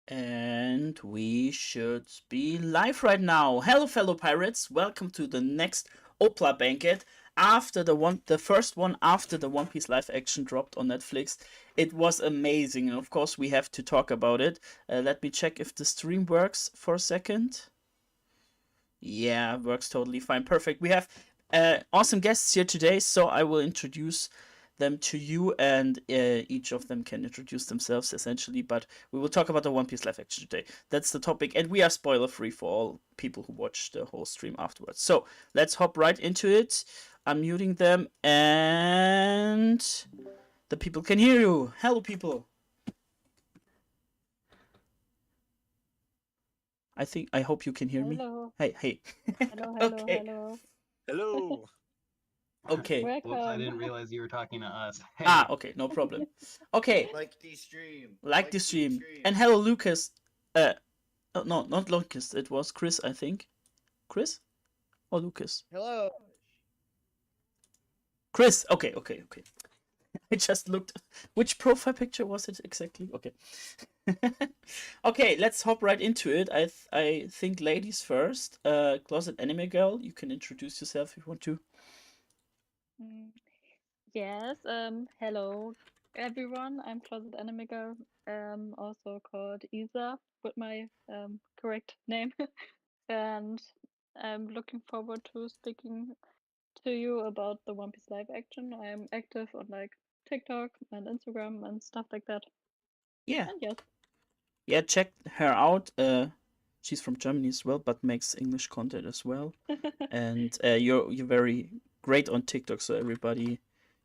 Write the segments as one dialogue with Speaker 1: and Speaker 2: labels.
Speaker 1: And we should be live right now. Hello, fellow pirates. Welcome to the next OPLA Banquet. After the first one after the One Piece live action dropped on Netflix, it was amazing, and of course we have to talk about it. Let me check if the stream works for a second. Yeah, works totally fine. Perfect. We have awesome guests here today, so I will introduce them to you, and each of them can introduce themselves essentially. But we will talk about the One Piece live action today. That's the topic, and we are spoiler free for all people who watch the whole stream afterwards. So let's hop right into it. I'm muting them, and the people can hear you. Hello, people. I hope you can hear me.
Speaker 2: Hello.
Speaker 1: Hey.
Speaker 2: Hello,
Speaker 1: Okay.
Speaker 2: hello.
Speaker 3: Hello.
Speaker 1: Okay.
Speaker 2: Welcome.
Speaker 3: Whoops, I didn't realize you were talking to us. Hey.
Speaker 1: Okay, no problem. Okay.
Speaker 4: Like the stream.
Speaker 1: Like the stream. And hello, Lucas. Oh, no, not Lucas. It was Chris, I think. Chris? Or Lucas?
Speaker 4: Hello.
Speaker 1: Chris. Okay. I just looked. Which profile picture was it exactly? Okay. Okay, let's hop right into it. I think ladies first. Closet Anime Girl, you can introduce yourself if you want to.
Speaker 2: Yes, hello everyone. I'm Closet Anime Girl, also called Isa with my correct name. And I'm looking forward to speaking to you about the One Piece live action. I am active on like TikTok and Instagram and stuff like that.
Speaker 1: Yeah.
Speaker 2: And yes.
Speaker 1: Yeah, check her out. She's from Germany as well, but makes English content as well. And you're very great on TikTok, so everybody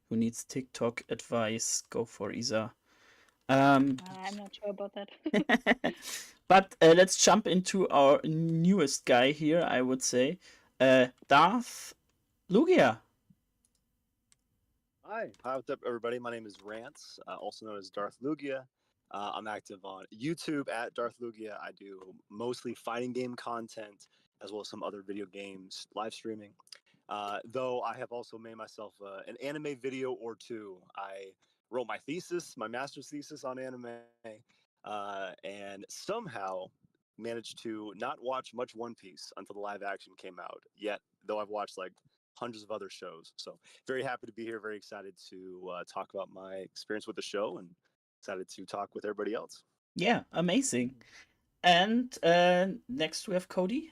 Speaker 1: who needs TikTok advice, go for Isa.
Speaker 2: I'm not sure about that.
Speaker 1: But let's jump into our newest guy here, I would say. Darth Lugia.
Speaker 5: Hi, what's up, everybody? My name is Rance, also known as Darth Lugia. I'm active on YouTube at Darth Lugia. I do mostly fighting game content, as well as some other video games live streaming. Though I have also made myself an anime video or two. I wrote my thesis, my master's thesis on anime, and somehow managed to not watch much One Piece until the live action came out. Yet, though I've watched like hundreds of other shows, so very happy to be here. Very excited to talk about my experience with the show, and excited to talk with everybody else.
Speaker 1: Yeah, amazing. And next we have Cody.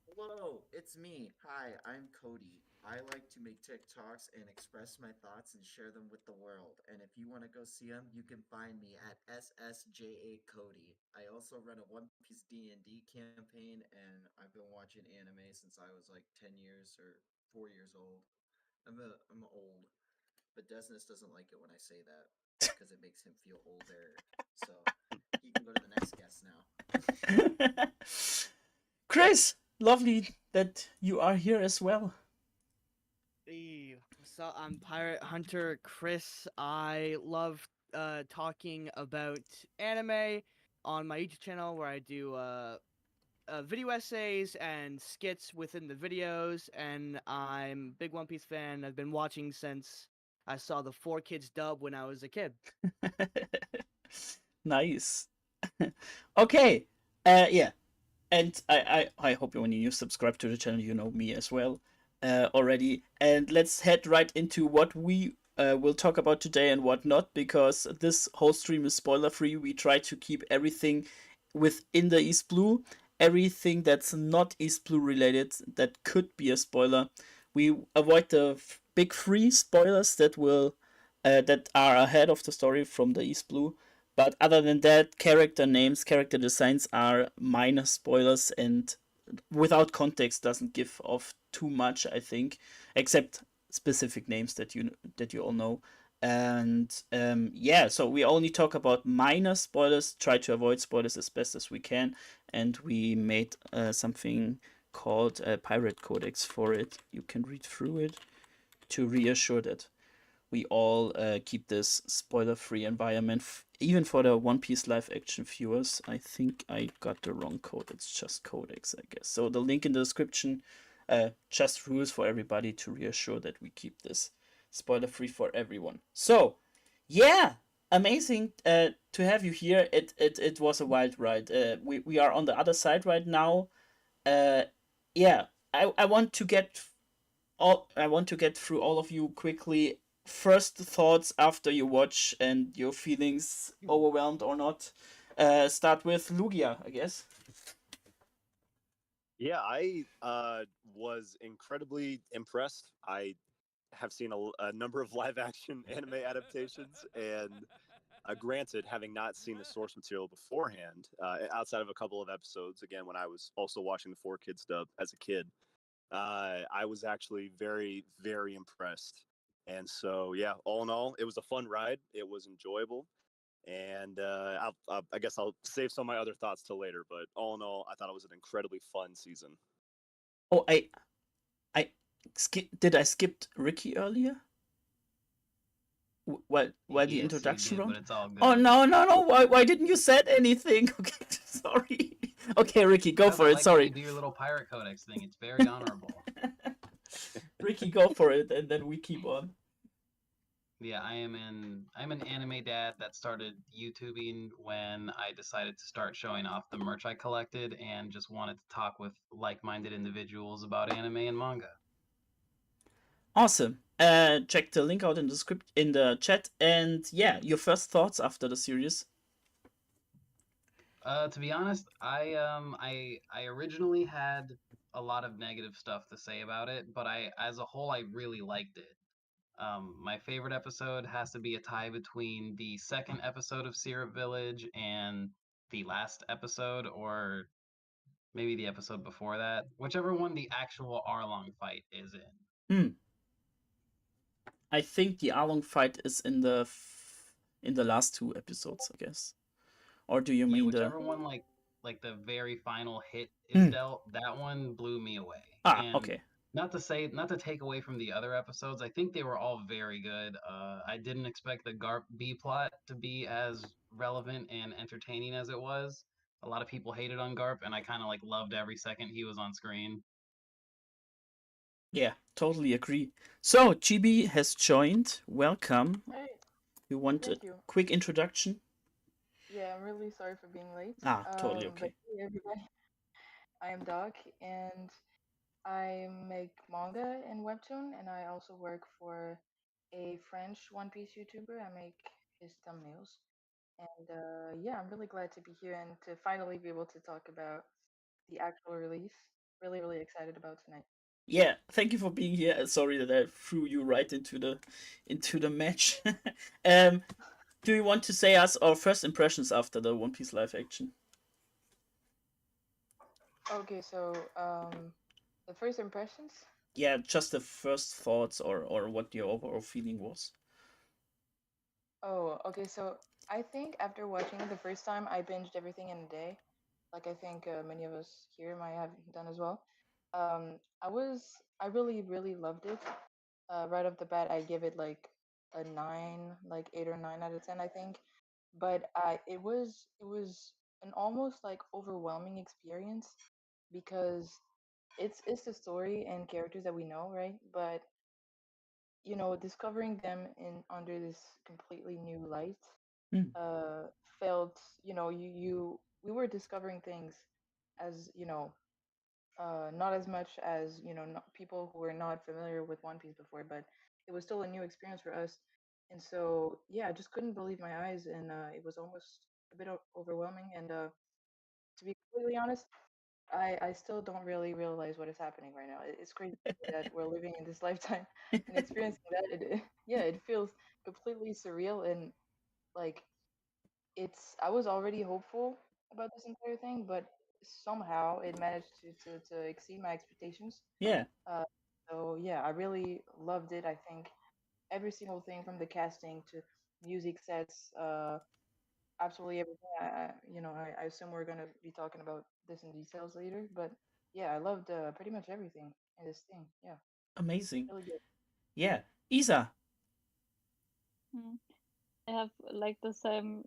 Speaker 4: Hello, it's me. Hi, I'm Cody. I like to make TikToks and express my thoughts and share them with the world. And if you want to go see them, you can find me at SSJA Cody. I also run a One Piece D&D campaign, and I've been watching anime since I was like 10 years or 4 years old. I'm old, but Desnes doesn't like it when I say that because it makes him feel older. So he can go to the next guest now.
Speaker 1: Chris, lovely that you are here as well.
Speaker 6: Hey, so I'm Pirate Hunter Chris. I love talking about anime on my YouTube channel, where I do video essays and skits within the videos, and I'm a big One Piece fan. I've been watching since I saw the 4Kids dub when I was a kid.
Speaker 1: Nice. Okay. Yeah. And I hope when you subscribe to the channel, you know me as well already. And let's head right into what we will talk about today and what not, because this whole stream is spoiler free. We try to keep everything within the East Blue. Everything that's not East Blue related that could be a spoiler. We avoid the big three spoilers that will that are ahead of the story from the East Blue. But other than that, character names, character designs are minor spoilers, and without context doesn't give off too much, I think, except specific names that you all know. And yeah, so we only talk about minor spoilers, try to avoid spoilers as best as we can, and we made something called a Pirate Codex for it. You can read through it to reassure that we all keep this spoiler-free environment, even for the One Piece live action viewers. I think I got the wrong code. It's just Codex, I guess. So the link in the description, just rules for everybody to reassure that we keep this spoiler-free for everyone. So, yeah, amazing to to have you here. It was a wild ride. We are on the other side right now. Yeah, I want to get through all of you quickly. First thoughts after you watch and your feelings, overwhelmed or not. Start with Lugia, I guess.
Speaker 5: Yeah, I was incredibly impressed. I have seen a number of live action anime adaptations, and granted, having not seen the source material beforehand, outside of a couple of episodes, again, when I was also watching the 4Kids dub as a kid, I was actually very, very impressed. And so, yeah, all in all, it was a fun ride. It was enjoyable. And I guess I'll save some of my other thoughts till later. But all in all, I thought it was an incredibly fun season.
Speaker 1: Oh, did I skip Ricky earlier? Well, the
Speaker 3: Yes,
Speaker 1: introduction
Speaker 3: you did,
Speaker 1: wrong?
Speaker 3: but it's all good.
Speaker 1: Oh no! Why didn't you said anything? Okay, sorry. Okay, Ricky, go for
Speaker 3: I
Speaker 1: it.
Speaker 3: like
Speaker 1: Sorry.
Speaker 3: when you do your little pirate codex thing. It's very honorable.
Speaker 1: Ricky, go for it, and then we keep on.
Speaker 3: Yeah, I'm an anime dad that started YouTubing when I decided to start showing off the merch I collected and just wanted to talk with like-minded individuals about anime and manga.
Speaker 1: Awesome. Check the link out in the script in the chat, and yeah, your first thoughts after the series.
Speaker 3: To be honest, I originally had a lot of negative stuff to say about it, but as a whole I really liked it. My favorite episode has to be a tie between the second episode of Sierra Village and the last episode, or maybe the episode before that, whichever one the actual Arlong fight is in.
Speaker 1: I think the Arlong fight is in the last two episodes, I guess. Or do you
Speaker 3: Yeah,
Speaker 1: mean
Speaker 3: whichever one like the very final hit is dealt, that one blew me away. And
Speaker 1: okay.
Speaker 3: not to take away from the other episodes, I think they were all very good. I didn't expect the Garp B plot to be as relevant and entertaining as it was. A lot of people hated on Garp, and I kind of like loved every second he was on screen.
Speaker 1: Yeah, totally agree. So GB has joined. Welcome.
Speaker 7: Hey,
Speaker 1: You want
Speaker 7: thank
Speaker 1: a
Speaker 7: you.
Speaker 1: quick introduction?
Speaker 7: Yeah, I'm really sorry for being late.
Speaker 1: Totally
Speaker 7: But
Speaker 1: okay.
Speaker 7: hey everybody, I am Doc and I make manga and webtoon and I also work for a French One Piece YouTuber. I make his thumbnails. And yeah, I'm really glad to be here and to finally be able to talk about the actual release. Really, really excited about tonight.
Speaker 1: Yeah, thank you for being here. Sorry that I threw you right into the match. Do you want to say us our first impressions after the One Piece live action?
Speaker 7: Okay, so the first impressions.
Speaker 1: Yeah, just the first thoughts or what your overall feeling was.
Speaker 7: Oh, okay. So I think after watching it the first time, I binged everything in a day. Like I think many of us here might have done as well. I really, really loved it. Right off the bat, I give it like a 9, like 8 or 9 out of 10, I think. But it was an almost like overwhelming experience because it's the story and characters that we know, right? But discovering them in under this completely new light uh felt we were discovering things as not as much as not people who were not familiar with One Piece before, but it was still a new experience for us. And so yeah, I just couldn't believe my eyes, and it was almost a bit overwhelming. And to be completely honest, I still don't really realize what is happening right now. It's crazy that we're living in this lifetime and experiencing that. Yeah, it feels completely surreal, and like I was already hopeful about this entire thing, but somehow it managed to exceed my expectations.
Speaker 1: Yeah.
Speaker 7: Uh, so yeah, I really loved it. I think every single thing from the casting to music sets, absolutely everything. I assume we're gonna be talking about this in details later, but yeah, I loved pretty much everything in this thing. Yeah,
Speaker 1: Amazing.
Speaker 7: really good.
Speaker 1: Yeah. Isa.
Speaker 2: I have like the same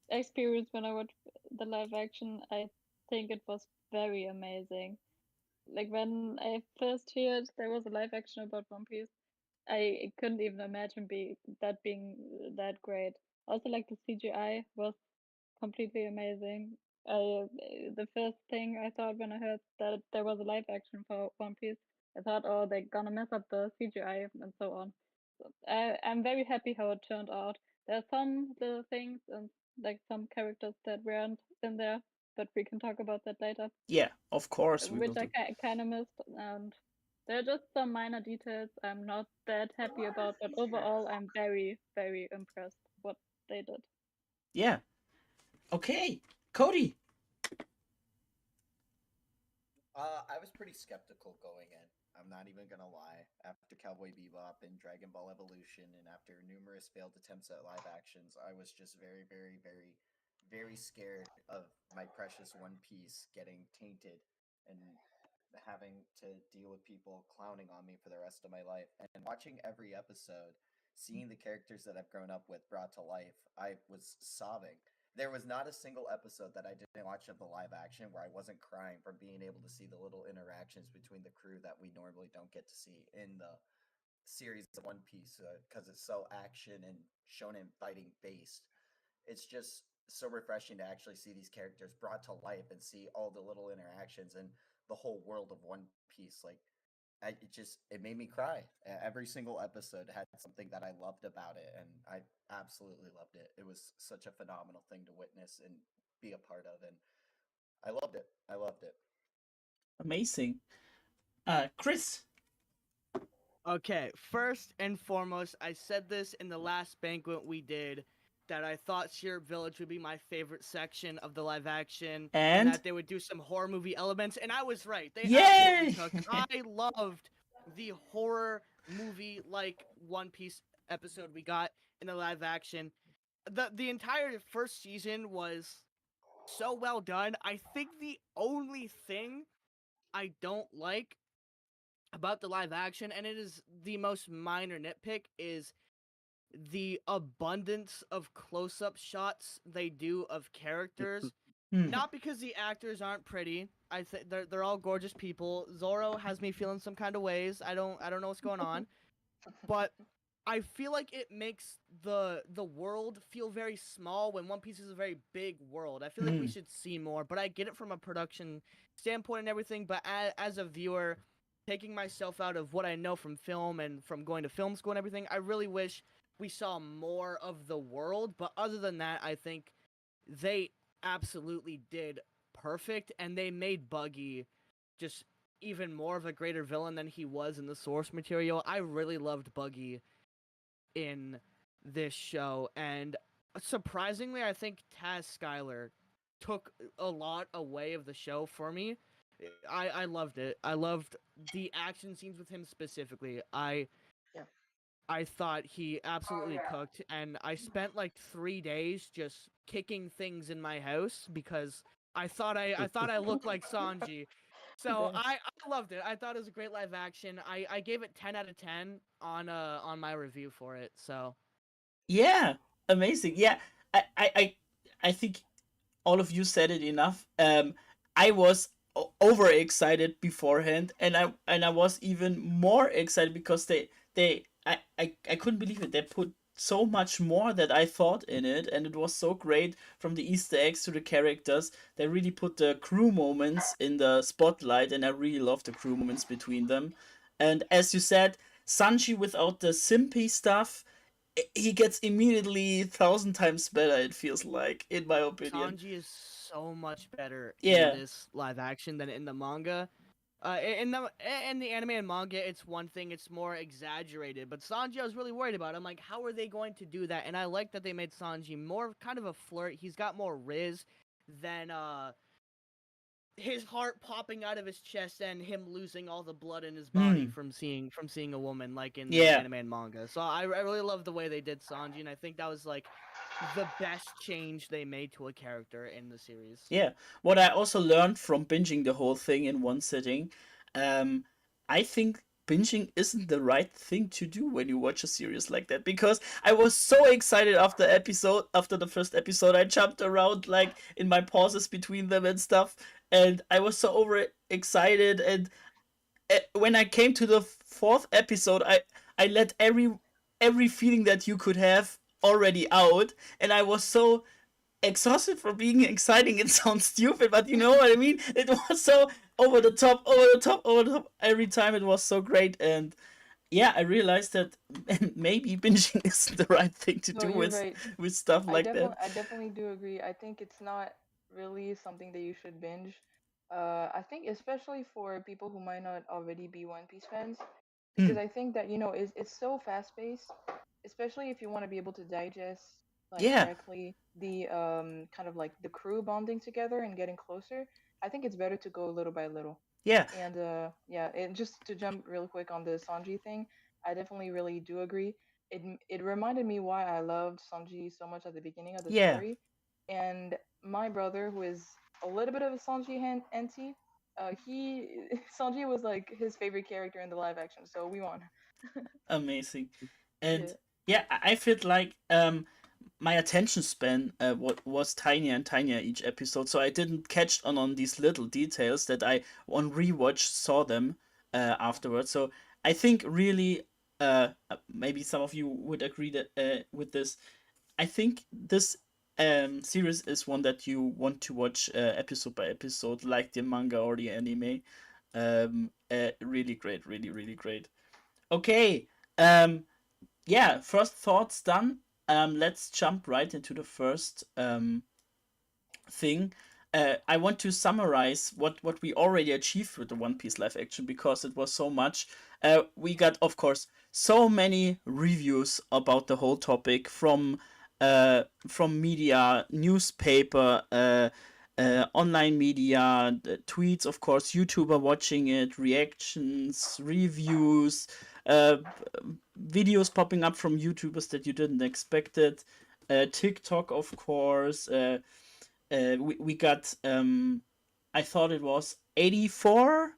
Speaker 2: experience when I watched the live action. I think it was very amazing. Like when I first heard there was a live action about One Piece, I couldn't even imagine being that great. Also, like the CGI was completely amazing. The first thing I thought when I heard that there was a live action for One Piece, I thought, oh, they're gonna mess up the CGI and so on. So I'm very happy how it turned out. There are some little things and like some characters that weren't in there, but we can talk about that later.
Speaker 1: Yeah, of course we will
Speaker 2: Which I
Speaker 1: do.
Speaker 2: kind of missed, and there are just some minor details I'm not that happy about, but overall I'm very, very impressed what they did.
Speaker 1: Yeah. Okay, Cody.
Speaker 4: I was pretty skeptical going in. I'm not even gonna lie. After Cowboy Bebop and Dragon Ball Evolution, and after numerous failed attempts at live actions, I was just very, very, very, very scared of my precious One Piece getting tainted and having to deal with people clowning on me for the rest of my life. And watching every episode, seeing the characters that I've grown up with brought to life, I was sobbing. There was not a single episode that I didn't watch of the live action where I wasn't crying from being able to see the little interactions between the crew that we normally don't get to see in the series of One Piece, because it's so action and shonen fighting based. It's just so refreshing to actually see these characters brought to life and see all the little interactions and the whole world of One Piece. Like, it made me cry. Every single episode had something that I loved about it, and I absolutely loved it. It was such a phenomenal thing to witness and be a part of, and I loved it. I loved it.
Speaker 1: Amazing. Chris.
Speaker 6: Okay, first and foremost, I said this in the last banquet we did that I thought Syrup Village would be my favorite section of the live action and
Speaker 1: And
Speaker 6: that they would do some horror movie elements, and I was right. They
Speaker 1: yay!
Speaker 6: absolutely cooked. I loved the horror movie like One Piece episode we got in the live action. The entire first season was so well done. I think the only thing I don't like about the live action, and it is the most minor nitpick, is the abundance of close-up shots they do of characters. Not because the actors aren't pretty. I think they're all gorgeous people. Zoro has me feeling some kind of ways. I don't know what's going on, but I feel like it makes the world feel very small when One Piece is a very big world. I feel like we should see more, but I get it from a production standpoint and everything. But as a viewer, taking myself out of what I know from film and from going to film school and everything, I really wish we saw more of the world. But other than that, I think they absolutely did perfect, and they made Buggy just even more of a greater villain than he was in the source material. I really loved Buggy in this show, and surprisingly, I think Taz Skylar took a lot away of the show for me. I loved it. I loved the action scenes with him specifically. I thought he absolutely cooked, and I spent like 3 days just kicking things in my house because I thought I looked like Sanji. So I loved it. I thought it was a great live action. I gave it 10 out of 10 on my review for it. So
Speaker 1: yeah, amazing. Yeah, I think all of you said it enough. I was overexcited beforehand, and I was even more excited because I couldn't believe it. They put so much more that I thought in it, and it was so great, from the Easter eggs to the characters. They really put the crew moments in the spotlight, and I really love the crew moments between them. And as you said, Sanji without the simpy stuff, he gets immediately 1,000 times better, it feels like, in my opinion.
Speaker 6: Sanji is so much better in
Speaker 1: Yeah.
Speaker 6: this live action than in the manga. In the anime and manga, it's one thing; it's more exaggerated. But Sanji, I was really worried about. I'm like, how are they going to do that? And I like that they made Sanji more kind of a flirt. He's got more riz than his heart popping out of his chest and him losing all the blood in his body from seeing a woman, like in the
Speaker 1: Yeah.
Speaker 6: anime and manga. So I really love the way they did Sanji, and I think that was like the best change they made to a character in the series.
Speaker 1: Yeah. What I also learned from binging the whole thing in one sitting, I think binging isn't the right thing to do when you watch a series like that, because I was so excited after the first episode. I jumped around like in my pauses between them and stuff, and I was so over excited. And when I came to the fourth episode, I let every feeling that you could have already out, and I was so exhausted for being exciting. It sounds stupid, but you know what I mean. It was so over the top, over the top, over the top. Every time it was so great, and yeah, I realized that maybe binging isn't the right thing to
Speaker 7: No,
Speaker 1: do
Speaker 7: you're right.
Speaker 1: with stuff like that.
Speaker 7: I definitely do agree. I think it's not really something that you should binge. I think especially for people who might not already be One Piece fans, because I think that it's so fast paced, especially if you want to be able to digest like
Speaker 1: Yeah,
Speaker 7: correctly the kind of like the crew bonding together and getting closer. I think it's better to go little by little.
Speaker 1: yeah,
Speaker 7: And yeah, and just to jump real quick on the Sanji thing, I definitely really do agree. It reminded me why I loved Sanji so much at the beginning of the
Speaker 1: yeah.
Speaker 7: story. And my brother, who is a little bit of a Sanji anti, he Sanji was like his favorite character in the live action, so we won.
Speaker 1: Amazing.
Speaker 7: Yeah.
Speaker 1: And yeah, I felt like my attention span was tinier and tinier each episode, so I didn't catch on these little details that I on rewatch saw them afterwards. So I think really, maybe some of you would agree that with this. I think this series is one that you want to watch episode by episode, like the manga or the anime. Really great, really really great. Okay, yeah, first thoughts done. Let's jump right into the first thing. I want to summarize what we already achieved with the One Piece live action because it was so much. We got, of course, so many reviews about the whole topic from media, newspaper, online media, the tweets, of course, YouTuber watching it, reactions, reviews, uh, videos popping up from YouTubers that you didn't expect it, TikTok, of course. We got I thought it was 84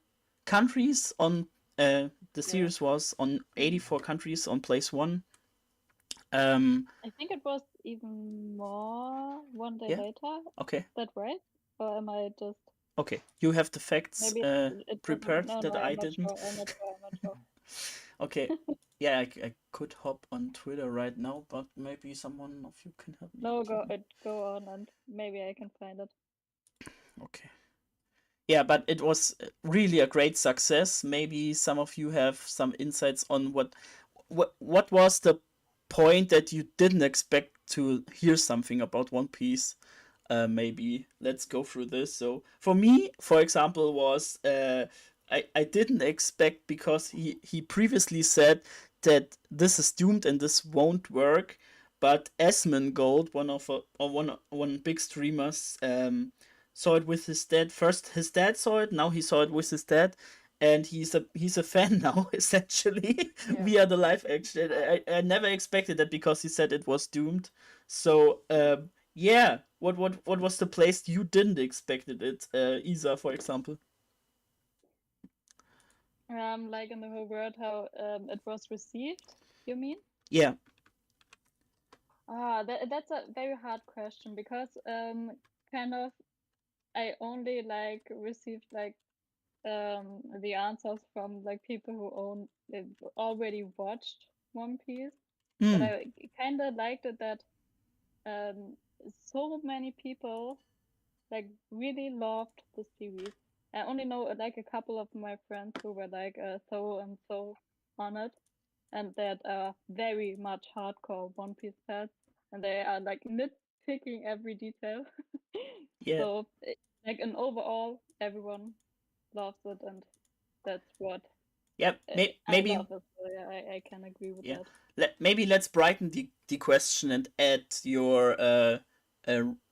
Speaker 1: countries on the
Speaker 7: Yeah.
Speaker 1: series was on 84 countries on place 1.
Speaker 2: I think it was even more one day
Speaker 1: Yeah.
Speaker 2: later.
Speaker 1: Okay.
Speaker 2: Is that right? Or am I just
Speaker 1: Okay. You have the facts
Speaker 2: maybe it doesn't?
Speaker 1: prepared
Speaker 2: No,
Speaker 1: that
Speaker 2: no,
Speaker 1: I
Speaker 2: I'm not
Speaker 1: didn't.
Speaker 2: sure. I'm not sure. I'm not sure.
Speaker 1: Okay. Yeah, I could hop on Twitter right now, but maybe someone of you can help me.
Speaker 2: No, go on, and maybe I can find it.
Speaker 1: Okay. Yeah, but it was really a great success. Maybe some of you have some insights on what was the point that you didn't expect to hear something about One Piece. Maybe let's go through this. So for me, for example, was I didn't expect because he previously said that this is doomed and this won't work. But Gold, one big streamers, saw it with his dad. First, his dad saw it. Now he saw it with his dad, and he's a fan now essentially
Speaker 7: Yeah.
Speaker 1: via the live action. I never expected that because he said it was doomed. So yeah, what was the place you didn't expected it, Isa, for example?
Speaker 2: Like in the whole world, how it was received. You mean?
Speaker 1: Yeah.
Speaker 2: That's a very hard question because kind of I only like received like the answers from like people who they've already watched One Piece. But
Speaker 1: Hmm.
Speaker 2: I kind of liked it that um so many people like really loved the series. I only know like a couple of my friends who were like so and so on it, and that are very much hardcore One Piece fans, and they are like nitpicking every detail.
Speaker 1: Yeah.
Speaker 2: So like in overall, everyone loves it, and that's what
Speaker 1: Yeah.
Speaker 2: I
Speaker 1: Maybe.
Speaker 2: love it. So yeah, I can agree with
Speaker 1: Yeah.
Speaker 2: that.
Speaker 1: Maybe let's brighten the question and add your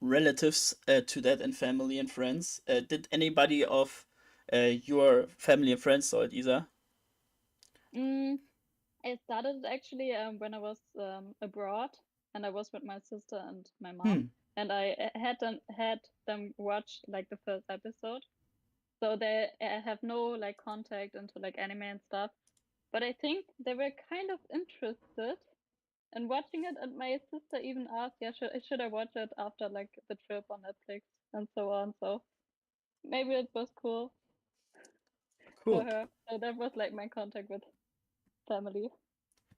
Speaker 1: relatives to that and family and friends. Did anybody of your family and friends saw it, Isa?
Speaker 2: Mm, I started actually when I was abroad, and I was with my sister and my mom,
Speaker 1: Hmm.
Speaker 2: and I had them watch like the first episode, so they have no like contact into like anime and stuff. But I think they were kind of interested in watching it, and my sister even asked, "Yeah, should I watch it after like the trip on Netflix and so on?" So maybe it was cool for
Speaker 1: Cool.
Speaker 2: her. So that was like my contact with family.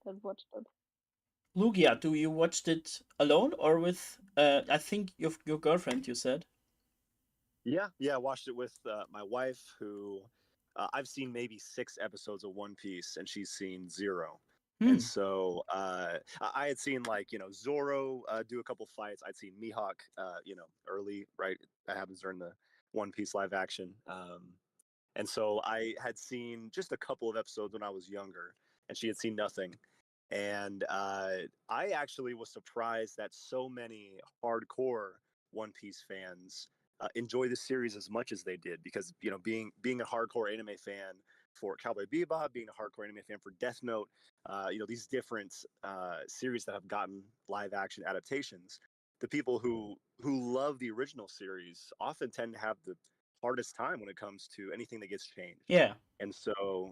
Speaker 2: that watched it.
Speaker 1: Lugia, do you watched it alone or with? I think your girlfriend. You said.
Speaker 5: Yeah, I watched it with my wife, who I've seen maybe 6 episodes of One Piece, and she's seen 0. And so I had seen Zoro do a couple fights. I'd seen Mihawk, early, right? That happens during the One Piece live action. And so I had seen just a couple of episodes when I was younger, and she had seen nothing. And I actually was surprised that so many hardcore One Piece fans enjoy the series as much as they did, because being a hardcore anime fan for Cowboy Bebop, being a hardcore anime fan for Death Note, these different series that have gotten live action adaptations, the people who love the original series often tend to have the hardest time when it comes to anything that gets changed.
Speaker 1: Yeah.
Speaker 5: And so,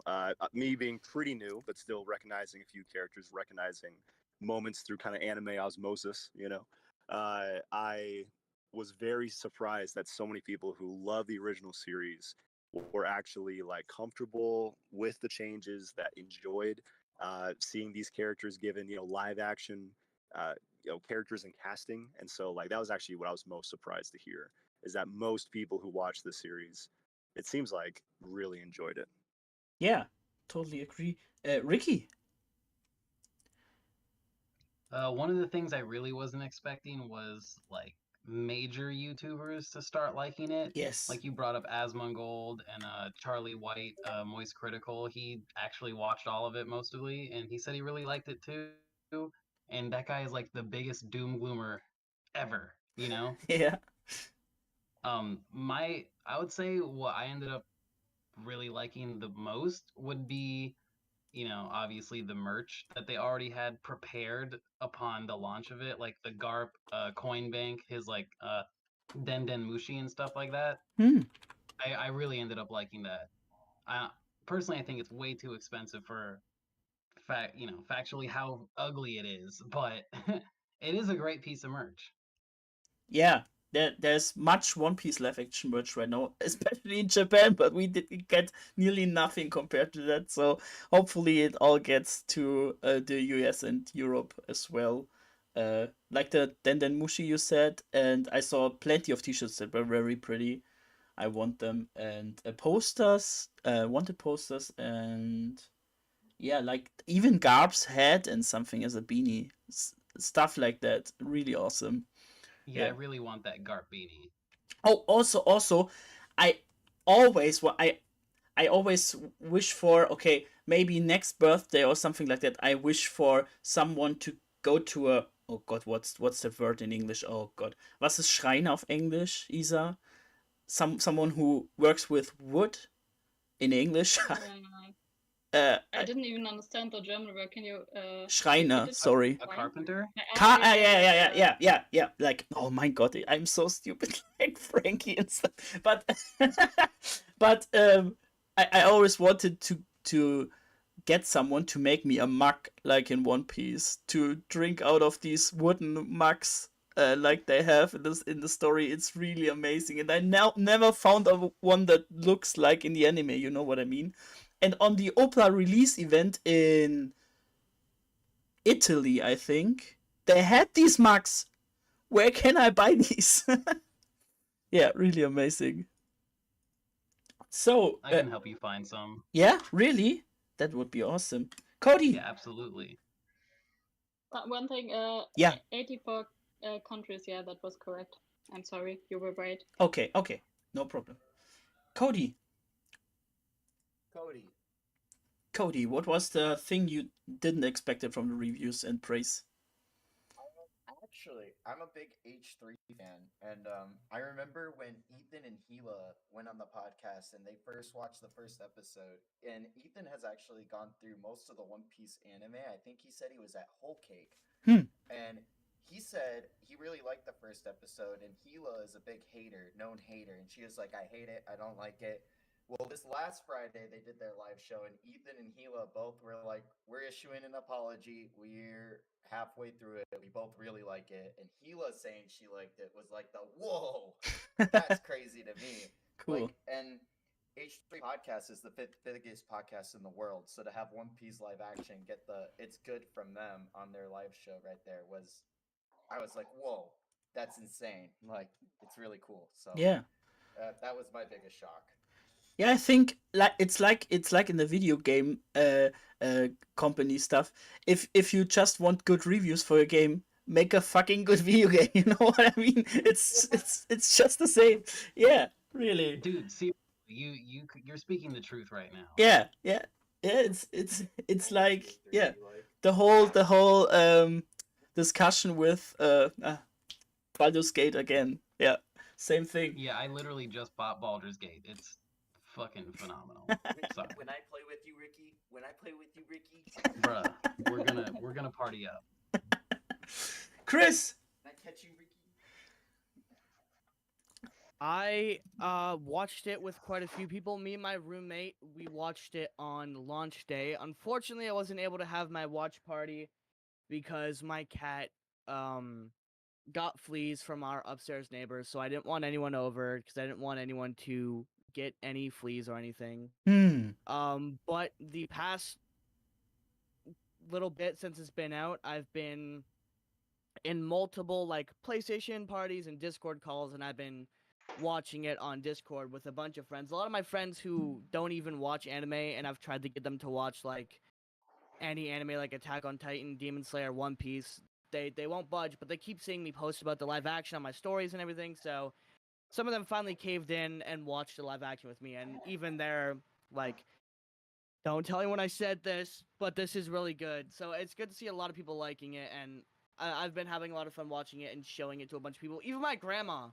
Speaker 5: me being pretty new, but still recognizing a few characters, recognizing moments through kind of anime osmosis, I was very surprised that so many people who love the original series were actually comfortable with the changes, that enjoyed seeing these characters given live action characters and casting. And so that was actually what I was most surprised to hear, is that most people who watch the series, it seems like, really enjoyed it.
Speaker 1: Yeah, totally agree. Ricky.
Speaker 3: One of the things I really wasn't expecting was major YouTubers to start liking it.
Speaker 1: Yes.
Speaker 3: Like you brought up Asmongold and Charlie White, Moist Critical. He actually watched all of it mostly, and he said he really liked it too. And that guy is like the biggest doom gloomer ever,
Speaker 1: Yeah.
Speaker 3: I would say what I ended up really liking the most would be, obviously the merch that they already had prepared upon the launch of it, like the Garp coin bank, his Den Mushi and stuff like that. I really ended up liking that. Personally, I think it's way too expensive for factually how ugly it is, but it is a great piece of merch.
Speaker 1: Yeah, there's much One Piece live action merch right now, especially in Japan, but we did get nearly nothing compared to that. So hopefully it all gets to the US and Europe as well. Like the Den Mushi you said, and I saw plenty of t-shirts that were very pretty. I want them, and posters, wanted posters, and yeah, like even Garb's head and something as a beanie, stuff like that. Really awesome.
Speaker 3: Yeah, I really want that Garp beanie.
Speaker 1: Oh, also, I always I always wish for, okay, maybe next birthday or something like that. I wish for someone to go to a, oh God, what's the word in English? Oh God, was ist Schreiner auf Englisch, Isa? Someone who works with wood in English.
Speaker 2: I didn't even understand the German word. Can you?
Speaker 1: Schreiner, sorry.
Speaker 3: A carpenter?
Speaker 1: Yeah. Like, oh my God, I'm so stupid, like Frankie and stuff. But, I always wanted to get someone to make me a mug, like in One Piece, to drink out of these wooden mugs. Like they have in the story. It's really amazing, and I now never found one that looks like in the anime. You know what I mean? And on the OPLA release event in Italy, I think, they had these mugs. Where can I buy these? Yeah, really amazing. So
Speaker 3: I can help you find some.
Speaker 1: Yeah, really? That would be awesome. Cody.
Speaker 3: Yeah, absolutely.
Speaker 2: One thing.
Speaker 1: Yeah.
Speaker 2: 84 countries. Yeah, that was correct. I'm sorry, you were right.
Speaker 1: Okay, no problem. Cody, what was the thing you didn't expect it from the reviews and praise?
Speaker 4: Actually, I'm a big H3 fan, and I remember when Ethan and Gila went on the podcast and they first watched the first episode. And Ethan has actually gone through most of the One Piece anime. I think he said he was at Whole Cake, and he said he really liked the first episode. And Gila is a big hater, known hater, and she was like, "I hate it. I don't like it." Well, this last Friday they did their live show, and Ethan and Gila both were like, "We're issuing an apology. We're halfway through it. We both really like it." And Gila saying she liked it was like the whoa, that's crazy to me.
Speaker 1: Cool.
Speaker 4: And H3 podcast is the fifth biggest podcast in the world. So to have One Piece live action get the "It's Good" from them on their live show right there was, I was like, whoa, that's insane. Like, it's really cool. So
Speaker 1: Yeah.
Speaker 4: that was my biggest shock.
Speaker 1: Yeah, I think it's like in the video game company stuff. If you just want good reviews for your game, make a fucking good video game. You know what I mean? It's just the same. Yeah, really.
Speaker 3: Dude, see, you're speaking the truth right now.
Speaker 1: Yeah. It's like, yeah, the whole discussion with Baldur's Gate again. Yeah, same thing.
Speaker 3: Yeah, I literally just bought Baldur's Gate. It's fucking phenomenal. Sorry,
Speaker 4: When I play with you, Ricky.
Speaker 3: bruh, we're gonna party up.
Speaker 1: Chris.
Speaker 4: Can I catch you, Ricky?
Speaker 6: I watched it with quite a few people. Me and my roommate, we watched it on launch day. Unfortunately, I wasn't able to have my watch party because my cat got fleas from our upstairs neighbors, so I didn't want anyone over because I didn't want anyone to get any fleas or anything. But the past little bit since it's been out, I've been in multiple like PlayStation parties and Discord calls, and I've been watching it on Discord with a bunch of friends. A lot of my friends who don't even watch anime, and I've tried to get them to watch like any anime like Attack on Titan, Demon Slayer, One Piece. They won't budge, but they keep seeing me post about the live action on my stories and everything. So some of them finally caved in and watched the live action with me, and even they're like, "Don't tell anyone I said this, but this is really good." So it's good to see a lot of people liking it, and I've been having a lot of fun watching it and showing it to a bunch of people. Even my grandma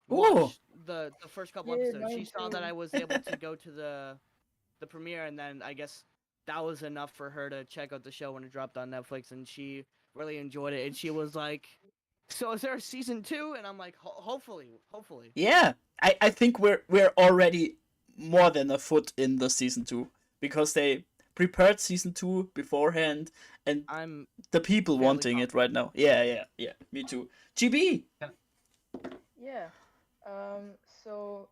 Speaker 6: watched the first couple episodes. She saw that I was able to go to the premiere, and then I guess that was enough for her to check out the show when it dropped on Netflix, and she really enjoyed it. And she was like, "So is there a season 2?" And I'm like, "Hopefully."
Speaker 1: Yeah, I think we're already more than a foot in the season 2 because they prepared season 2 beforehand, and
Speaker 6: I'm
Speaker 1: the people
Speaker 6: fairly
Speaker 1: wanting it right now. Yeah. Me too. GB.
Speaker 7: Yeah. So,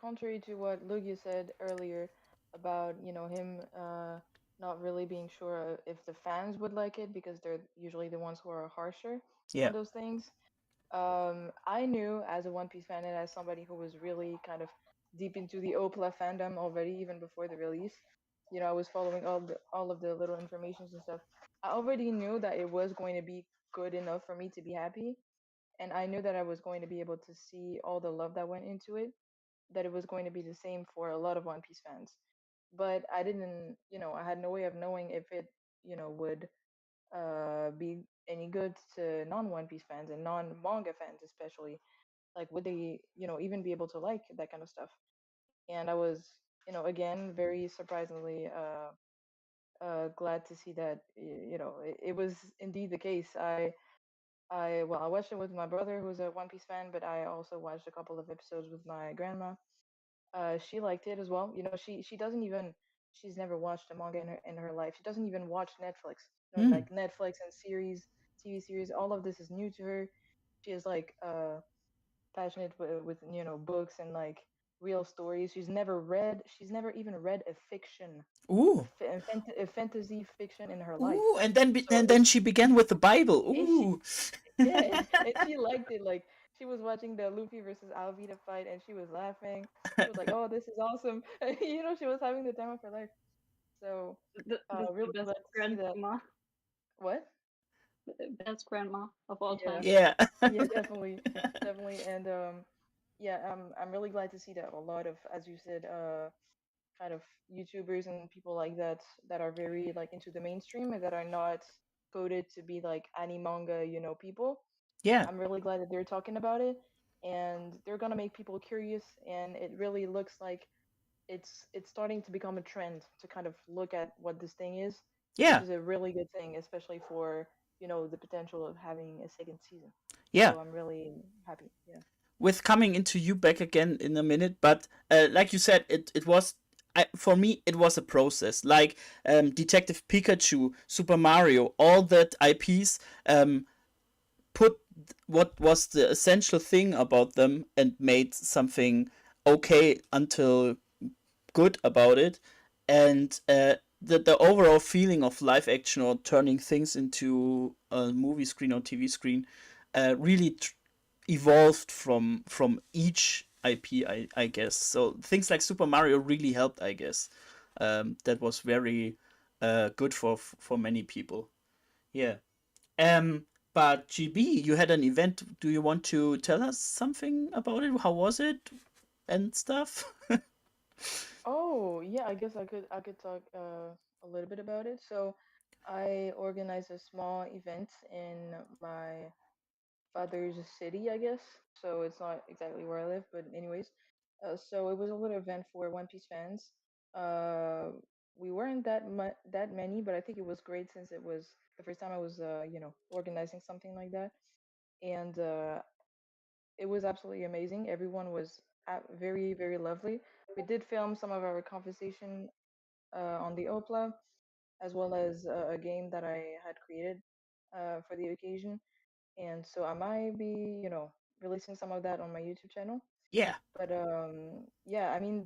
Speaker 7: contrary to what Lugia said earlier about, him not really being sure if the fans would like it because they're usually the ones who are harsher
Speaker 1: Yeah.
Speaker 7: on those things. I knew as a One Piece fan and as somebody who was really kind of deep into the OPLA fandom already, even before the release. I was following all of the little informations and stuff. I already knew that it was going to be good enough for me to be happy, and I knew that I was going to be able to see all the love that went into it, that it was going to be the same for a lot of One Piece fans. But I didn't, I had no way of knowing if it, would be any good to non One Piece fans and non manga fans, especially. Like, would they, even be able to like that kind of stuff? And I was, again, very surprisingly glad to see that, it was indeed the case. I watched it with my brother, who's a One Piece fan, but I also watched a couple of episodes with my grandma. She liked it as well. She doesn't even she's never watched a manga in her life. She doesn't even watch Netflix. Like Netflix and TV series, all of this is new to her. She is like passionate with books and like real stories. She's never even read a fiction,
Speaker 1: Ooh.
Speaker 7: a fantasy fiction in her life.
Speaker 1: Ooh, and then
Speaker 7: So
Speaker 1: and then she began with the Bible.
Speaker 7: and she
Speaker 1: Ooh.
Speaker 7: yeah, and she liked it. Like she was watching the Luffy versus Alvida fight, and she was laughing. She was like, "Oh, this is awesome!" She was having the time of her life. So,
Speaker 2: This is
Speaker 7: really
Speaker 2: the best
Speaker 7: glad to see that.
Speaker 2: grandma,
Speaker 7: What?
Speaker 2: best grandma of all
Speaker 7: Yeah,
Speaker 2: time.
Speaker 1: Yeah.
Speaker 7: yeah, definitely, definitely, and yeah, I'm really glad to see that a lot of, as you said, kind of YouTubers and people like that are very like into the mainstream and that are not coded to be like anime manga, people.
Speaker 1: Yeah.
Speaker 7: I'm really glad that they're talking about it, and they're gonna make people curious. And it really looks like it's starting to become a trend to kind of look at what this thing is, which
Speaker 1: Yeah.
Speaker 7: is a really good thing, especially for the potential of having a second season.
Speaker 1: Yeah.
Speaker 7: So I'm really happy. Yeah.
Speaker 1: With coming into you back again in a minute, but like you said, it was for me it was a process. Like Detective Pikachu, Super Mario, all that IPs put what was the essential thing about them and made something okay until good about it, and the overall feeling of live action or turning things into a movie screen or TV screen really evolved from each IP, I guess. So things like Super Mario really helped, I guess. That was very good for many people. Yeah. But GB, you had an event. Do you want to tell us something about it? How was it and stuff?
Speaker 7: Oh, yeah, I guess I could talk a little bit about it. So, I organized a small event in my father's city, I guess. So it's not exactly where I live, but anyways. So it was a little event for One Piece fans. Uh, we weren't that many, but I think it was great since it was the first time I was organizing something like that, and it was absolutely amazing. Everyone was very very lovely. We did film some of our conversation on the OPLA, as well as a game that I had created for the occasion, and so I might be, releasing some of that on my YouTube channel.
Speaker 1: Yeah.
Speaker 7: But yeah, I mean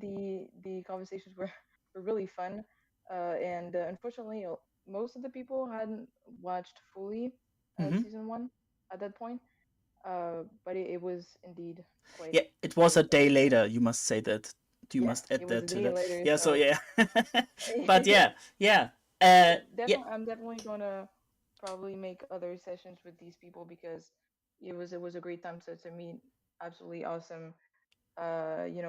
Speaker 7: the conversations were were really fun, and unfortunately, most of the people hadn't watched fully
Speaker 1: Mm-hmm.
Speaker 7: season one at that point. But it was indeed quite
Speaker 1: Yeah, it was
Speaker 7: quite
Speaker 1: a day
Speaker 7: amazing.
Speaker 1: later. You must say that. You
Speaker 7: Yeah,
Speaker 1: must add
Speaker 7: it was
Speaker 1: that
Speaker 7: a
Speaker 1: to
Speaker 7: day
Speaker 1: that.
Speaker 7: later,
Speaker 1: Yeah. So
Speaker 7: so
Speaker 1: yeah. But yeah, yeah. Yeah.
Speaker 7: I'm definitely gonna probably make other sessions with these people because it was a great time to meet absolutely awesome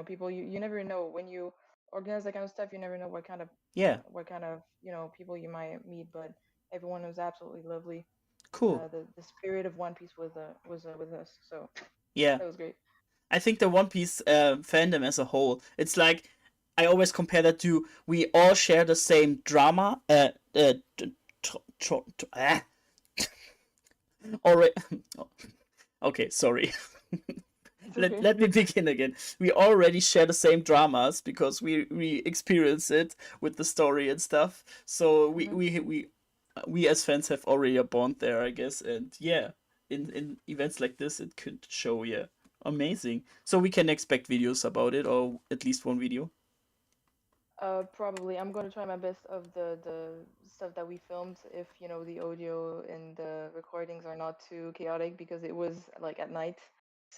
Speaker 7: people. You never know when you organize that kind of stuff. You never know
Speaker 1: Yeah.
Speaker 7: what kind of people you might meet, but everyone was absolutely lovely.
Speaker 1: Cool.
Speaker 7: The spirit of One Piece was with us, so
Speaker 1: Yeah.
Speaker 7: that was great.
Speaker 1: I think the One Piece fandom as a whole, it's like I always compare that to we all share the same drama. Already. Okay, sorry.
Speaker 7: It's
Speaker 1: let,
Speaker 7: okay.
Speaker 1: let me begin again. We already share the same dramas because we experience it with the story and stuff. So
Speaker 7: Hmm.
Speaker 1: we as fans have already a bond there, I guess. And yeah, in events like this, it could show. Yeah, amazing. So we can expect videos about it, or at least one video.
Speaker 7: Probably I'm gonna try my best of the stuff that we filmed if the audio and the recordings are not too chaotic because it was like at night,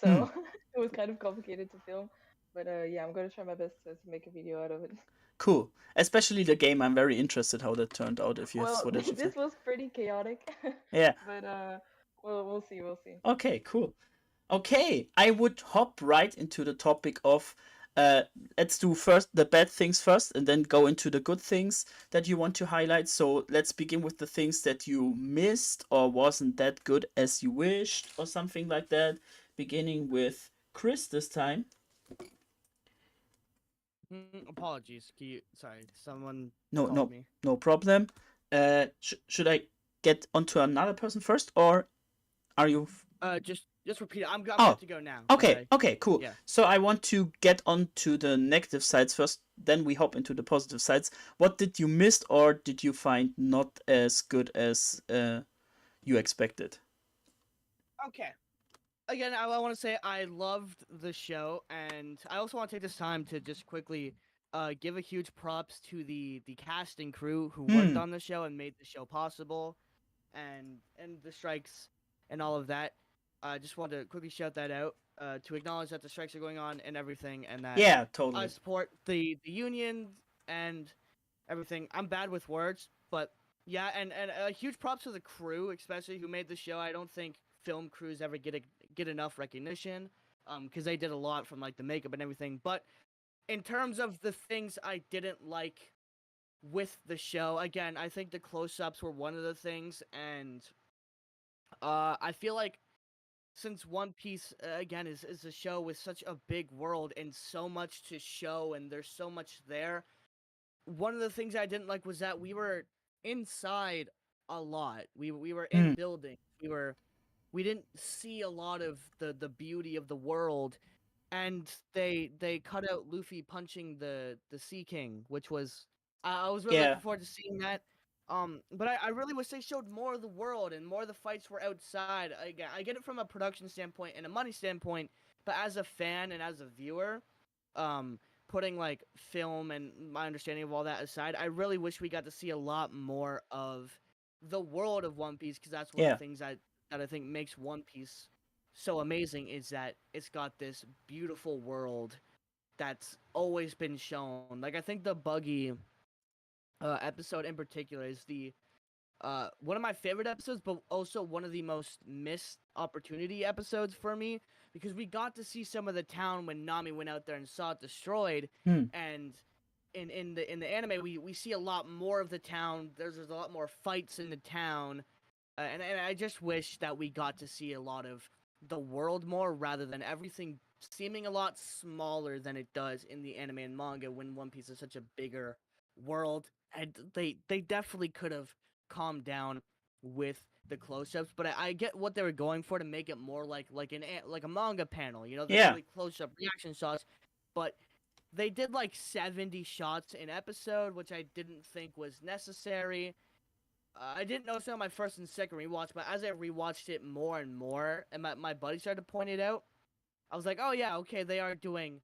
Speaker 1: Hmm.
Speaker 7: so it was kind of complicated to film. But yeah, I'm gonna try my best to make a video out of it.
Speaker 1: Cool. Especially the game. I'm very interested how that turned out. If you have
Speaker 7: Well,
Speaker 1: footage of
Speaker 7: this
Speaker 1: that.
Speaker 7: was pretty chaotic,
Speaker 1: Yeah.
Speaker 7: but we'll see, we'll see.
Speaker 1: Okay. Cool. Okay, I would hop right into the topic of let's do first the bad things first and then go into the good things that you want to highlight. So let's begin with the things that you missed or wasn't that good as you wished or something like that. Beginning with Chris this time.
Speaker 6: Apologies. Sorry, someone
Speaker 1: No,
Speaker 6: called
Speaker 1: no,
Speaker 6: me.
Speaker 1: no problem. Should I get onto another person first or are you
Speaker 6: Just repeat it. I'm
Speaker 1: Oh,
Speaker 6: good to go now.
Speaker 1: okay, okay, cool.
Speaker 6: Yeah.
Speaker 1: So I want to get on to the negative sides first, then we hop into the positive sides. What did you miss or did you find not as good as you expected?
Speaker 6: Okay. Again, I want to say I loved the show, and I also want to take this time to just quickly give a huge props to the cast and crew who worked
Speaker 1: Hmm.
Speaker 6: on the show and made the show possible, and the strikes and all of that. I just wanted to quickly shout that out to acknowledge that the strikes are going on and everything, and that
Speaker 1: Yeah,
Speaker 6: I
Speaker 1: totally.
Speaker 6: support the union and everything. I'm bad with words, but yeah, and huge props to the crew, especially who made the show. I don't think film crews ever get enough recognition, because they did a lot from like the makeup and everything. But in terms of the things I didn't like with the show, again, I think the close-ups were one of the things, and I feel like since One Piece again is a show with such a big world and so much to show, and there's so much there. One of the things I didn't like was that we were inside a lot. We were in
Speaker 1: Hmm.
Speaker 6: buildings. We didn't see a lot of the beauty of the world, and they cut out Luffy punching the Sea King, which was I was really
Speaker 1: Yeah.
Speaker 6: looking forward to seeing that. But I really wish they showed more of the world and more of the fights were outside. Again, I get it from a production standpoint and a money standpoint, but as a fan and as a viewer, putting like film and my understanding of all that aside, I really wish we got to see a lot more of the world of One Piece, because that's one of
Speaker 1: Yeah.
Speaker 6: the things that I think makes One Piece so amazing, is that it's got this beautiful world that's always been shown. Like, I think the Buggy episode in particular is the one of my favorite episodes, but also one of the most missed opportunity episodes for me, because we got to see some of the town when Nami went out there and saw it destroyed, and in the anime we see a lot more of the town. There's a lot more fights in the town, and I just wish that we got to see a lot of the world more, rather than everything seeming a lot smaller than it does in the anime and manga, when One Piece is such a bigger world. And they definitely could have calmed down with the close-ups, but I get what they were going for, to make it more like a manga panel, the
Speaker 1: Yeah.
Speaker 6: really close-up reaction shots. But they did like 70 shots an episode, which I didn't think was necessary. I didn't notice it on my first and second rewatch, but as I rewatched it more and more, and my buddy started to point it out, I was like, oh yeah, okay, they are doing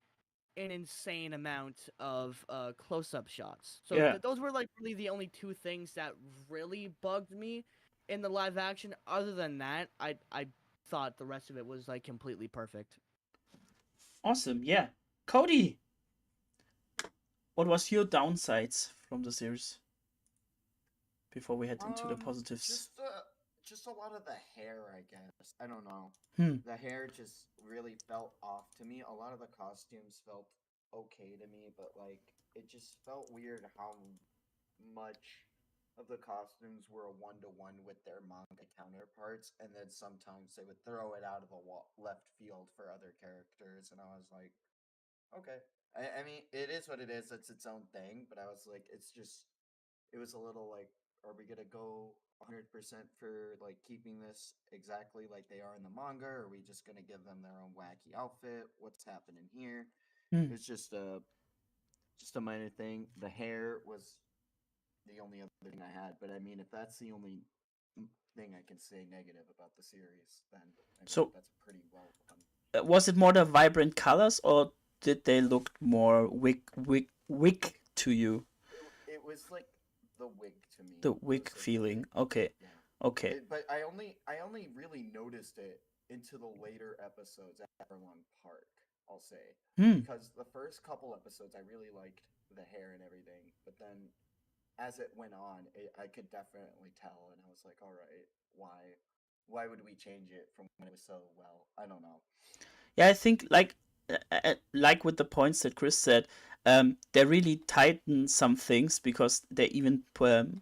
Speaker 6: an insane amount of close-up shots. So
Speaker 1: Yeah.
Speaker 6: those were like really the only two things that really bugged me in the live action. Other than that, I thought the rest of it was like completely perfect.
Speaker 1: Awesome. Yeah. Cody, what was your downsides from the series before we head into the positives?
Speaker 4: Just a lot of the hair, I guess. I don't know.
Speaker 1: Hmm.
Speaker 4: The hair just really felt off to me. A lot of the costumes felt okay to me, but like it just felt weird how much of the costumes were a one-to-one with their manga counterparts, and then sometimes they would throw it out of the left field for other characters, and I was like, okay. I mean, it is what it is. It's its own thing, but I was like, it was a little like, are we gonna go 100% for like keeping this exactly like they are in the manga, or are we just gonna give them their own wacky outfit? What's happening here? It's just a minor thing. The hair was the only other thing I had, but I mean, if that's the only thing I can say negative about the series, then I mean
Speaker 1: So
Speaker 4: that's pretty well done.
Speaker 1: Was it more the vibrant colors, or did they look more wig to you?
Speaker 4: It was like the wig to me.
Speaker 1: The wig feeling. Okay.
Speaker 4: Yeah.
Speaker 1: Okay.
Speaker 4: But I only really noticed it into the later episodes at Everlong Park, I'll say. Because the first couple episodes I really liked the hair and everything, but then as it went on, I could definitely tell, and I was like, all right, why would we change it from when it was so well? I don't know.
Speaker 1: Yeah, I think like with the points that Chris said, they really tighten some things, because they even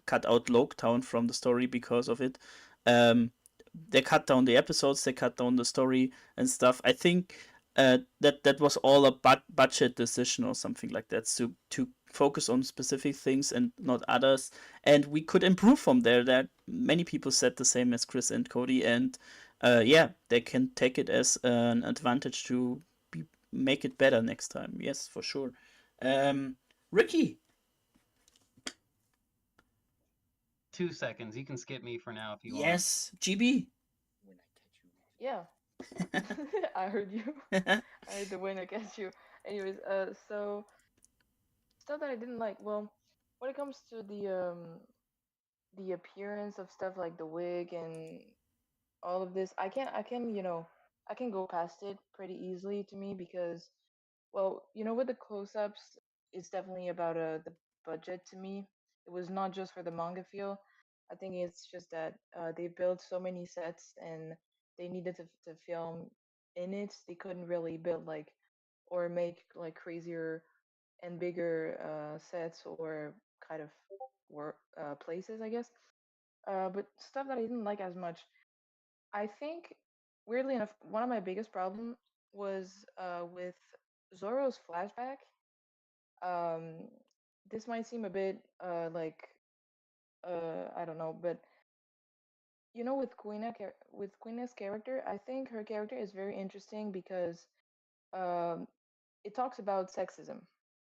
Speaker 1: cut out Loketown from the story because of it. They cut down the episodes, they cut down the story and stuff. I think that was all a budget decision or something like that, to focus on specific things and not others. And we could improve from there. That many people said the same as Chris and Cody, and yeah, they can take it as an advantage to make it better next time. Yes, for sure. Ricky.
Speaker 3: 2 seconds. You can skip me for now if you want.
Speaker 1: Yes, GB.
Speaker 4: When I catch you.
Speaker 7: Yeah, I heard you. I heard the win against you. Anyways, so stuff that I didn't like. Well, when it comes to the appearance of stuff like the wig and all of this, I can go past it pretty easily to me because, well, with the close-ups, it's definitely about the budget to me. It was not just for the manga feel. I think it's just that they built so many sets and they needed to film in it. They couldn't really build like or make like crazier and bigger sets or kind of work places, I guess. But stuff that I didn't like as much. I think, weirdly enough, one of my biggest problem was with Zoro's flashback. Um, this might seem a bit like I don't know, but with with Queena's character, I think her character is very interesting because um, it talks about sexism.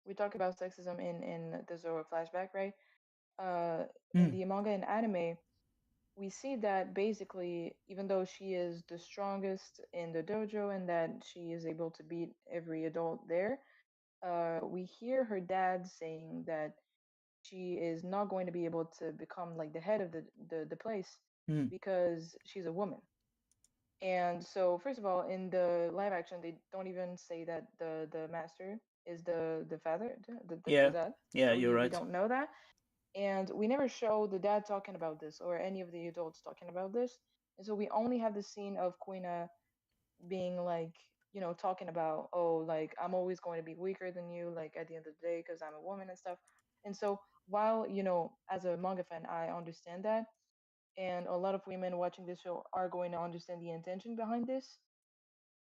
Speaker 7: We talk about sexism in the Zoro flashback, right? In the manga and anime, we see that basically, even though she is the strongest in the dojo and that she is able to beat every adult there, we hear her dad saying that she is not going to be able to become like the head of the place
Speaker 1: Hmm.
Speaker 7: because she's a woman. And so, first of all, in the live action, they don't even say that the master is the father, the
Speaker 1: Yeah.
Speaker 7: dad.
Speaker 1: Yeah,
Speaker 7: So
Speaker 1: you're
Speaker 7: we
Speaker 1: right.
Speaker 7: don't know that, and we never show the dad talking about this or any of the adults talking about this. And so we only have the scene of Quina being like, talking about, oh, like I'm always going to be weaker than you, like at the end of the day, because I'm a woman and stuff. And so while, as a manga fan, I understand that, and a lot of women watching this show are going to understand the intention behind this.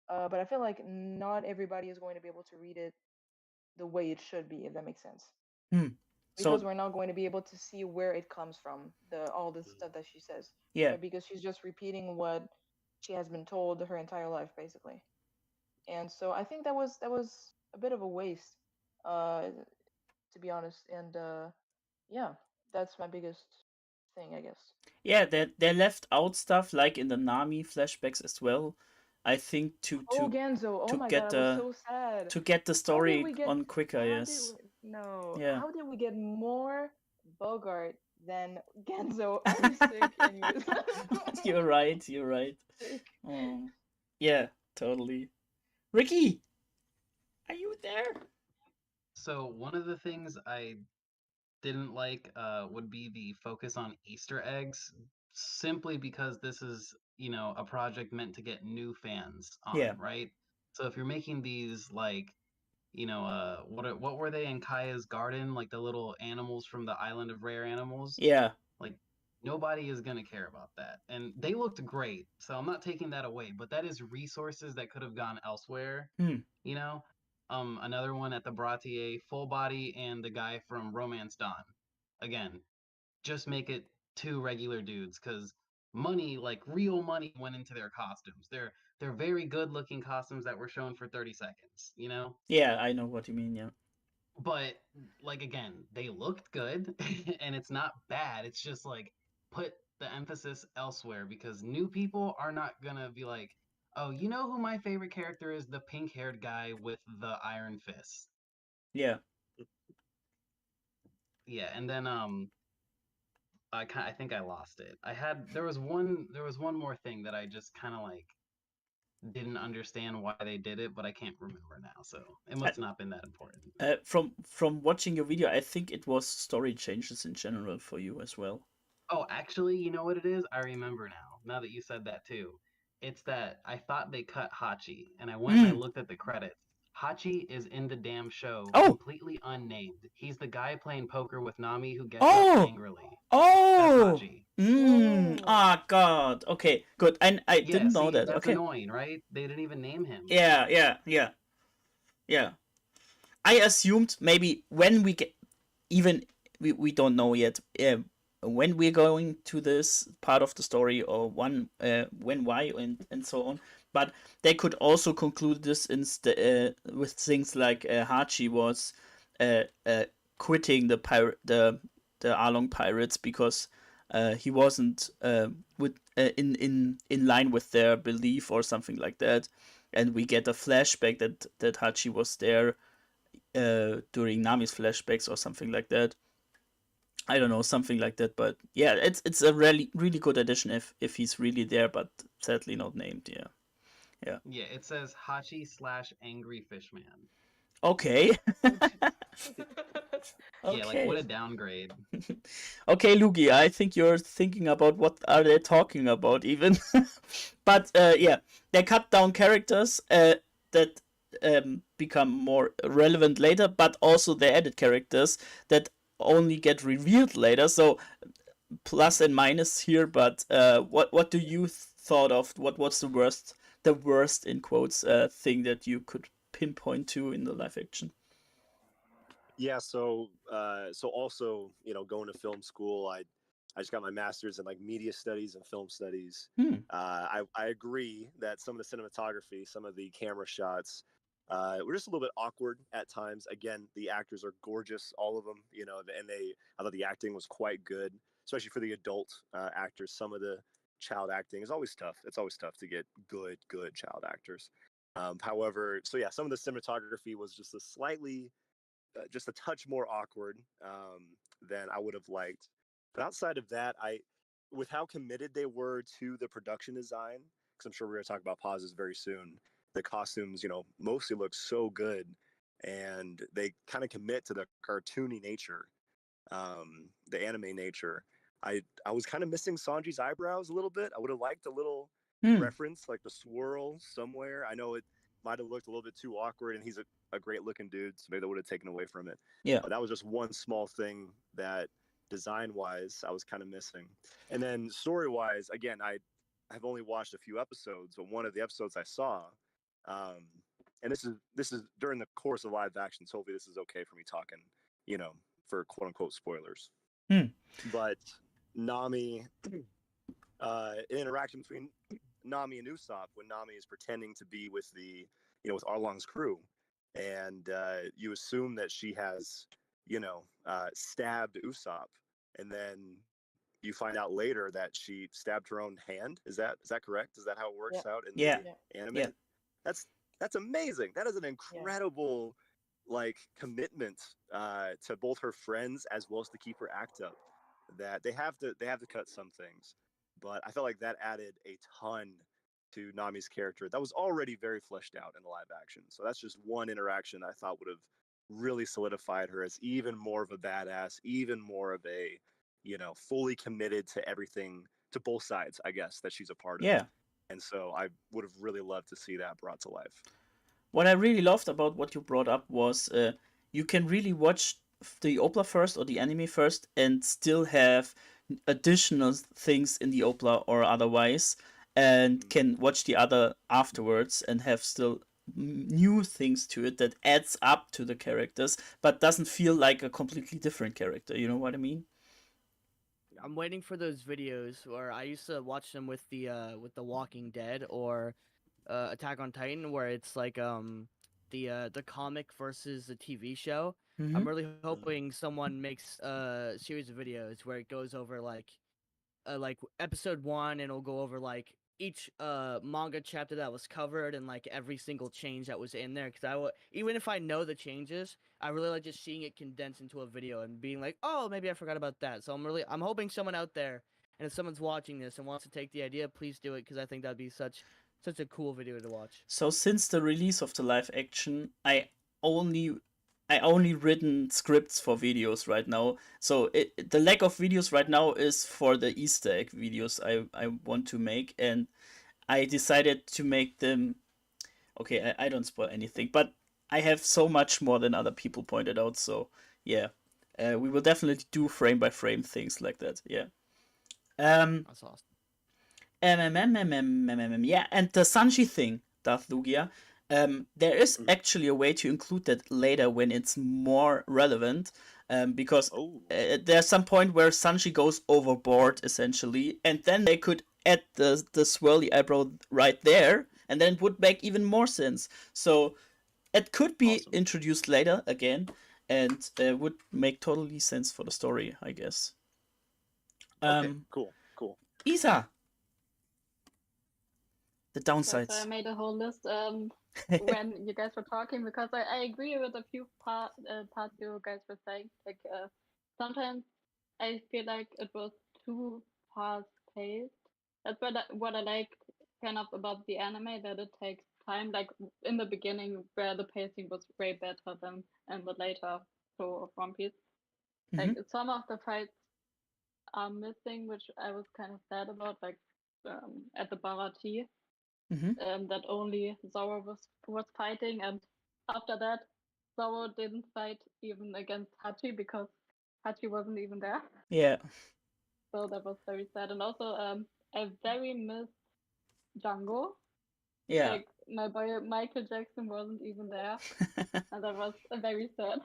Speaker 7: But I feel like not everybody is going to be able to read it the way it should be, if that makes sense.
Speaker 1: Hmm.
Speaker 7: Because
Speaker 1: So
Speaker 7: we're not going to be able to see where it comes from, all the stuff that she says,
Speaker 1: yeah,
Speaker 7: right? Because she's just repeating what she has been told her entire life, basically. And so I think that was a bit of a waste, uh, to be honest. And yeah, that's my biggest thing, I guess.
Speaker 1: yeah, they left out stuff like in the Nami flashbacks as well. I think
Speaker 7: Oh, Genzo! Oh
Speaker 1: to
Speaker 7: my god,
Speaker 1: get
Speaker 7: I was
Speaker 1: the
Speaker 7: so sad.
Speaker 1: to get the
Speaker 7: How did
Speaker 1: story
Speaker 7: we get?
Speaker 1: on quicker.
Speaker 7: How did
Speaker 1: Yes.
Speaker 7: we? No.
Speaker 1: Yeah.
Speaker 7: How did we get more Bogart than Genzo? I'm sick, anyways.
Speaker 1: You're right. You're right.
Speaker 7: Sick.
Speaker 1: Oh, yeah, totally. Ricky, are you there?
Speaker 3: So one of the things I didn't like would be the focus on Easter eggs, simply because this is, a project meant to get new fans
Speaker 1: Yeah.
Speaker 3: on, right? So if you're making these like, what were they in Kaya's garden, like the little animals from the Island of Rare Animals?
Speaker 1: Yeah.
Speaker 3: Like nobody is gonna care about that. And they looked great, so I'm not taking that away, but that is resources that could have gone elsewhere,
Speaker 1: Hmm.
Speaker 3: you know? Another one at the Bratier, Full Body and the guy from Romance Dawn. Again, just make it two regular dudes, because money, like real money, went into their costumes. They're very good looking costumes that were shown for 30 seconds,
Speaker 1: Yeah, I know what you mean. Yeah.
Speaker 3: but like again, they looked good and it's not bad. It's just like put the emphasis elsewhere, because new people are not gonna be like, oh, you know who my favorite character is? The pink-haired guy with the iron fist.
Speaker 1: Yeah.
Speaker 3: Yeah, and then I think I lost it. There was one more thing that I just kind of like didn't understand why they did it, but I can't remember now. So it
Speaker 1: I,
Speaker 3: must not have been that important.
Speaker 1: from watching your video, I think it was story changes in general for you as well.
Speaker 3: Oh, actually, you know what it is? I remember now. Now that you said that too. It's that I thought they cut Hachi, and I went and I
Speaker 1: Hmm.
Speaker 3: looked at the credits. Hachi is in the damn show,
Speaker 1: Oh.
Speaker 3: completely unnamed. He's the guy playing poker with Nami who gets up
Speaker 1: Oh.
Speaker 3: angrily. That's
Speaker 1: Oh.
Speaker 3: Hachi.
Speaker 7: Oh.
Speaker 1: Ah, God. Okay. Good. I
Speaker 3: Yeah,
Speaker 1: didn't know
Speaker 3: see,
Speaker 1: that.
Speaker 3: that's
Speaker 1: Okay.
Speaker 3: annoying, right? They didn't even name him.
Speaker 1: Yeah. Yeah. Yeah. Yeah. I assumed maybe when we get, even we don't know yet when we're going to this part of the story, or when, why, and so on. But they could also conclude this with things like Hachi was quitting the Arlong pirates because he wasn't in line with their belief or something like that, and we get a flashback that Hachi was there during Nami's flashbacks or something like that. I don't know, something like that. But yeah, it's a really good addition if he's really there, but sadly not named. Yeah, yeah.
Speaker 3: Yeah, it says Hachi/Angry Fishman.
Speaker 1: Okay.
Speaker 7: Oh,
Speaker 3: Yeah, like what
Speaker 1: Okay.
Speaker 3: a downgrade.
Speaker 1: Okay, Lugi, I think you're thinking about what are they talking about even. But yeah, they cut down characters that become more relevant later, but also they added characters that only get revealed later. So plus and minus here, but what do you thought of? What's the worst in quotes thing that you could pinpoint to in the live action?
Speaker 5: Yeah, so also, going to film school, I just got my master's in like media studies and film studies.
Speaker 1: Hmm.
Speaker 5: I agree that some of the cinematography, some of the camera shots, were just a little bit awkward at times. Again, the actors are gorgeous, all of them, and I thought the acting was quite good, especially for the adult actors. Some of the child acting is always tough. It's always tough to get good child actors. However, so yeah, some of the cinematography was just a slightly, just a touch more awkward than I would have liked. But outside of that, with how committed they were to the production design, because I'm sure we're going to talk about pauses very soon, the costumes, mostly look so good, and they kind of commit to the cartoony nature, the anime nature. I was kind of missing Sanji's eyebrows a little bit. I would have liked a little reference, like the swirl somewhere. I know it might have looked a little bit too awkward, and he's a great looking dude, so maybe that would have taken away from it.
Speaker 1: Yeah.
Speaker 5: That was just one small thing that design wise I was kind of missing. And then story wise, again, I've only watched a few episodes, but one of the episodes I saw, and this is during the course of live action, so hopefully this is okay for me talking, for quote unquote spoilers. But Nami, an interaction between Nami and Usopp when Nami is pretending to be with with Arlong's crew, and you assume that she has, stabbed Usopp, and then you find out later that she stabbed her own hand. Is that correct? Is that how it works out in
Speaker 1: Yeah.
Speaker 5: the anime?
Speaker 1: Yeah.
Speaker 5: That's amazing. That is an incredible commitment to both her friends as well as to keep her act up. That they have to cut some things, but I felt like that added a ton to Nami's character that was already very fleshed out in the live action. So that's just one interaction I thought would have really solidified her as even more of a badass, even more of a, fully committed to everything, to both sides, I guess, that she's a part of.
Speaker 1: Yeah.
Speaker 5: And so I would have really loved to see that brought to life.
Speaker 1: What I really loved about what you brought up was you can really watch the OPLA first or the anime first and still have additional things in the OPLA or otherwise, and can watch the other afterwards and have still new things to it that adds up to the characters but doesn't feel like a completely different character. You know what I mean?
Speaker 6: I'm waiting for those videos where I used to watch them with the Walking Dead or Attack on Titan, where it's like the comic versus the TV show. I'm really hoping someone makes a series of videos where it goes over like episode 1, and it'll go over like each manga chapter that was covered and like every single change that was in there, because even if I know the changes, I really like just seeing it condensed into a video and being like, oh, maybe I forgot about that. So I'm hoping someone out there, and if someone's watching this and wants to take the idea, please do it, because I think that'd be such a cool video to watch.
Speaker 1: So since the release of the live action, only written scripts for videos right now. So the lack of videos right now is for the Easter egg videos I want to make, and I decided to make them. Okay, I don't spoil anything, but I have so much more than other people pointed out. So yeah, we will definitely do frame by frame things like that. Yeah.
Speaker 6: That's awesome.
Speaker 1: Yeah, and the Sanji thing, Darth Lugia. There is actually a way to include that later when it's more relevant, because there's some point where Sanji goes overboard essentially, and then they could add the swirly eyebrow right there, and then it would make even more sense. So it could be introduced later again, and would make totally sense for the story, I guess.
Speaker 5: Okay, cool.
Speaker 1: Isa, the downsides.
Speaker 2: So I made a whole list when you guys were talking, because I agree with a few parts you guys were saying. Like sometimes I feel like it was too fast paced. That's what I like kind of about the anime, that it takes time. Like in the beginning, where the pacing was way better than in the later show of One Piece. Like some of the fights are missing, which I was kind of sad about. Like at the Barati. That only Zoro was fighting, and after that, Zoro didn't fight even against Hachi because Hachi wasn't even there.
Speaker 1: Yeah.
Speaker 2: So that was very sad, and also I very missed Django.
Speaker 1: Yeah.
Speaker 2: Like my boy Michael Jackson wasn't even there, and that was very sad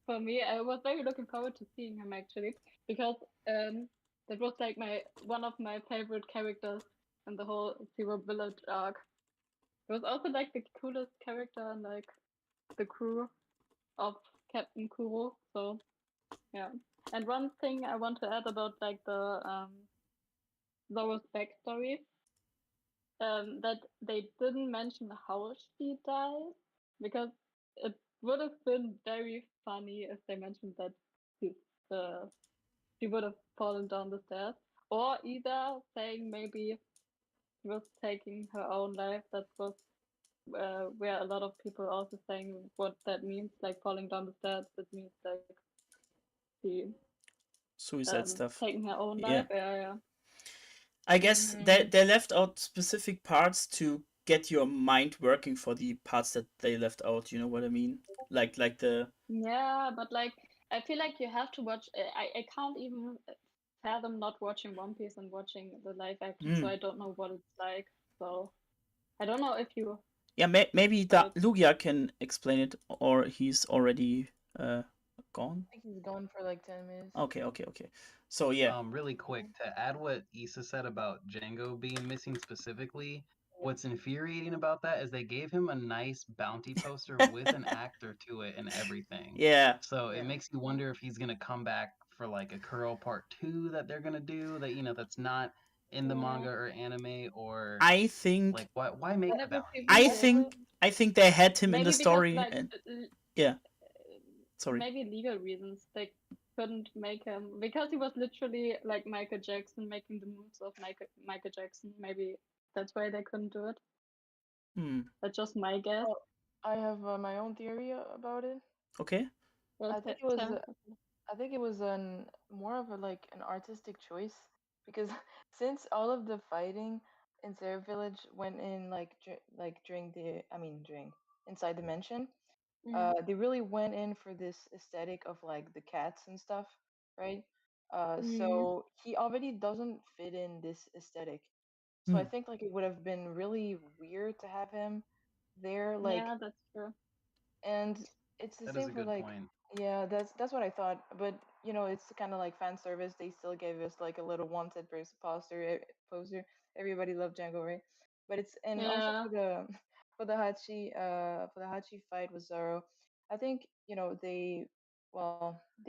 Speaker 2: for me. I was very looking forward to seeing him actually, because that was like one of my favorite characters in the whole Zero Village arc. It was also like the coolest character in like the crew of Captain Kuro. So yeah. And one thing I want to add about like the Zoro's backstory. that they didn't mention how she died, because it would have been very funny if they mentioned that she, she would have fallen down the stairs, or either saying maybe she was taking her own life. That was where a lot of people also saying what that means, like falling down the stairs. It means like she
Speaker 1: Suicide stuff.
Speaker 2: taking her own
Speaker 1: Yeah.
Speaker 2: life. Yeah.
Speaker 1: I guess they left out specific parts to get your mind working for the parts that they left out. You know what I mean? Like the.
Speaker 2: Yeah, but like I feel like you have to watch. I can't even fathom not watching One Piece and watching the live action, so I don't know what it's like. So I don't know if you.
Speaker 1: Yeah, maybe Lugia can explain it, or he's already gone.
Speaker 7: I think he's gone for like 10 minutes.
Speaker 1: Okay. So yeah.
Speaker 3: Really quick to add what Issa said about Django being missing specifically. What's infuriating about that is they gave him a nice bounty poster with an actor to it and everything.
Speaker 1: Yeah.
Speaker 3: So it makes you wonder if he's gonna come back for like a Curl Part 2 that they're gonna do that that's not in the manga or anime, or
Speaker 1: I think
Speaker 3: like why make a bounty?
Speaker 1: I think they had him in the
Speaker 2: Maybe
Speaker 1: story
Speaker 2: because, like,
Speaker 1: and yeah. Sorry.
Speaker 2: Maybe legal reasons they couldn't make him, because he was literally like Michael Jackson, making the moves of Michael Jackson. Maybe that's why they couldn't do it. That's just my guess.
Speaker 7: Well, I have my own theory about it.
Speaker 1: Okay.
Speaker 2: Well,
Speaker 7: I think it was more of an artistic choice, because since all of the fighting in Sarah Village went in during Inside Dimension, they really went in for this aesthetic of like the cats and stuff, right? So he already doesn't fit in this aesthetic. So I think like it would have been really weird to have him there, like.
Speaker 2: Yeah, that's true.
Speaker 7: And it's the
Speaker 3: That is
Speaker 7: same
Speaker 3: a
Speaker 7: for
Speaker 3: good
Speaker 7: like,
Speaker 3: point.
Speaker 7: yeah, that's what I thought. But it's kind of like fan service. They still gave us like a little wanted poster. Everybody loved Django, right? But it's and also
Speaker 2: Yeah.
Speaker 7: for the for the Hachi fight with Zoro, I think they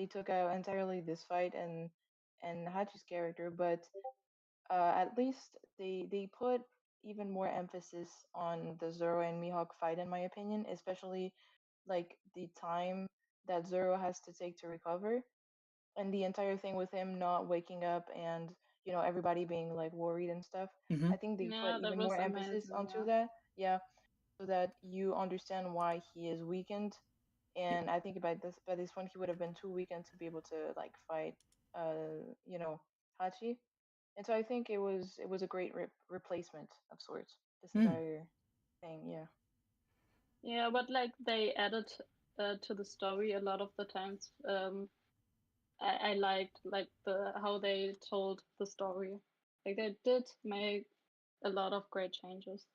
Speaker 7: took out entirely this fight and Hachi's character, but at least they put even more emphasis on the Zoro and Mihawk fight, in my opinion, especially like the time that Zoro has to take to recover, and the entire thing with him not waking up and everybody being like worried and stuff. I think they put
Speaker 2: Yeah, that
Speaker 7: even
Speaker 2: was
Speaker 7: more emphasis
Speaker 2: amazing.
Speaker 7: onto
Speaker 2: Yeah.
Speaker 7: that. Yeah, so that you understand why he is weakened. And I think by this point he would have been too weakened to be able to like fight Hachi. And so I think it was a great replacement of sorts. This entire thing, yeah.
Speaker 2: Yeah, but like they added to the story a lot of the times. I liked like the how they told the story. Like they did make a lot of great changes.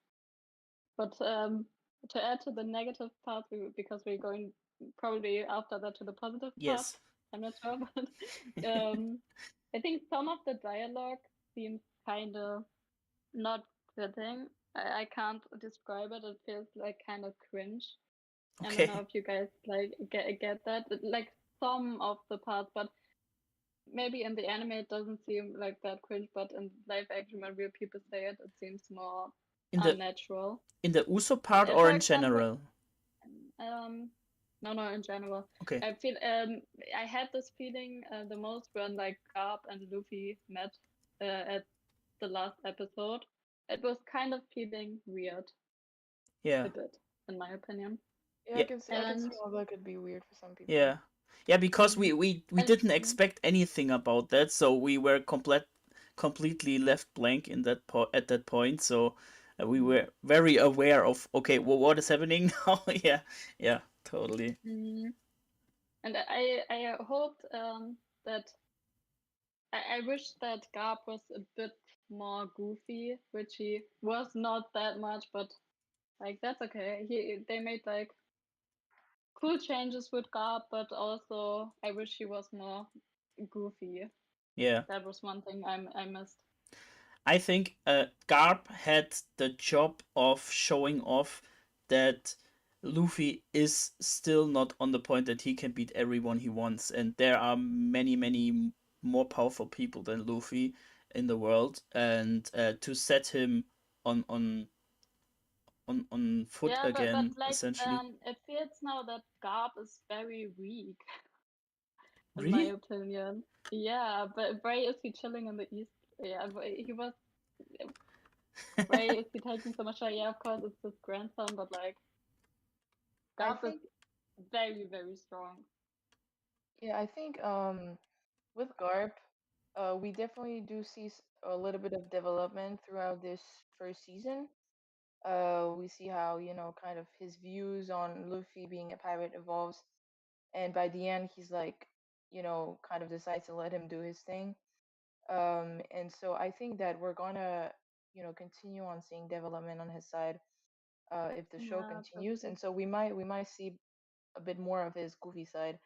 Speaker 2: But to add to the negative part, because we're going probably after that to the positive part.
Speaker 1: Yes.
Speaker 2: I'm not sure, but I think some of the dialogue seems kind of not fitting. I can't describe it. It feels like kind of cringe. I don't know
Speaker 1: Okay.
Speaker 2: if you guys like get that. Like some of the parts, but maybe in the anime it doesn't seem like that cringe. But in live action, when real people say it, it seems more unnatural.
Speaker 1: In the Uso part or
Speaker 2: For
Speaker 1: in
Speaker 2: example,
Speaker 1: general?
Speaker 2: No, in general.
Speaker 1: Okay.
Speaker 2: I feel I had this feeling the most when like Garp and Luffy met at the last episode. It was kind of feeling weird.
Speaker 1: Yeah.
Speaker 2: A bit, in my opinion.
Speaker 7: Yeah, I can see how that could be weird for some people.
Speaker 1: Yeah. Yeah, because we didn't expect anything about that, so we were completely left blank in that at that point. So we were very aware of what is happening now. Yeah, totally.
Speaker 2: And I hoped that I wish that Garp was a bit more goofy, which he was not that much, but like that's okay. They made like cool changes with Garp, but also I wish he was more goofy.
Speaker 1: Yeah.
Speaker 2: That was one thing I missed.
Speaker 1: I think Garp had the job of showing off that Luffy is still not on the point that he can beat everyone he wants, and there are many more powerful people than Luffy in the world, and to set him on foot
Speaker 2: Yeah,
Speaker 1: again,
Speaker 2: but like
Speaker 1: essentially.
Speaker 2: it feels now that Garb is very weak, in my
Speaker 1: Really?
Speaker 2: opinion. Yeah, but Bray, is he chilling in the east? Yeah, but he was. Bray, is he taking so much? Yeah, of course it's his grandson, but like
Speaker 7: I
Speaker 2: Garb is
Speaker 7: think,
Speaker 2: very, very strong.
Speaker 7: yeah, I think with Garp, we definitely do see a little bit of development throughout this first season. We see how, kind of his views on Luffy being a pirate evolves, and by the end, he's like, kind of decides to let him do his thing. And so I think that we're gonna, continue on seeing development on his side, if the show
Speaker 2: Yeah,
Speaker 7: continues,
Speaker 2: probably.
Speaker 7: and so we might see a bit more of his goofy side,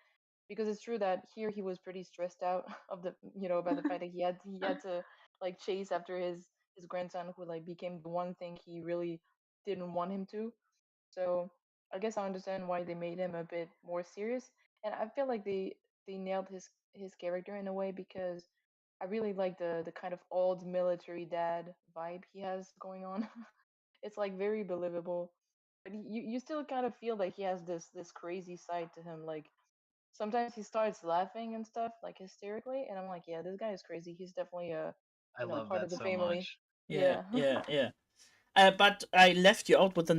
Speaker 7: because it's true that here he was pretty stressed out of the, by the fact that he had to like chase after his grandson, who like became the one thing he really didn't want him to. So I guess I understand why they made him a bit more serious, and I feel like they nailed his character in a way, because I really like the kind of old military dad vibe he has going on. It's like very believable, but you still kind of feel like he has this crazy side to him. Like sometimes he starts laughing and stuff like hysterically, and I'm like, yeah, this guy is crazy. He's definitely a
Speaker 3: I love
Speaker 7: part
Speaker 3: that
Speaker 7: of the
Speaker 3: so
Speaker 7: family.
Speaker 3: much.
Speaker 1: Yeah,
Speaker 7: Yeah.
Speaker 1: yeah, yeah. But I left you out with the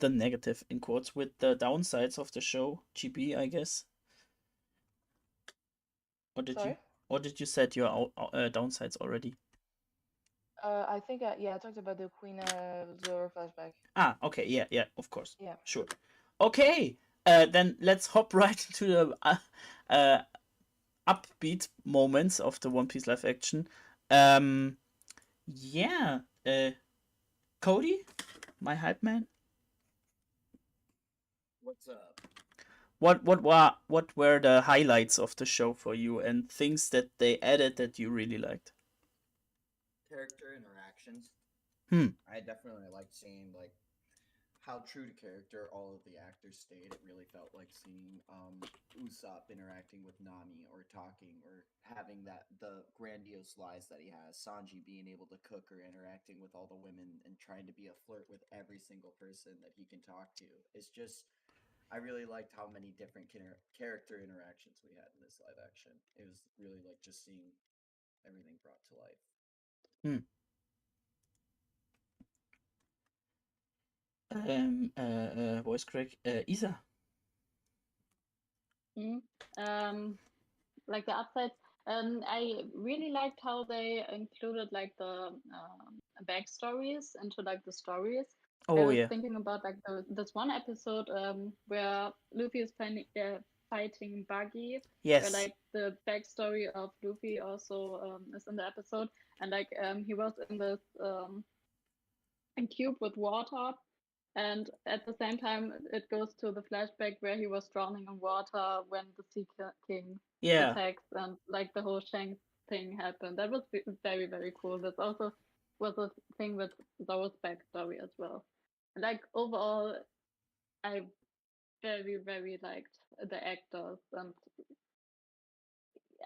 Speaker 1: negative in quotes, with the downsides of the show. GB, I guess. Or did you?
Speaker 7: Sorry.
Speaker 1: Or did you set your downsides already?
Speaker 7: I think I talked about the Queen of Zoro flashback.
Speaker 1: Ah, okay, yeah, yeah, of course,
Speaker 7: Yeah.
Speaker 1: sure. Okay, then let's hop right to the upbeat moments of the One Piece live action. Yeah, Cody, my hype man.
Speaker 4: What's up?
Speaker 1: What were the highlights of the show for you, and things that they added that you really liked?
Speaker 4: Character interactions.
Speaker 1: Hmm.
Speaker 4: I definitely liked seeing like how true to character all of the actors stayed. It really felt like seeing Usopp interacting with Nami, or talking, or having the grandiose lies that he has. Sanji being able to cook, or interacting with all the women and trying to be a flirt with every single person that he can talk to. It's just I really liked how many different character interactions we had in this live action. It was really like just seeing everything brought to life.
Speaker 1: Hmm. Voice crack. Isa.
Speaker 2: Mm. Like the upsides. I really liked how they included like the backstories into like the stories. I
Speaker 1: Oh
Speaker 2: was
Speaker 1: yeah.
Speaker 2: thinking about like this one episode where Luffy is fighting Buggy, where
Speaker 1: Yes.
Speaker 2: like the backstory of Luffy also is in the episode, and like he was in this cube with water, and at the same time it goes to the flashback where he was drowning in water when the Sea King
Speaker 1: Yeah.
Speaker 2: attacks, and like the whole Shanks thing happened. That was very, very cool. That also was a thing with Zoro's backstory as well. And like overall, I very, very liked the actors, and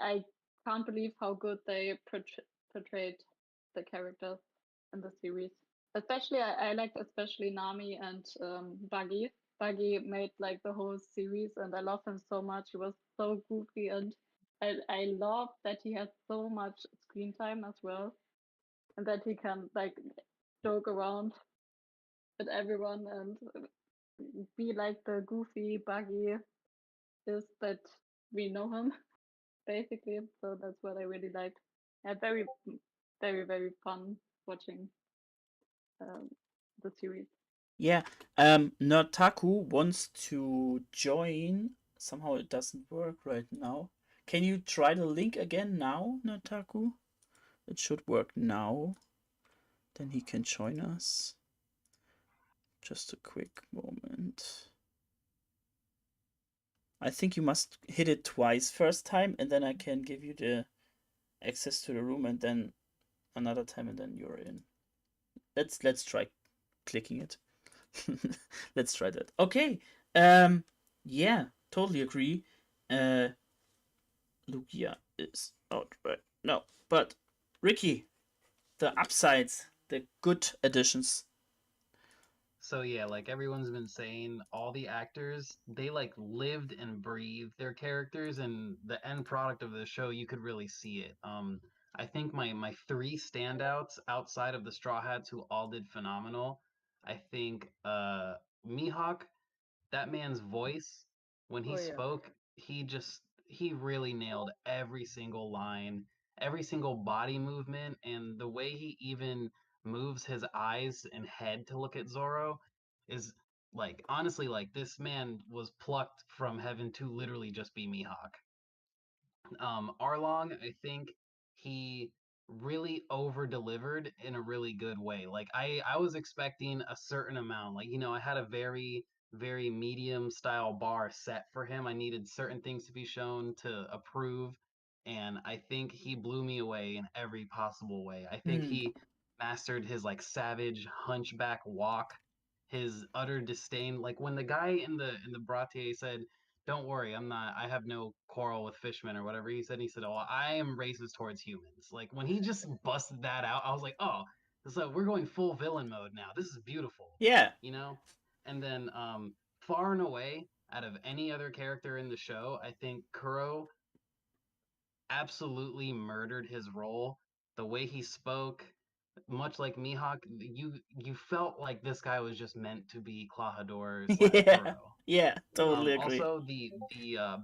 Speaker 2: I can't believe how good they portrayed the characters in the series. Especially, I liked especially Nami and Buggy. Buggy made like the whole series, and I love him so much. He was so goofy, and I love that he has so much screen time as well, and that he can like joke around with everyone and be like the goofy Buggy is that we know him basically. So that's what I really liked. Yeah, very, very, very fun watching um, the series.
Speaker 1: Yeah. Notaku wants to join. Somehow it doesn't work right now. Can you try the link again now, Notaku? It should work now. Then he can join us. Just a quick moment. I think you must hit it twice. First time, and then I can give you the access to the room, and then another time, and then you're in. Let's try clicking it. Let's try that. Okay. Yeah, totally agree. Lugia is out right now. But Ricky, the upsides, the good additions.
Speaker 3: So yeah, like everyone's been saying, all the actors, they like lived and breathed their characters, and the end product of the show, you could really see it. I think my three standouts outside of the Straw Hats, who all did phenomenal. I think Mihawk, that man's voice, when he
Speaker 7: Oh yeah.
Speaker 3: spoke, he really nailed every single line, every single body movement, and the way he even moves his eyes and head to look at Zoro is like, honestly, like this man was plucked from heaven to literally just be Mihawk. Arlong, I think he really over delivered in a really good way. Like I was expecting a certain amount. Like, I had a very medium style bar set for him. I needed certain things to be shown to approve, and I think he blew me away in every possible way. I think he mastered his like savage hunchback walk, his utter disdain. Like when the guy in the bratie said, "Don't worry, I have no quarrel with fishmen," or whatever he said, "Oh, I am racist towards humans." Like when he just busted that out, I was like, "Oh, so we're going full villain mode now. This is beautiful."
Speaker 1: Yeah.
Speaker 3: And then far and away out of any other character in the show, I think Kuro absolutely murdered his role. The way he spoke, much like Mihawk, you felt like this guy was just meant to be Klahadore /
Speaker 1: Yeah.
Speaker 3: Kuro.
Speaker 1: Yeah, totally agree.
Speaker 3: Also, the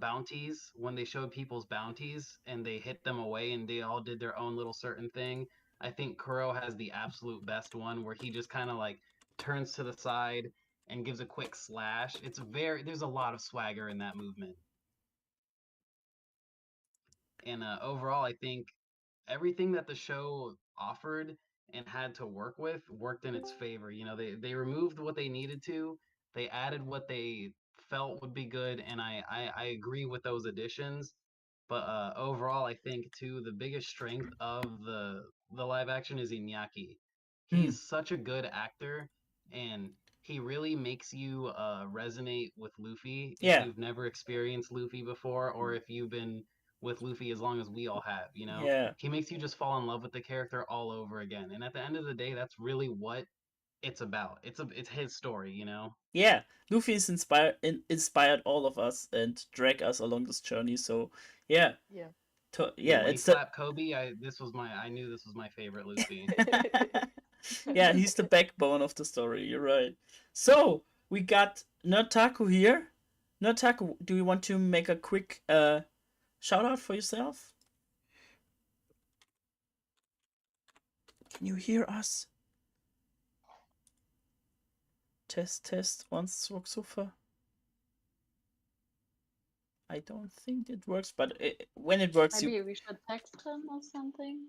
Speaker 3: bounties, when they showed people's bounties and they hit them away and they all did their own little certain thing, I think Kuro has the absolute best one where he just kind of like turns to the side and gives a quick slash. There's a lot of swagger in that movement. And overall, I think everything that the show offered and had to work with worked in its favor. They removed what they needed to, they added what they felt would be good, and I agree with those additions. But overall, I think too the biggest strength of the live action is Iñaki. He's such a good actor, and he really makes you resonate with Luffy if
Speaker 1: Yeah.
Speaker 3: you've never experienced Luffy before, or if you've been with Luffy as long as we all have.
Speaker 1: Yeah.
Speaker 3: He makes you just fall in love with the character all over again. And at the end of the day, that's really what it's about. It's his story.
Speaker 1: Yeah, Luffy is inspired all of us and drag us along this journey. So yeah,
Speaker 7: Yeah.
Speaker 3: Yeah, when he
Speaker 1: it's
Speaker 3: slapped Kobe, I knew this was my favorite Luffy.
Speaker 1: yeah, he's the backbone of the story. You're right. So we got Nerdtaku here. Nerdtaku, do you want to make a quick shout out for yourself? Can you hear us? Test once sofa. I don't think it works, but when it works,
Speaker 2: Maybe we should text him or something.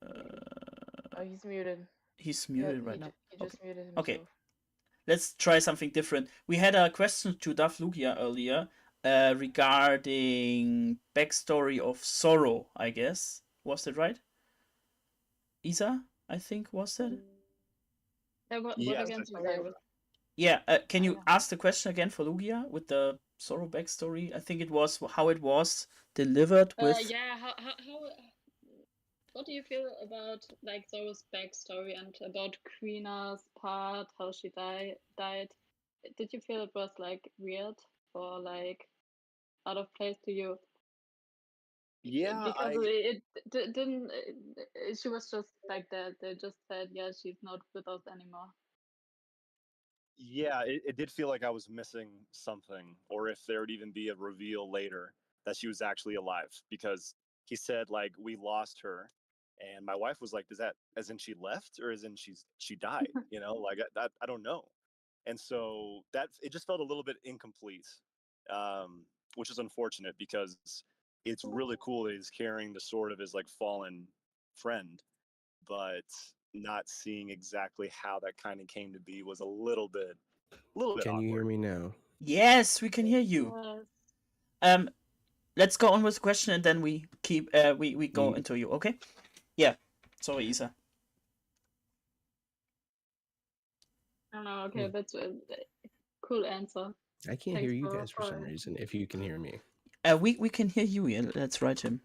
Speaker 7: Oh, he's muted.
Speaker 1: He's muted
Speaker 7: Yeah,
Speaker 1: right now.
Speaker 7: He just muted himself.
Speaker 1: Okay. Let's try something different. We had a question to Dwarf Lugia earlier regarding backstory of Sorrow, I guess. Was that right? Isa, I think, was that?
Speaker 2: What
Speaker 5: Yes,
Speaker 2: again?
Speaker 5: I
Speaker 2: Sorry.
Speaker 1: Yeah, can you ask the question again for Lugia with the Sorrow backstory? I think it was how it was delivered with...
Speaker 2: Yeah, how what do you feel about like Zoro's backstory and about Krina's part, how she died? Did you feel it was like weird or like out of place to you?
Speaker 5: Yeah,
Speaker 2: Because it didn't. She was just like that. They just said, yeah, she's not with us anymore.
Speaker 5: Yeah, it did feel like I was missing something, or if there would even be a reveal later that she was actually alive, because he said like we lost her, and my wife was like, "Does that as in she left, or as in she died?" Like that I don't know, and so that it just felt a little bit incomplete, which is unfortunate because it's really cool that he's carrying the sword of his like fallen friend, but not seeing exactly how that kind of came to be was a little bit
Speaker 8: Can you
Speaker 5: awkward.
Speaker 8: hear me now?
Speaker 1: Yes, we can hear you. Let's go on with the question and then we keep we go into you, okay? Yeah. Sorry, Isa.
Speaker 2: No, okay, that's a cool answer.
Speaker 8: I can't hear you guys for some reason. If you can hear me,
Speaker 1: we can hear you. Yeah, let's write him.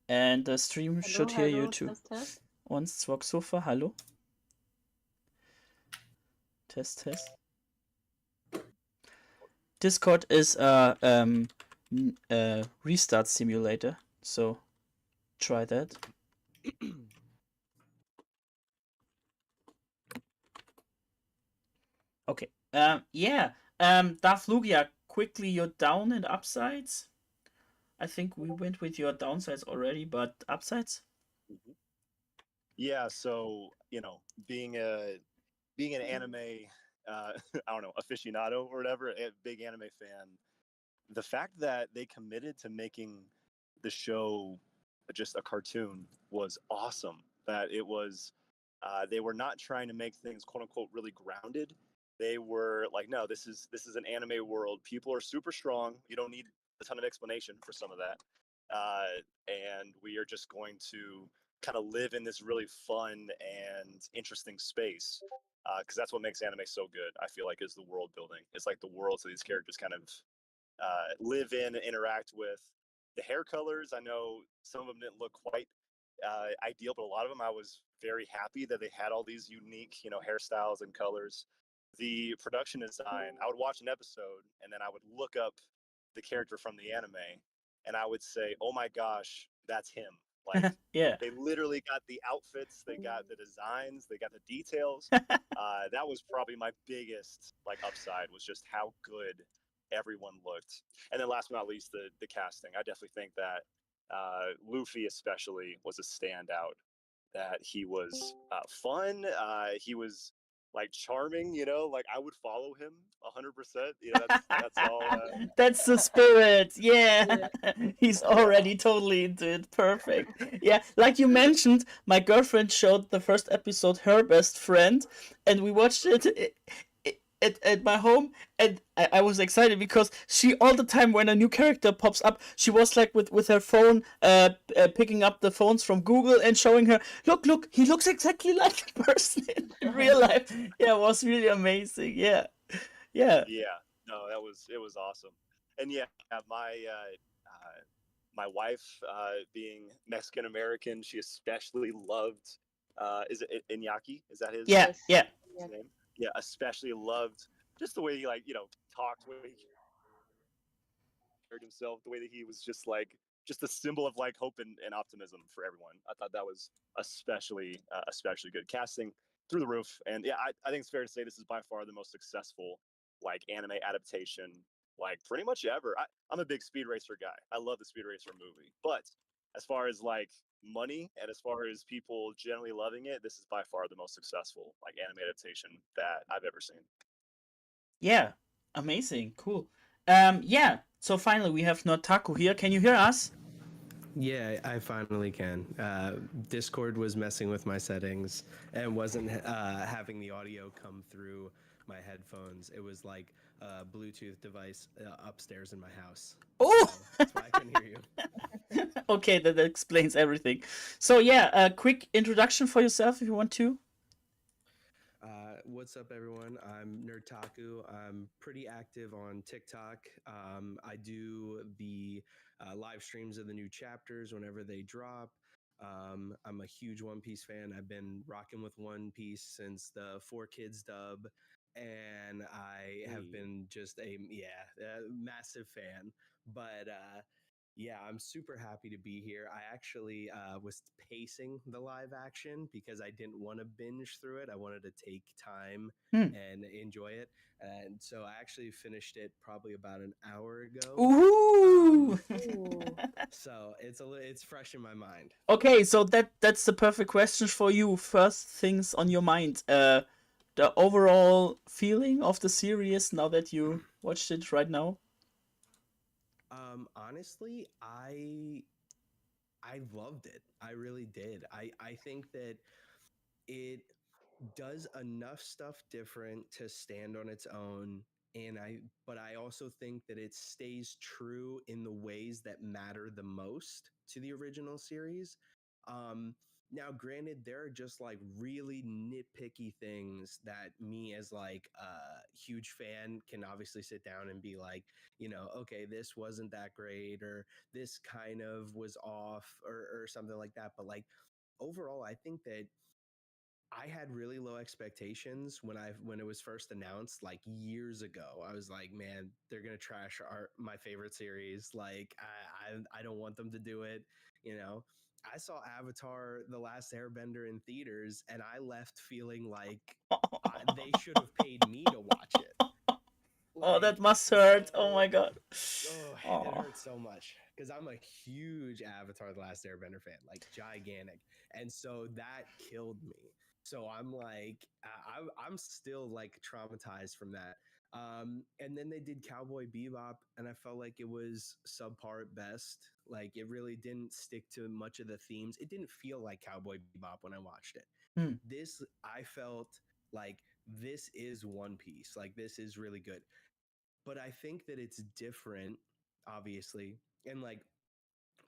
Speaker 1: And the stream should hear you too.
Speaker 2: Test.
Speaker 1: Once Zwok Sofa, hallo. Test. Discord is a restart simulator, so try that. Okay. Darth Lugia, quickly your down and upsides. I think we went with your downsides already, but upsides?
Speaker 5: Yeah, so being an anime, I don't know, aficionado or whatever, a big anime fan, the fact that they committed to making the show just a cartoon was awesome. That it was, they were not trying to make things quote unquote really grounded. They were like, no, this is an anime world. People are super strong. You don't need a ton of explanation for some of that, and we are just going to kind of live in this really fun and interesting space, because that's what makes anime so good. I feel like is the world building. It's like the worlds that these characters kind of live in and interact with. The hair colors, I know some of them didn't look quite ideal, but a lot of them I was very happy that they had all these unique, hairstyles and colors. The production design, I would watch an episode and then I would look up the character from the anime and I would say, oh my gosh, that's him. Like,
Speaker 1: yeah.
Speaker 5: They literally got the outfits, they got the designs, they got the details. That was probably my biggest upside, was just how good everyone looked. And then last but not least, the casting. I definitely think that Luffy especially was a standout. That he was fun. He was charming. I would follow him 100%. That's all.
Speaker 1: That's the spirit. Yeah. He's already totally into it. Perfect. Yeah, like you mentioned, my girlfriend showed the first episode her best friend, and we watched it at my home, and I was excited because she, all the time when a new character pops up, she was like with her phone picking up the phones from Google and showing her, look, he looks exactly like the person in real life. Yeah, it was really amazing. Yeah.
Speaker 5: Yeah, no, it was awesome. And yeah, my wife, being Mexican American, she especially loved. Is it Iñaki? Is that his,
Speaker 1: yeah.
Speaker 5: his name? Yeah, especially loved just the way he talked, the way he carried himself, the way that he was just a symbol of hope and optimism for everyone. I thought that was especially good casting through the roof. And yeah, I think it's fair to say this is by far the most successful anime adaptation pretty much ever. I'm a big Speed Racer guy. I love the Speed Racer movie, but as far as money and as far as people generally loving it, this is by far the most successful anime adaptation that I've ever seen.
Speaker 1: Yeah, amazing, cool. Yeah. So finally, we have Notaku here. Can you hear us?
Speaker 8: Yeah, I finally can. Discord was messing with my settings and wasn't having the audio come through my headphones. It was like a Bluetooth device upstairs in my house.
Speaker 1: Oh,
Speaker 8: so that's why I couldn't hear you.
Speaker 1: Okay, that explains everything. So yeah, a quick introduction for yourself if you want to.
Speaker 8: What's up, everyone? I'm Nerdtaku. I'm pretty active on TikTok. I do the live streams of the new chapters whenever they drop. I'm a huge One Piece fan. I've been rocking with One Piece since the 4Kids dub, and I have been just a massive fan. But yeah, I'm super happy to be here. I actually was pacing the live action because I didn't want to binge through it. I wanted to take time and enjoy it. And so I actually finished it probably about an hour ago.
Speaker 1: Ooh.
Speaker 8: So it's fresh in my mind.
Speaker 1: Okay, so that's the perfect question for you. First things on your mind. The overall feeling of the series now that you watched it right now.
Speaker 8: Honestly, I loved it. I really did. I think that it does enough stuff different to stand on its own, but I also think that it stays true in the ways that matter the most to the original series. Now, granted, there are just like really nitpicky things that me as like a huge fan can obviously sit down and be like, okay, this wasn't that great, or this kind of was off, or something like that. But like overall, I think that I had really low expectations when it was first announced like years ago. I was like, man, they're gonna trash my favorite series. Like I don't want them to do it. You know, I saw Avatar: The Last Airbender in theaters, and I left feeling like they should have paid me to watch it.
Speaker 1: Oh,
Speaker 8: Like
Speaker 1: that must hurt. Oh
Speaker 8: so,
Speaker 1: my god.
Speaker 8: oh, it
Speaker 1: Oh.
Speaker 8: hurts so much because I'm a huge Avatar: The Last Airbender fan, like gigantic, and so that killed me. So I'm like, I'm still like traumatized from that. And then they did Cowboy Bebop, and I felt like it was subpar at best. Like it really didn't stick to much of the themes. It didn't feel like Cowboy Bebop when I watched it.
Speaker 1: Hmm.
Speaker 8: This I felt like this is One Piece. Like this is really good, but I think that it's different, obviously. And like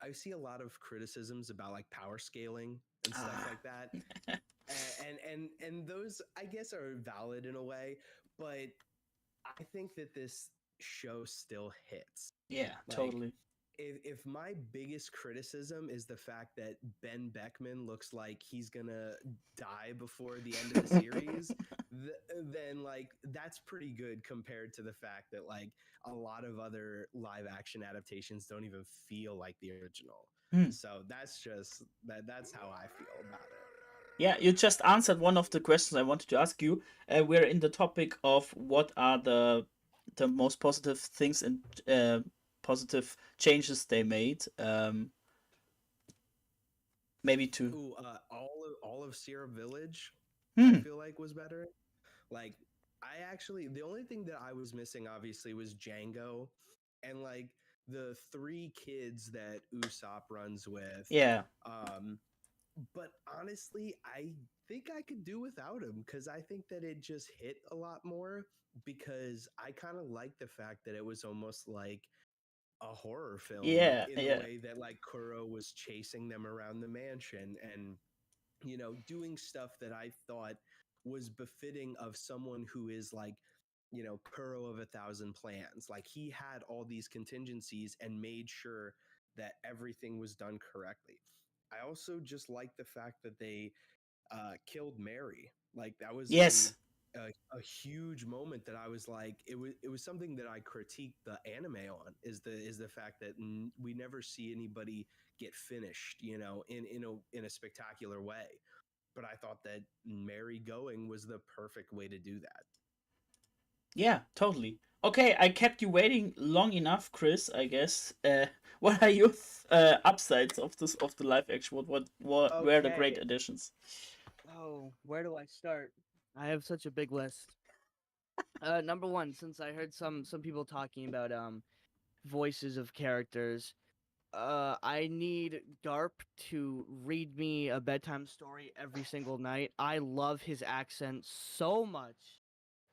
Speaker 8: I see a lot of criticisms about like power scaling and stuff
Speaker 1: Ah.
Speaker 8: like that. And those I guess are valid in a way, but I think that this show still hits.
Speaker 1: Yeah,
Speaker 8: Like
Speaker 1: totally.
Speaker 8: if my biggest criticism is the fact that Ben Beckman looks like he's gonna die before the end of the series, then like that's pretty good compared to the fact that like a lot of other live action adaptations don't even feel like the original.
Speaker 1: Hmm.
Speaker 8: So that's just that's how I feel about it.
Speaker 1: Yeah, you just answered one of the questions I wanted to ask you. We're in the topic of what are the most positive things and positive changes they made. Maybe to.
Speaker 8: Ooh, all of Sierra Village, I
Speaker 1: Hmm.
Speaker 8: feel like was better. Like I actually the only thing that I was missing obviously was Django and like the three kids that Usopp runs with.
Speaker 1: Yeah.
Speaker 8: Um but honestly, I think I could do without him because I think that it just hit a lot more because I kind of like the fact that it was almost like a horror film
Speaker 1: Yeah.
Speaker 8: in the
Speaker 1: Yeah.
Speaker 8: way that like Kuro was chasing them around the mansion and doing stuff that I thought was befitting of someone who is like, Kuro of 1,000 plans. Like he had all these contingencies and made sure that everything was done correctly. I also just like the fact that they killed Mary. Like that was
Speaker 1: Yes.
Speaker 8: a huge moment that I was like, it was something that I critiqued the anime on is the fact that we never see anybody get finished, in a spectacular way. But I thought that Mary going was the perfect way to do that.
Speaker 1: Yeah. Totally. Okay, I kept you waiting long enough, Chris. I guess. What are your upsides of the live action? What were the great
Speaker 6: Okay.
Speaker 1: additions?
Speaker 6: Oh, where do I start? I have such a big list. Number one, since I heard some people talking about voices of characters, I need Garp to read me a bedtime story every single night. I love his accent so much.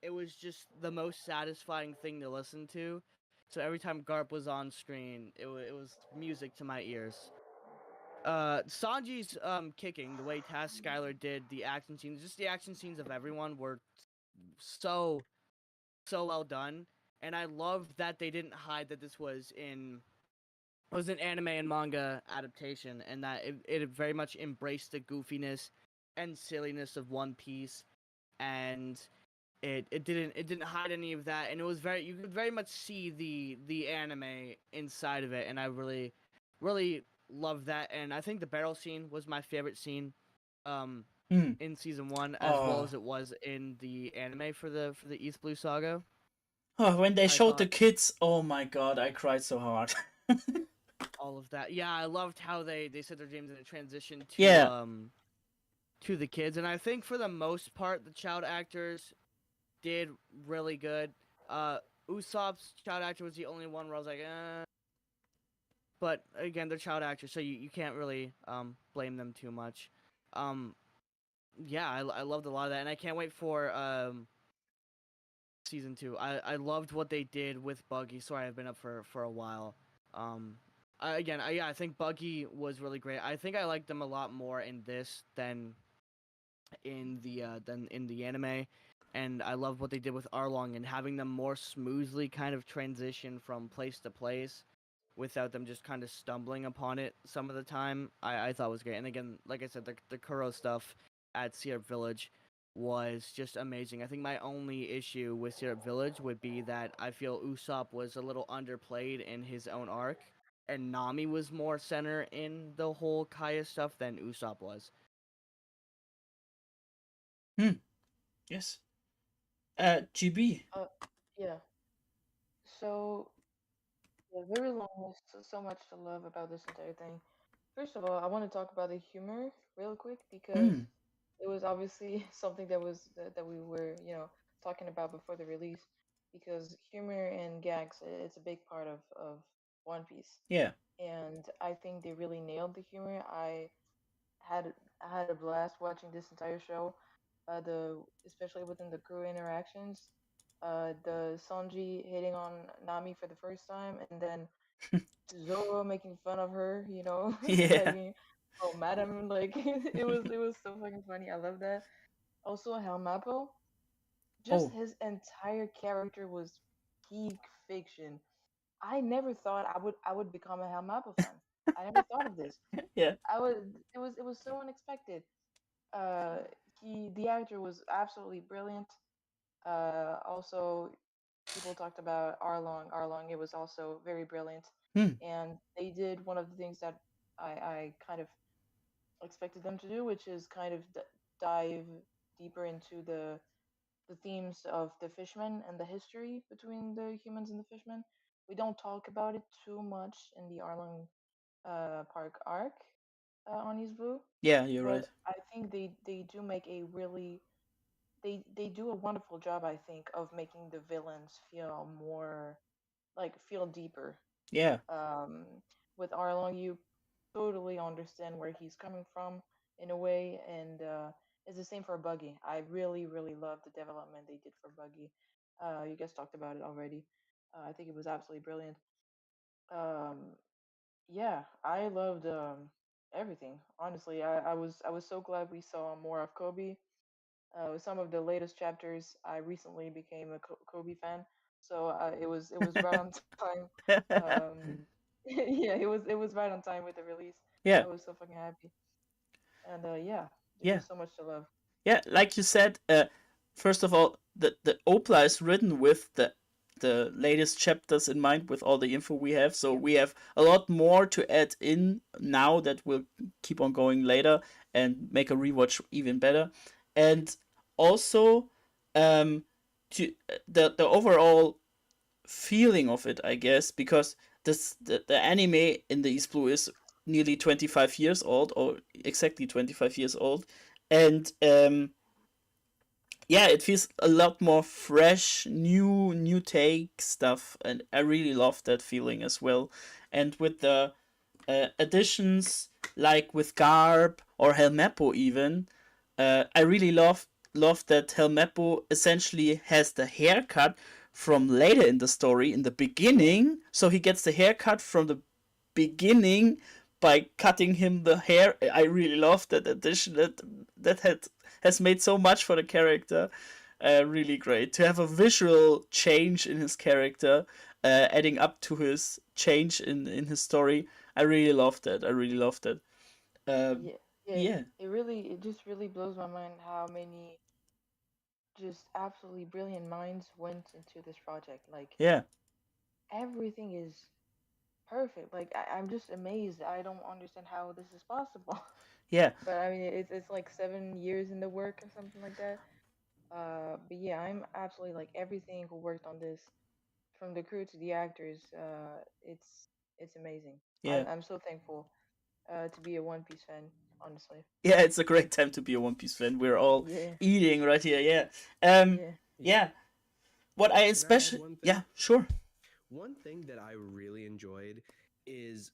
Speaker 6: It was just the most satisfying thing to listen to. So every time Garp was on screen, it was music to my ears. Sanji's kicking, the way Taz Skylar did the action scenes, just the action scenes of everyone were so well done. And I love that they didn't hide that this was an anime and manga adaptation, and that it very much embraced the goofiness and silliness of One Piece, and it didn't hide any of that, and it was very you could very much see the anime inside of it, and I really loved that. And I think the barrel scene was my favorite scene um
Speaker 1: Hmm.
Speaker 6: in season 1, as well
Speaker 1: Oh.
Speaker 6: as it was in the anime for the East Blue Saga.
Speaker 1: Oh, when they
Speaker 6: I
Speaker 1: showed the
Speaker 6: thought
Speaker 1: kids, oh my god, I cried so hard.
Speaker 6: all of that. Yeah, I loved how they said their names in a transition
Speaker 1: Yeah.
Speaker 6: to the kids, and I think for the most part the child actors did really good. Uh, Usopp's child actor was the only one where I was like, but again, they're child actors, so you can't really blame them too much. Um, yeah, I loved a lot of that, and I can't wait for season 2. I loved what they did with Buggy. Sorry, I've been up for a while. Um, Yeah, I think Buggy was really great. I think I liked him a lot more in this than in the anime, and I love what they did with Arlong and having them more smoothly kind of transition from place to place without them just kind of stumbling upon it some of the time. I thought was great. And again, like I said, the Kuro stuff at Syrup Village was just amazing. I think my only issue with Syrup Village would be that I feel Usopp was a little underplayed in his own arc, and Nami was more center in the whole Kaya stuff than Usopp was.
Speaker 1: Yes. GB.
Speaker 7: Yeah. So yeah, very long. So much to love about this entire thing. First of all, I want to talk about the humor real quick because
Speaker 1: Hmm.
Speaker 7: it was obviously something that we were talking about before the release. Because humor and gags, it's a big part of One Piece,
Speaker 1: Yeah.
Speaker 7: and I think they really nailed the humor. Had I had a blast watching this entire show. The especially within the crew interactions, the Sanji hitting on Nami for the first time, and then Zoro making fun of her, like
Speaker 1: Yeah.
Speaker 7: being, oh madam, like it was so fucking funny. I love that. Also, Helmappo, just
Speaker 1: Oh.
Speaker 7: his entire character was peak fiction. I never thought I would become a Helmappo fan. I never thought of this.
Speaker 1: Yeah.
Speaker 7: I would. It was so unexpected. Uh, the actor was absolutely brilliant. Also, people talked about Arlong. Arlong, it was also very brilliant,
Speaker 1: Hmm.
Speaker 7: and they did one of the things that I kind of expected them to do, which is kind of dive deeper into the themes of the fishmen and the history between the humans and the fishmen. We don't talk about it too much in the Arlong Park arc on East Blue,
Speaker 1: Yeah, you're
Speaker 7: but
Speaker 1: right.
Speaker 7: I think they do make a really they do a wonderful job, I think, of making the villains feel more like feel deeper.
Speaker 1: Yeah.
Speaker 7: Um, with Arlong, you totally understand where he's coming from in a way, and it's the same for Buggy. I really, really love the development they did for Buggy. You guys talked about it already. I think it was absolutely brilliant. Um, yeah, I loved everything. Honestly, I was so glad we saw more of Kobe. With some of the latest chapters, I recently became a Kobe fan, so it was right on time. Yeah, it was right on time with the release.
Speaker 1: Yeah.
Speaker 7: I was so fucking happy, and yeah, there's
Speaker 1: Yeah.
Speaker 7: just so much to love.
Speaker 1: Yeah, like you said, first of all, the OPLA is written with the latest chapters in mind, with all the info we have. So
Speaker 7: Yep.
Speaker 1: we have a lot more to add in now that will keep on going later and make a rewatch even better. And also, um, to the overall feeling of it, I guess, because the anime in the East Blue is nearly 25 years old, or exactly 25 years old, and yeah, it feels a lot more fresh, new take stuff, and I really love that feeling as well. And with the additions like with Garb or Helmeppo even, I really love that Helmeppo essentially has the haircut from later in the story in the
Speaker 7: Yeah.
Speaker 1: beginning, so he gets the haircut from the beginning by cutting him the hair. I really love that addition. That has made so much for the character. Really great to have a visual change in his character, adding up to his change in his story. I really loved that. I really loved that.
Speaker 7: Yeah, yeah.
Speaker 1: Yeah,
Speaker 7: It just really blows my mind how many just absolutely brilliant minds went into this project. Like
Speaker 1: yeah,
Speaker 7: everything is perfect. Like I'm just amazed. I don't understand how this is possible.
Speaker 1: yeah,
Speaker 7: But I mean, it's like 7 years in the work or something like that. But yeah, I'm absolutely like everything who worked on this, from the crew to the actors. It's amazing.
Speaker 1: yeah,
Speaker 7: I'm so thankful to be a One Piece fan. Honestly.
Speaker 1: yeah. It's a great time to be a One Piece fan. We're all
Speaker 7: Yeah.
Speaker 1: eating right here. Yeah,
Speaker 7: Yeah.
Speaker 1: yeah. What I
Speaker 8: Can I add
Speaker 1: especially,
Speaker 8: one thing?
Speaker 1: yeah, sure.
Speaker 8: One thing that I really enjoyed is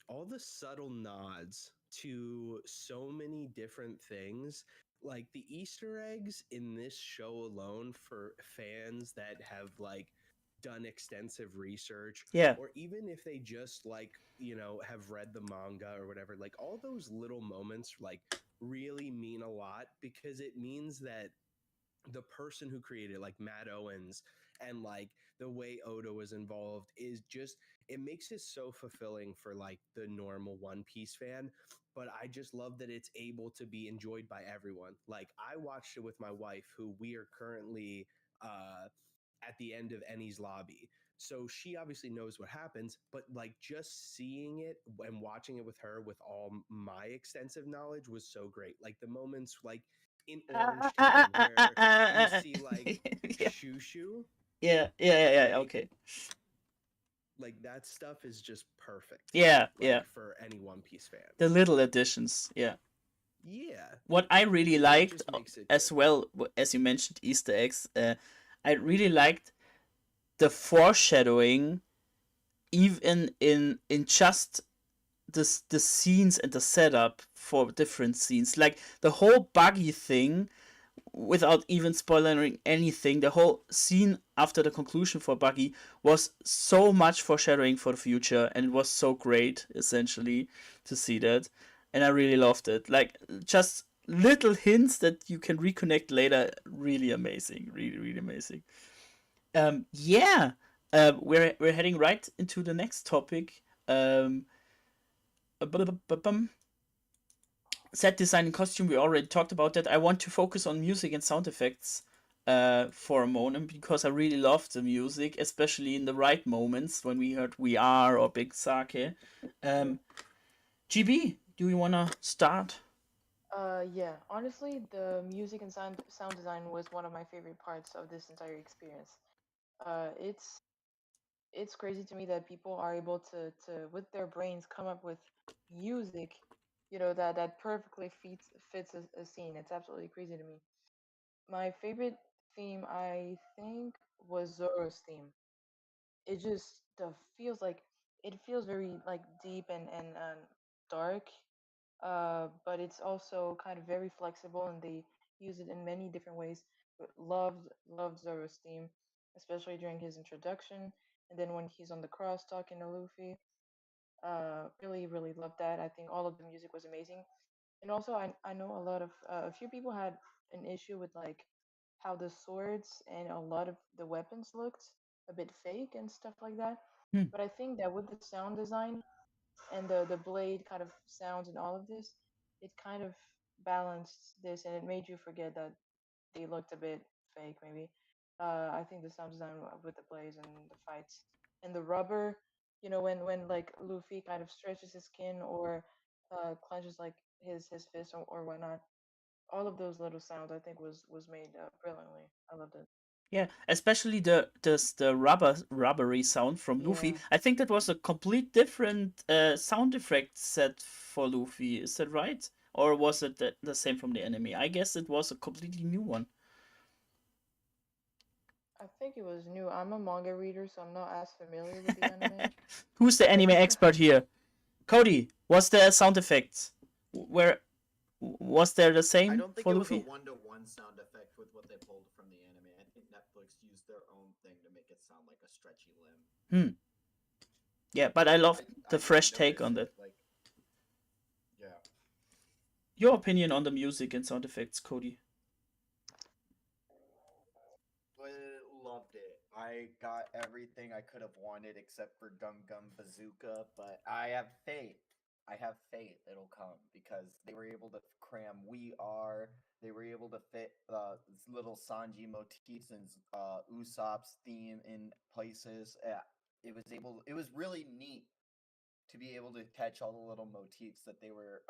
Speaker 8: all the subtle nods to so many different things. Like the Easter eggs in this show alone for fans that have like done extensive research,
Speaker 1: Yeah.
Speaker 8: or even if they just like, you know, have read the manga or whatever, like all those little moments like really mean a lot, because it means that the person who created like Matt Owens and like the way Oda was involved is just, it makes it so fulfilling for like the normal One Piece fan. But I just love that it's able to be enjoyed by everyone. Like I watched it with my wife, who we are currently at the end of Ennie's lobby. So she obviously knows what happens, but like just seeing it and watching it with her with all my extensive knowledge was so great. Like the moments like in Orange Town where you see like
Speaker 1: yeah.
Speaker 8: Shushu, like
Speaker 1: Okay.
Speaker 8: like that stuff is just perfect.
Speaker 1: Yeah,
Speaker 8: Like
Speaker 1: yeah.
Speaker 8: for any One Piece fan.
Speaker 1: The little additions, yeah.
Speaker 8: Yeah.
Speaker 1: What I really
Speaker 8: It
Speaker 1: liked
Speaker 8: just makes it
Speaker 1: as
Speaker 8: good.
Speaker 1: well, as you mentioned Easter eggs, I really liked the foreshadowing, even in just the scenes and the setup for different scenes. Like the whole buggy thing, without even spoiling anything, the whole scene after the conclusion for Buggy was so much foreshadowing for the future, and it was so great, essentially, to see that. And I really loved it. Like, just little hints that you can reconnect later, really amazing. Really, really amazing. Yeah. We're heading right into the next topic. Set design and costume, we already talked about that. I want to focus on music and sound effects for a moment, because I really love the music, especially in the right moments when we heard We Are or Big Sake. GB, do you want to start?
Speaker 7: Yeah. Honestly, the music and sound design was one of my favorite parts of this entire experience. It's crazy to me that people are able to with their brains come up with music, that perfectly fits a scene. It's absolutely crazy to me. My favorite theme, I think, was Zoro's theme. It just feels like it feels very like deep and dark, but it's also kind of very flexible, and they use it in many different ways. But loved Zoro's theme, especially during his introduction, and then when he's on the cross talking to Luffy. Really loved that. I think all of the music was amazing, and also I know a few people had an issue with like how the swords and a lot of the weapons looked a bit fake and stuff like that.
Speaker 1: Hmm.
Speaker 7: But I think that with the sound design and the blade kind of sounds and all of this, it kind of balanced this, and it made you forget that they looked a bit fake maybe. I think the sound design with the blades and the fights and the rubber, when like Luffy kind of stretches his skin or clenches like his fist or whatnot, all of those little sounds I think was made brilliantly. I loved it.
Speaker 1: Yeah, especially the rubbery sound from Luffy.
Speaker 7: Yeah.
Speaker 1: I think that was a complete different sound effect set for Luffy. Is that right? Or was it the same from the enemy? I guess it was a completely new one.
Speaker 7: I think it was new. I'm a manga reader, so I'm not as familiar with the anime.
Speaker 1: Who's the anime
Speaker 7: But
Speaker 1: expert here? Cody, was there sound effects? Where was there the
Speaker 4: I
Speaker 1: same
Speaker 4: don't think
Speaker 1: for
Speaker 4: it was a
Speaker 1: Luffy?
Speaker 4: one-to-one sound effect with what they pulled from the anime. I think Netflix used their own thing to make it sound like a stretchy limb.
Speaker 1: Hmm. Yeah, but I love
Speaker 4: I
Speaker 1: the
Speaker 4: didn't
Speaker 1: fresh take
Speaker 4: notice
Speaker 1: on
Speaker 4: it.
Speaker 1: that.
Speaker 4: Like, yeah.
Speaker 1: Your opinion on the music and sound effects, Cody?
Speaker 4: Loved it. I got everything I could have wanted except for Gum Gum Bazooka, but I have faith. I have faith it'll come because they were able to cram We Are. They were able to fit little Sanji motifs and Usopp's theme in places. It was really neat to be able to catch all the little motifs that they were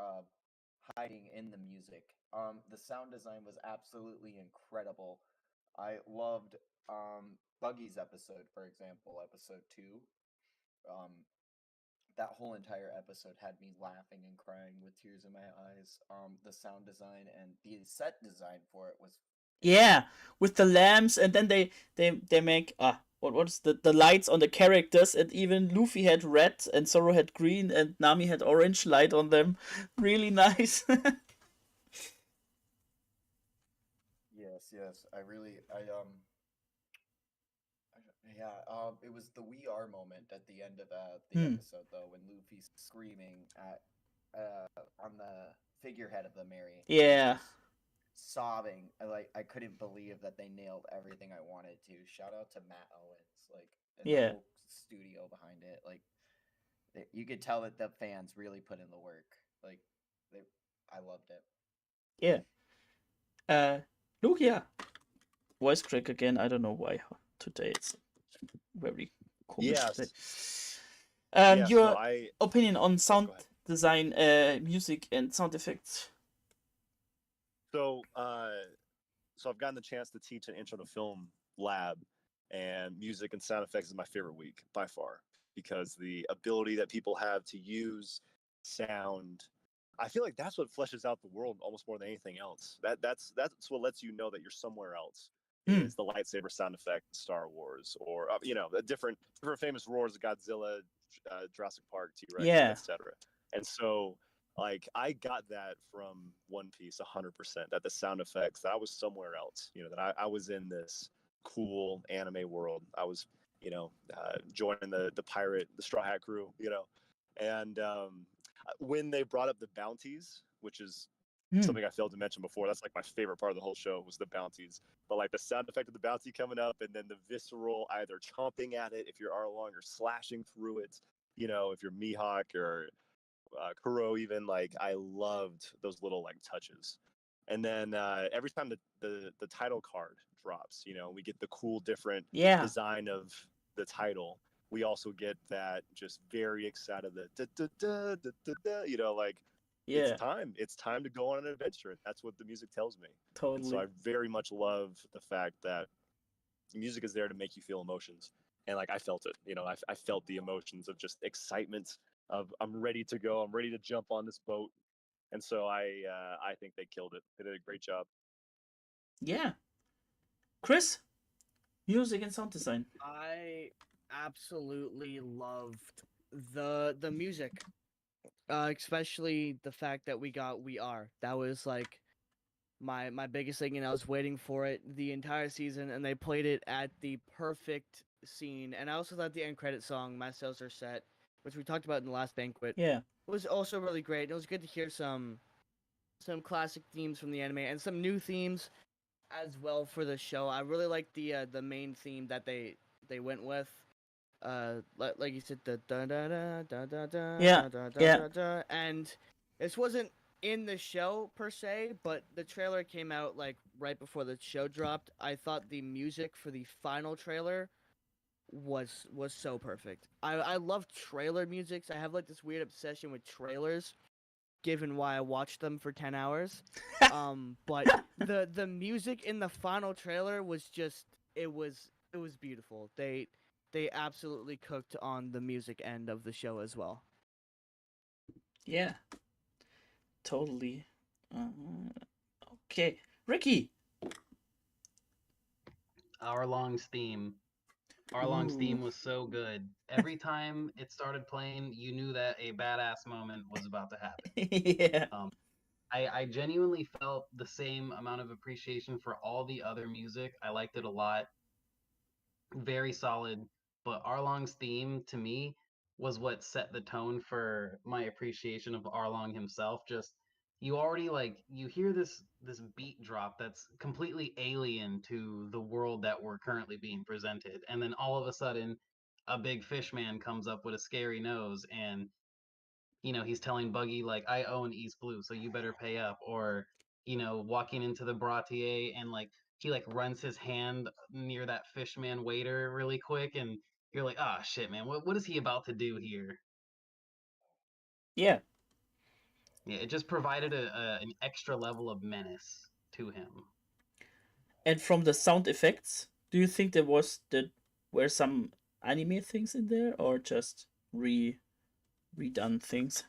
Speaker 4: hiding in the music. The sound design was absolutely incredible. I loved Buggy's episode, for example, episode 2. Um, that whole entire episode had me laughing and crying with tears in my eyes. The sound design and the set design for it was
Speaker 1: Yeah, with the lamps, and then they make what's the lights on the characters, and even Luffy had red and Zoro had green and Nami had orange light on them. Really nice.
Speaker 4: yes. I really I
Speaker 9: Yeah, it was the "We Are" moment at the end of the
Speaker 1: Hmm.
Speaker 9: episode, though, when Luffy's screaming at on the figurehead of the Mary. He was
Speaker 1: Yeah.
Speaker 9: just sobbing. I couldn't believe that they nailed everything I wanted to. Shout out to Matt Owens, like, and the
Speaker 1: Yeah.
Speaker 9: whole studio behind it. Like, you could tell that the fans really put in the work. Like, they, I loved it.
Speaker 1: Yeah. Look, yeah. Voice crack again. I don't know why today it's very komisch
Speaker 5: Yes.
Speaker 1: today.
Speaker 5: Yes,
Speaker 1: Your
Speaker 5: no, I
Speaker 1: opinion on
Speaker 5: go
Speaker 1: sound
Speaker 5: ahead.
Speaker 1: design, music, and sound effects.
Speaker 5: So, so I've gotten the chance to teach an intro to film lab, and music and sound effects is my favorite week by far, because the ability that people have to use sound, I feel like that's what fleshes out the world almost more than anything else. That's what lets you know that you're somewhere else.
Speaker 1: Hmm.
Speaker 5: Is the lightsaber sound effect in Star Wars, or the different famous roars of Godzilla, Jurassic Park, T-Rex,
Speaker 1: Yeah.
Speaker 5: etc. And so, like, I got that from One Piece 100%, that the sound effects, that I was somewhere else, that I was in this cool anime world. I was, joining the pirate, the Straw Hat crew, and when they brought up the bounties, which is something I failed to mention before, that's like my favorite part of the whole show, was the bounties. But like the sound effect of the bounty coming up, and then the visceral either chomping at it if you're Arlong, or slashing through it, if you're Mihawk or Kuro, even, like, I loved those little like touches. And then every time the title card drops, we get the cool different
Speaker 1: Yeah.
Speaker 5: design of the title. We also get that just very excited, like,
Speaker 1: Yeah.
Speaker 5: it's time to go on an adventure. That's what the music tells me.
Speaker 1: Totally.
Speaker 5: And so I very much love the fact that music is there to make you feel emotions, and like I felt it. I felt the emotions of just excitement, of I'm ready to go, I'm ready to jump on this boat. And so I think they killed it. They did a great job.
Speaker 1: Yeah. Chris, music and sound design.
Speaker 6: I absolutely loved the music, especially the fact that we got "We Are." That was like my biggest thing, and I was waiting for it the entire season, and they played it at the perfect scene. And I also thought the end credit song, "My Sails Are Set," which we talked about in the last Banquet,
Speaker 1: Yeah.
Speaker 6: was also really great. It was good to hear some classic themes from the anime and some new themes as well for the show. I really like the main theme that they went with. Like you said, the da da da da da da
Speaker 1: Yeah.
Speaker 6: da da
Speaker 1: Yeah.
Speaker 6: da da, and this wasn't in the show per se, but the trailer came out like right before the show dropped. I thought the music for the final trailer was so perfect. I love trailer musics. I have like this weird obsession with trailers, given why I watched them for 10 hours. But the music in the final trailer was just it was beautiful. They absolutely cooked on the music end of the show as well.
Speaker 1: Yeah. Totally. Okay. Ricky.
Speaker 3: Arlong's theme. Arlong's theme was so good. Every time it started playing, you knew that a badass moment was about to happen.
Speaker 1: Yeah.
Speaker 3: I genuinely felt the same amount of appreciation for all the other music. I liked it a lot. Very solid. But Arlong's theme, to me, was what set the tone for my appreciation of Arlong himself. Just, you already, like, you hear this beat drop that's completely alien to the world that we're currently being presented, and then all of a sudden a big fish man comes up with a scary nose, and he's telling Buggy, like, I own East Blue, so you better pay up. Or, walking into the Bratier, and like he like runs his hand near that fishman waiter really quick, and you're like, ah, shit, man, what is he about to do here?
Speaker 1: Yeah.
Speaker 3: Yeah, it just provided an extra level of menace to him.
Speaker 1: And from the sound effects, do you think were some anime things in there, or just redone things?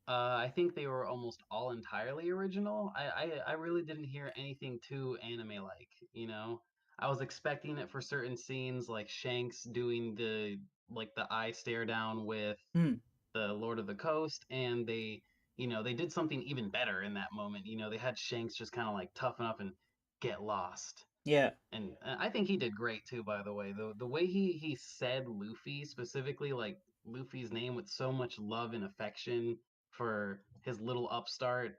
Speaker 3: I think they were almost all entirely original. I really didn't hear anything too anime like, I was expecting it for certain scenes, like Shanks doing the eye stare down with the Lord of the Coast, and they did something even better in that moment. They had Shanks just kind of like toughen up and get lost.
Speaker 1: Yeah.
Speaker 3: And I think he did great too, by the way. The way he said Luffy specifically, like Luffy's name with so much love and affection for his little upstart,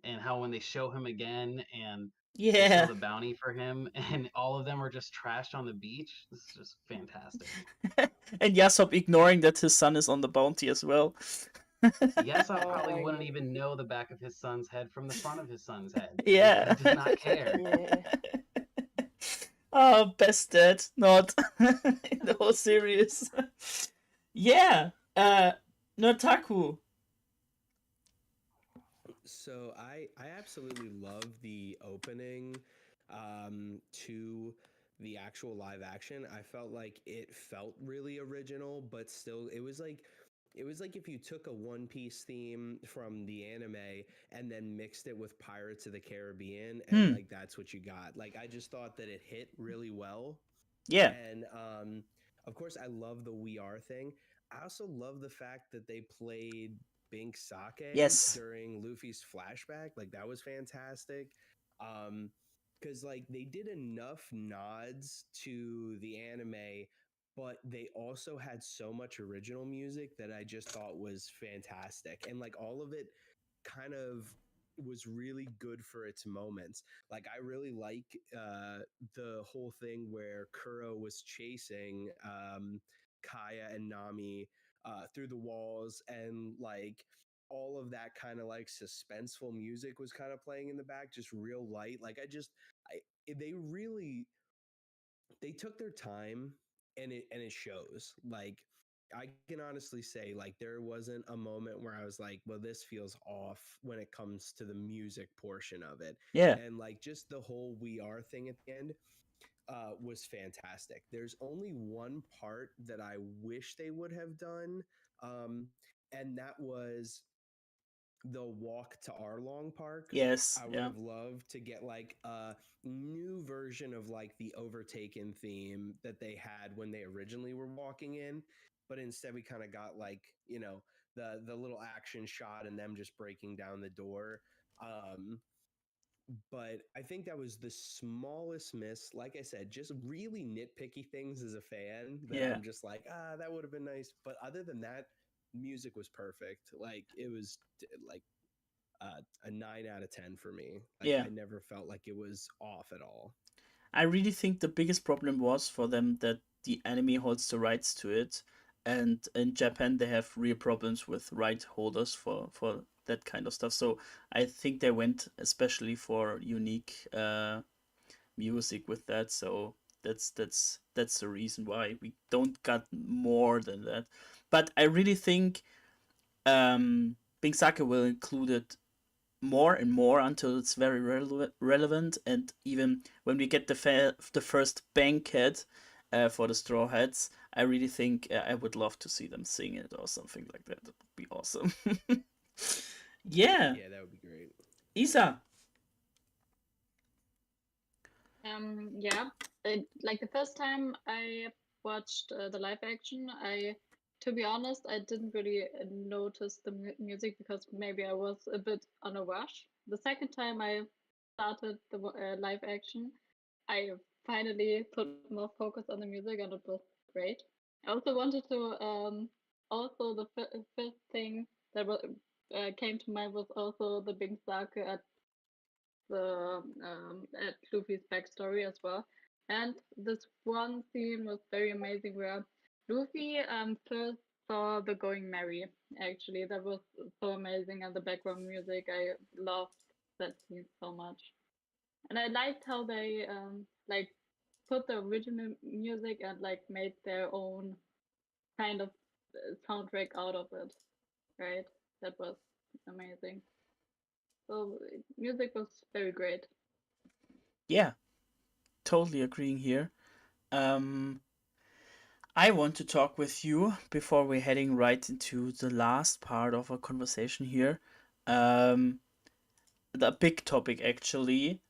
Speaker 3: and how when they show him again and they show
Speaker 1: Yeah.
Speaker 3: the bounty for him and all of them are just trashed on the beach. This is just fantastic.
Speaker 1: And Yasop ignoring that his son is on the bounty as well.
Speaker 3: Yasop
Speaker 7: Oh
Speaker 3: probably
Speaker 7: my
Speaker 3: wouldn't
Speaker 7: god.
Speaker 3: even know the back of his son's head from the front of his son's head. He
Speaker 1: Yeah.
Speaker 3: does not care.
Speaker 7: Yeah.
Speaker 1: Oh, best dad, not in the whole series. Yeah. Notaku.
Speaker 8: So I absolutely love the opening to the actual live action. I felt like it felt really original, but still it was like if you took a One Piece theme from the anime and then mixed it with Pirates of the Caribbean, and like that's what you got. Like I just thought that it hit really well.
Speaker 1: Yeah.
Speaker 8: And of course, I love the We Are thing. I also love the fact that they played Bink Sake
Speaker 1: Yes.
Speaker 8: during Luffy's flashback. Like that was fantastic. Because like they did enough nods to the anime, but they also had so much original music that I just thought was fantastic. And like all of it kind of was really good for its moments. Like I really like the whole thing where Kuro was chasing Kaya and Nami through the walls, and like all of that kind of like suspenseful music was kind of playing in the back, just real light. Like I they really they took their time, and it shows. Like I can honestly say, like, there wasn't a moment where I was like, well, this feels off when it comes to the music portion of it.
Speaker 1: Yeah.
Speaker 8: And like just the whole We Are thing at the end was fantastic. There's only one part that I wish they would have done, and that was the walk to Arlong Park.
Speaker 1: Yes.
Speaker 8: I would
Speaker 1: Yeah.
Speaker 8: have loved to get like a new version of like the Overtaken theme that they had when they originally were walking in, but instead we kind of got like, you know, the little action shot and them just breaking down the door. But I think that was the smallest miss. Like I said, just really nitpicky things as a fan that
Speaker 1: Yeah.
Speaker 8: I'm just like, that would have been nice. But other than that, music was perfect. Like it was like a 9 out of 10 for me. Like
Speaker 1: Yeah.
Speaker 8: I never felt like it was off at all.
Speaker 1: I really think the biggest problem was for them that the anime holds the rights to it, and in Japan they have real problems with right holders for that kind of stuff. So I think they went especially for unique music with that. So that's the reason why we don't got more than that. But I really think Bing Sake will include it more and more until it's very relevant. And even when we get the first Banquet for the Straw Hats, I really think I would love to see them sing it or something like that. That would be awesome. Yeah.
Speaker 8: Yeah, that would be great.
Speaker 1: Isa.
Speaker 2: Yeah, like the first time I watched the live action, to be honest, I didn't really notice the music because maybe I was a bit on a rush. The second time I started the live action, I finally put more focus on the music, and it was great. I also wanted to, also the first thing that came to mind was also the Big Sake the at Luffy's backstory as well. And this one scene was very amazing where Luffy first saw the Going Merry. Actually, that was so amazing, and the background music, I loved that scene so much. And I liked how they like put the original music and like made their own kind of soundtrack out of it. Right? That was amazing. So music was very great.
Speaker 1: Yeah, totally agreeing here. I want to talk with you before we're heading right into the last part of our conversation here. The big topic actually.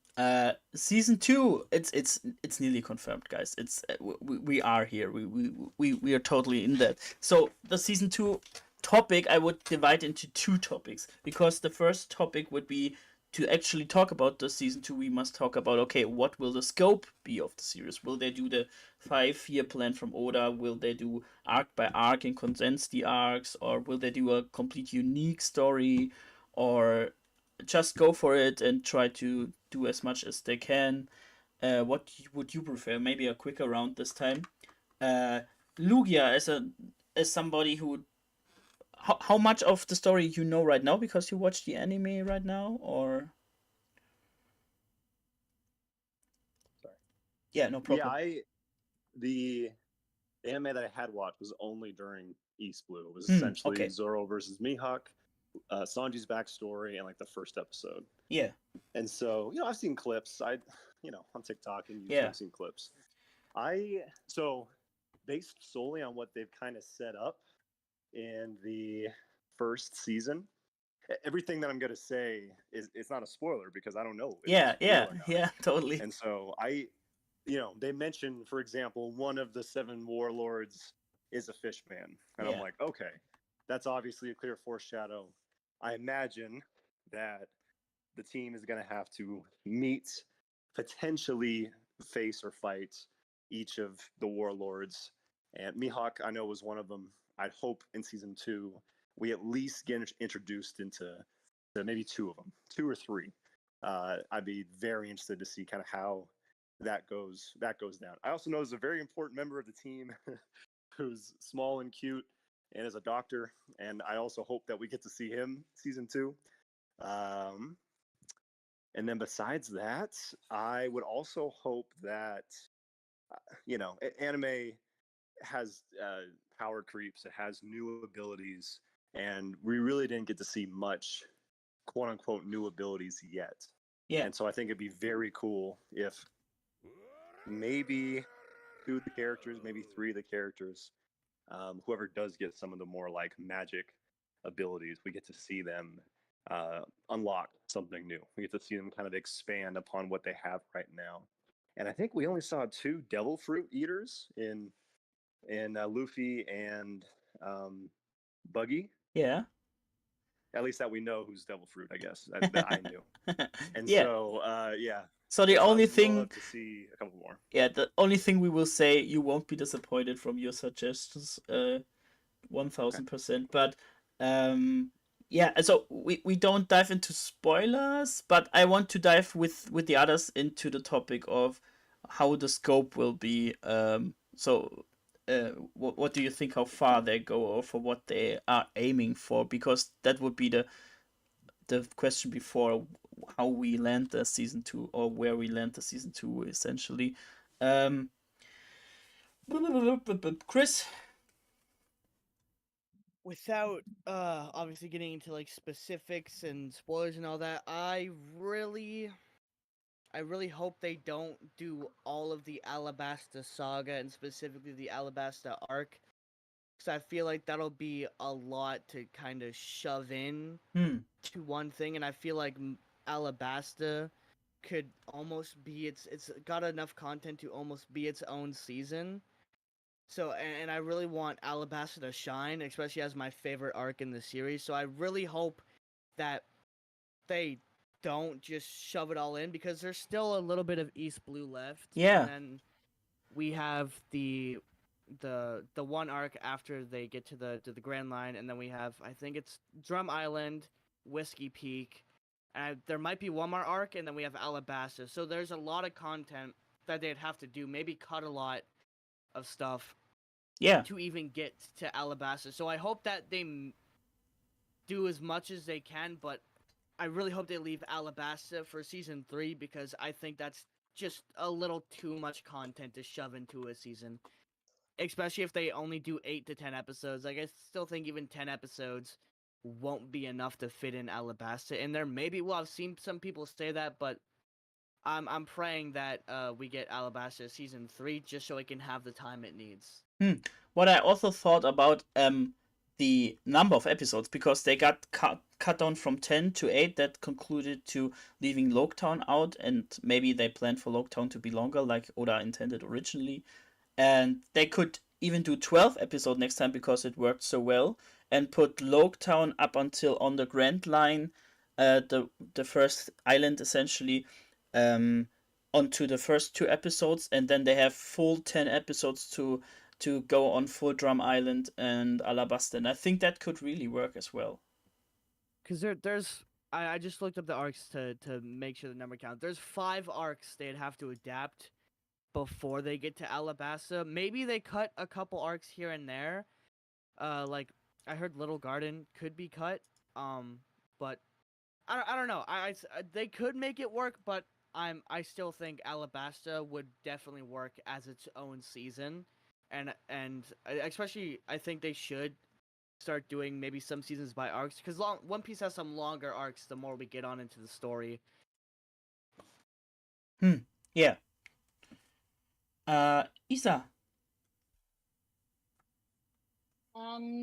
Speaker 1: Season 2. It's nearly confirmed, guys. It's we are here. We are totally in that. So the season 2 topic I would divide into two topics, because the first topic would be to actually talk about the season 2, we must talk about, okay, what will the scope be of the series? Will they do the 5-year plan from Oda? Will they do arc by arc and condense the arcs? Or will they do a complete unique story? Or just go for it and try to do as much as they can? What would you prefer? Maybe a quicker round this time. Lugia, as somebody who, how much of the story you know right now because you watch the anime right now, or?
Speaker 5: Sorry.
Speaker 1: Yeah, no problem.
Speaker 5: Yeah, the anime that I had watched was only during East Blue. It was essentially
Speaker 1: okay.
Speaker 5: Zoro versus Mihawk, Sanji's backstory, and like the first episode.
Speaker 1: Yeah.
Speaker 5: And so, I've seen clips. On TikTok and YouTube,
Speaker 1: Yeah.
Speaker 5: I've seen clips. So based solely on what they've kind of set up in the first season, everything that I'm going to say it's not a spoiler because I don't know if it's real or not.
Speaker 1: Yeah, totally.
Speaker 5: And so they mentioned, for example, one of the 7 warlords is a fish man. And I'm like, okay, that's obviously a clear foreshadow. I imagine that the team is going to have to meet, potentially face or fight each of the warlords. And Mihawk, I know, was one of them. I'd hope in season 2 we at least get introduced into maybe 2 of them, 2 or 3. I'd be very interested to see kind of how that goes down. I also know there's a very important member of the team who's small and cute and is a doctor, and I also hope that we get to see him season 2. And then besides that, I would also hope that anime has power creeps, it has new abilities, and we really didn't get to see much quote unquote new abilities yet.
Speaker 1: Yeah.
Speaker 5: And so I think it'd be very cool if maybe 2 of the characters, maybe 3 of the characters, whoever does get some of the more like magic abilities, we get to see them unlock something new. We get to see them kind of expand upon what they have right now. And I think we only saw 2 devil fruit eaters in Luffy and Buggy.
Speaker 1: Yeah.
Speaker 5: At least that we know who's devil fruit, I guess, that I knew. And so, yeah.
Speaker 1: So the only thing,
Speaker 5: love to see a couple more.
Speaker 1: Yeah, the only thing we will say, you won't be disappointed from your suggestions, 1000%. But yeah, so we don't dive into spoilers, but I want to dive with the others into the topic of how the scope will be. What do you think? How far they go, or for what they are aiming for? Because that would be the question before, how we land the season 2, or where we land the season 2, essentially. Chris?
Speaker 6: Without obviously getting into like specifics and spoilers and all that, I really hope they don't do all of the Alabasta saga and specifically the Alabasta arc, because I feel like that'll be a lot to kind of shove in to one thing, and I feel like Alabasta could almost be it's got enough content to almost be its own season. So, and I really want Alabasta to shine, especially as my favorite arc in the series. So I really hope that they don't just shove it all in, because there's still a little bit of East Blue left.
Speaker 1: Yeah.
Speaker 6: And then we have the one arc after they get to the Grand Line, and then we have, I think it's Drum Island, Whiskey Peak, and there might be one more arc, and then we have Alabasta. So there's a lot of content that they'd have to do, maybe cut a lot of stuff.
Speaker 1: Yeah.
Speaker 6: To even get to Alabasta. So I hope that they do as much as they can, but I really hope they leave Alabasta for season 3, because I think that's just a little too much content to shove into a season. Especially if they only do 8 to 10 episodes. Like, I still think even 10 episodes won't be enough to fit in Alabasta. And there maybe, well, I've seen some people say that, but I'm praying that we get Alabasta season 3 just so it can have the time it needs.
Speaker 1: What I also thought about the number of episodes, because they got cut down from 10 to 8, that concluded to leaving Loketown out, and maybe they planned for Loketown to be longer, like Oda intended originally. And they could even do 12 episodes next time because it worked so well, and put Loketown up until on the Grand Line, the first island essentially, onto the first 2 episodes, and then they have full 10 episodes to go on Full Drum Island and Alabasta, and I think that could really work as well.
Speaker 6: Because there's I just looked up the arcs to make sure the number count. There's 5 arcs they'd have to adapt before they get to Alabasta. Maybe they cut a couple arcs here and there. Like I heard Little Garden could be cut. But I don't know. They could make it work, but I still think Alabasta would definitely work as its own season, and especially I think they should start doing maybe some seasons by arcs, because One Piece has some longer arcs the more we get on into the story.
Speaker 1: Yeah. Isa.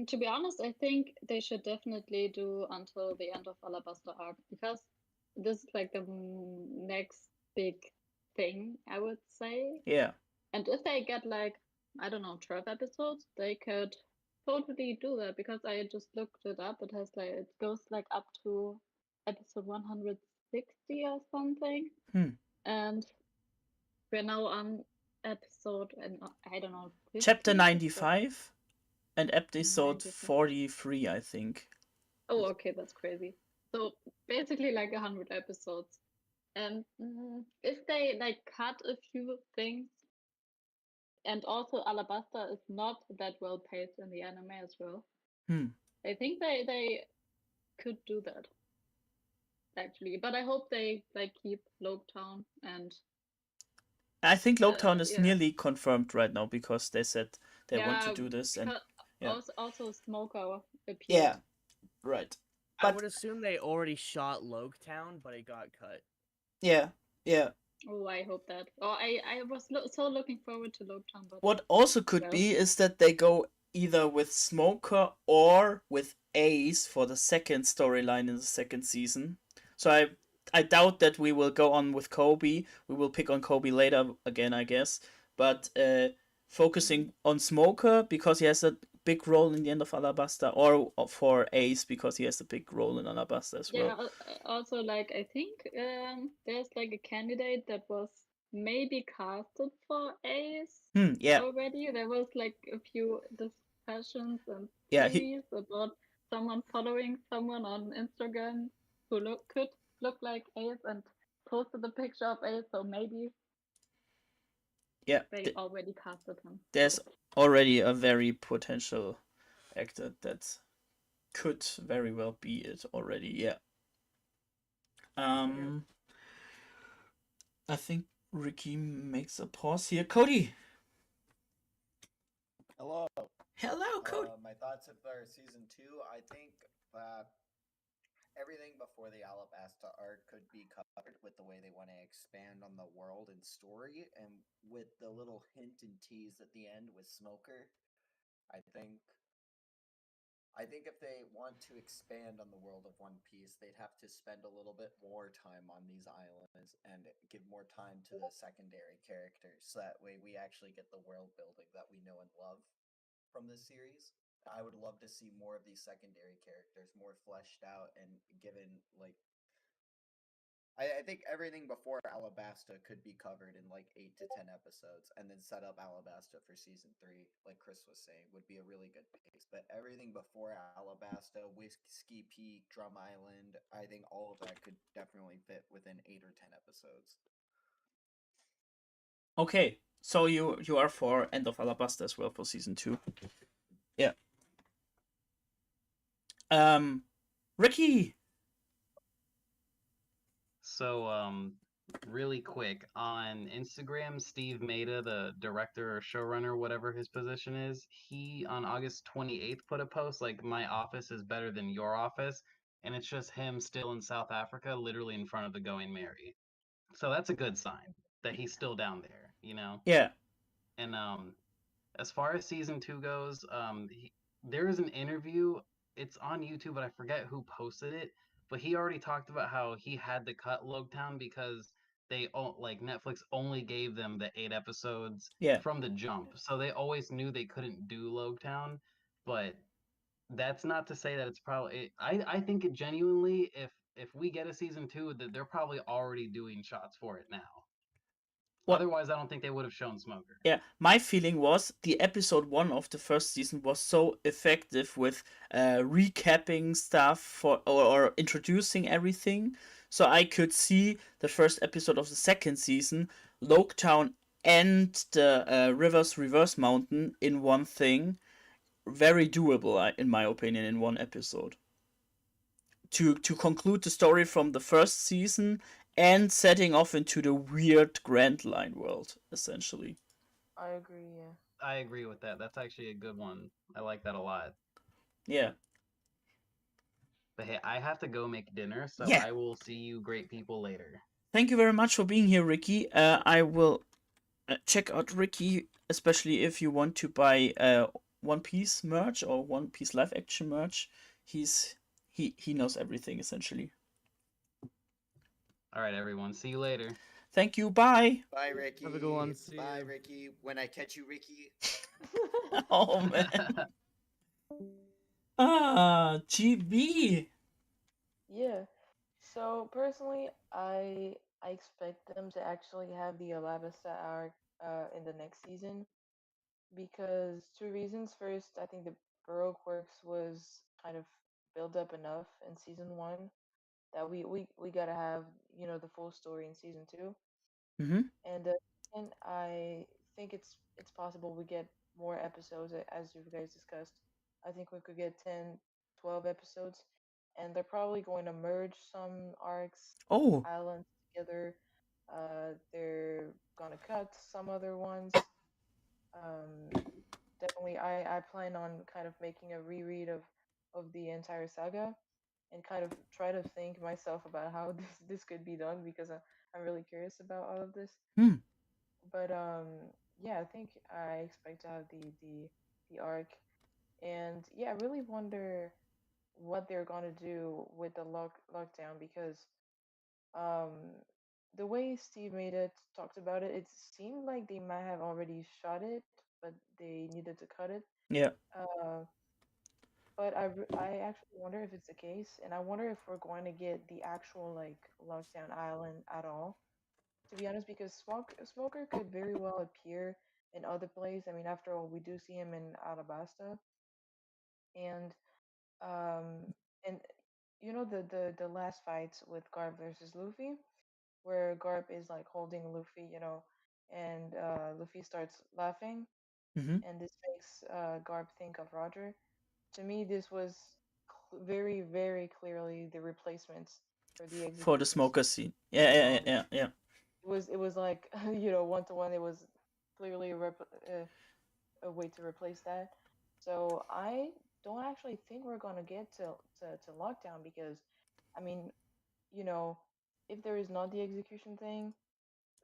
Speaker 2: To be honest, I think they should definitely do until the end of Alabasta arc, because this is like the next big thing, I would say.
Speaker 1: Yeah.
Speaker 2: And if they get like, I don't know, 12 episodes, they could totally do that, because I just looked it up. It has like, it goes like up to episode 160 or something. And we're now on episode, and I don't know, 50?
Speaker 1: Chapter 95 and episode 43, I think.
Speaker 2: Oh, okay, that's crazy. So basically like 100 episodes. And if they like cut a few things, and also Alabasta is not that well paced in the anime as well. I think they could do that, actually. But I hope they like keep Loketown, and
Speaker 1: I think Loketown is nearly confirmed right now, because they said they want to do this, and
Speaker 2: also Smoker appeared.
Speaker 1: Yeah, right.
Speaker 6: But I would assume they already shot Loketown, but it got cut.
Speaker 1: Yeah.
Speaker 2: Oh, I hope that. Oh, I was so looking forward to Loketown. But
Speaker 1: what also could be is that they go either with Smoker or with Ace for the second storyline in the second season. So I doubt that we will go on with Kobe. We will pick on Kobe later again, I guess. But focusing on Smoker because he has a big role in the end of Alabasta, or for Ace because he has a big role in Alabasta as well.
Speaker 2: Yeah, also like I think there's like a candidate that was maybe casted for Ace already. There was like a few discussions and theories about someone following someone on Instagram who could look like Ace and posted a picture of Ace, so maybe they already casted him.
Speaker 1: There's already a very potential actor that could very well be it already. Yeah. I think Ricky makes a pause here. Cody.
Speaker 9: Hello.
Speaker 1: Hello, Cody.
Speaker 9: My thoughts for season 2. I think everything before the Alabasta arc could be covered with the way they want to expand on the world and story, and with the little hint and tease at the end with Smoker. I think if they want to expand on the world of One Piece, they'd have to spend a little bit more time on these islands and give more time to the secondary characters, so that way we actually get the world building that we know and love from this series. I would love to see more of these secondary characters more fleshed out and given like I think everything before Alabasta could be covered in like 8 to 10 episodes, and then set up Alabasta for season 3, like Chris was saying, would be a really good pace. But everything before Alabasta, Whiskey Peak, Drum Island, I think all of that could definitely fit within 8 or 10 episodes.
Speaker 1: Okay, so you are for End of Alabasta as well for season 2. Yeah. Ricky.
Speaker 3: So, really quick, on Instagram, Steve Maida, the director or showrunner, whatever his position is, he on August 28th put a post like, "My office is better than your office," and it's just him still in South Africa, literally in front of the Going Merry. So that's a good sign that he's still down there, you know?
Speaker 1: Yeah.
Speaker 3: And as far as season 2 goes, there is an interview. It's on YouTube, but I forget who posted it. But he already talked about how he had to cut Loketown because Netflix only gave them the 8 episodes from the jump, so they always knew they couldn't do Loketown. But that's not to say that it's probably. I think it genuinely, if we get a season 2, that they're probably already doing shots for it now.
Speaker 1: What?
Speaker 3: Otherwise, I don't think they would have shown Smoker.
Speaker 1: Yeah, my feeling was the episode 1 of the first season was so effective with recapping stuff or introducing everything. So I could see the first episode of the second season, Loketown and the Rivers Reverse Mountain in one thing. Very doable, in my opinion, in one episode. To conclude the story from the first season and setting off into the weird Grand Line world, essentially.
Speaker 7: I agree. Yeah.
Speaker 3: I agree with that. That's actually a good one. I like that a lot.
Speaker 1: Yeah.
Speaker 3: But hey, I have to go make dinner, so
Speaker 1: Yeah.
Speaker 3: I will see you great people later.
Speaker 1: Thank you very much for being here, Ricky. I will check out Ricky, especially if you want to buy One Piece merch or One Piece live action merch. He knows everything, essentially.
Speaker 3: All right, everyone. See you later.
Speaker 1: Thank you. Bye.
Speaker 9: Bye, Ricky.
Speaker 6: Have a good one.
Speaker 9: Bye, Ricky. When I catch you, Ricky.
Speaker 1: Oh man. GB.
Speaker 7: Yeah. So personally, I expect them to actually have the Alabasta arc in the next season because two reasons. First, I think the Burrow quirks was kind of built up enough in season one that we gotta have the full story in season two.
Speaker 1: Mm-hmm.
Speaker 7: And I think it's possible we get more episodes as you guys discussed. I think we could get 10, 12 episodes, and they're probably going to merge some arcs,
Speaker 1: Oh.
Speaker 7: islands together. They're gonna cut some other ones. Um, Definitely, I plan on kind of making a reread of the entire saga and kind of try to think myself about how this could be done because I'm really curious about all of this.
Speaker 1: Hmm.
Speaker 7: But yeah, I think I expect to have the arc, and yeah, I really wonder what they're gonna do with the lockdown because um the way Steve made it talked about it, it seemed like they might have already shot it, but they needed to cut it.
Speaker 1: Yeah.
Speaker 7: Uh, but I actually wonder if it's the case, and I wonder if we're going to get the actual like lockdown island at all, to be honest, because Smoker could very well appear in other places. I mean, after all, we do see him in Alabasta, and um, and the last fights with Garp versus Luffy, where Garp is like holding Luffy, and Luffy starts laughing,
Speaker 1: Mm-hmm.
Speaker 7: and this makes Garp think of Roger. To me, this was very, very clearly the replacements for the
Speaker 1: For the
Speaker 7: execution
Speaker 1: smoker scene. Yeah. Yeah.
Speaker 7: scene.
Speaker 1: Yeah. Yeah.
Speaker 7: It was like 1-to-1. It was clearly a way to replace that. So I don't actually think we're gonna get to lockdown because, I mean, you know, if there is not the execution thing,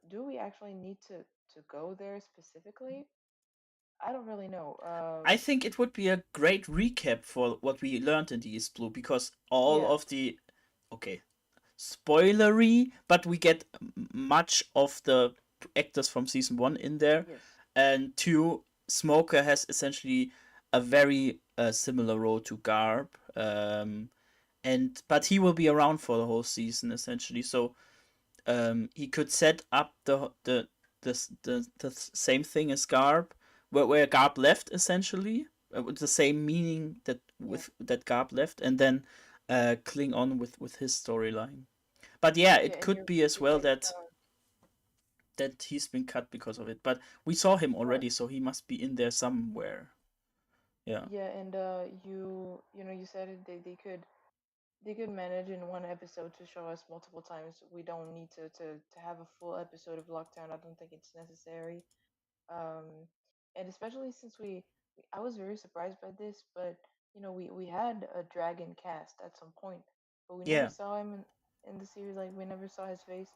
Speaker 7: do we actually need to go there specifically? I don't really know.
Speaker 1: I think it would be a great recap for what we learned in the East Blue because all
Speaker 7: Yeah,
Speaker 1: of the okay, spoilery, but we get much of the actors from season 1 in there.
Speaker 7: yes,
Speaker 1: And 2, Smoker has essentially a very similar role to Garb. But he will be around for the whole season essentially. So he could set up the same thing as Garb, where Garb left essentially, with the same meaning that
Speaker 7: yeah,
Speaker 1: that Garb left, and then cling on with his storyline. But yeah,
Speaker 7: yeah,
Speaker 1: it
Speaker 7: and
Speaker 1: could be as
Speaker 7: you're
Speaker 1: well
Speaker 7: right.
Speaker 1: that he's been cut because of it. But we saw him
Speaker 7: Right.
Speaker 1: already, so he must be in there somewhere. Yeah.
Speaker 7: Yeah, and you said it. They could manage in one episode to show us multiple times. We don't need to have a full episode of Lockdown. I don't think it's necessary. Um, and especially since I was very surprised by this, but we had a dragon cast at some point, but we never
Speaker 1: Yeah.
Speaker 7: saw him in the series. Like we never saw his face,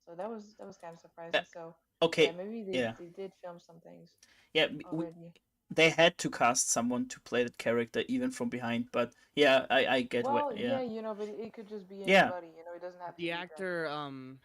Speaker 7: so that was kind of surprising.
Speaker 1: But,
Speaker 7: So yeah,
Speaker 1: okay.
Speaker 7: maybe they
Speaker 1: Yeah.
Speaker 7: they did film some things
Speaker 1: Yeah.
Speaker 7: already.
Speaker 1: they had to cast someone to play that character even from behind. But yeah, I get
Speaker 7: Well,
Speaker 1: what.
Speaker 7: yeah,
Speaker 1: Yeah,
Speaker 7: but it could just be
Speaker 1: yeah,
Speaker 7: anybody. It doesn't have to
Speaker 6: The
Speaker 7: be them.
Speaker 6: actor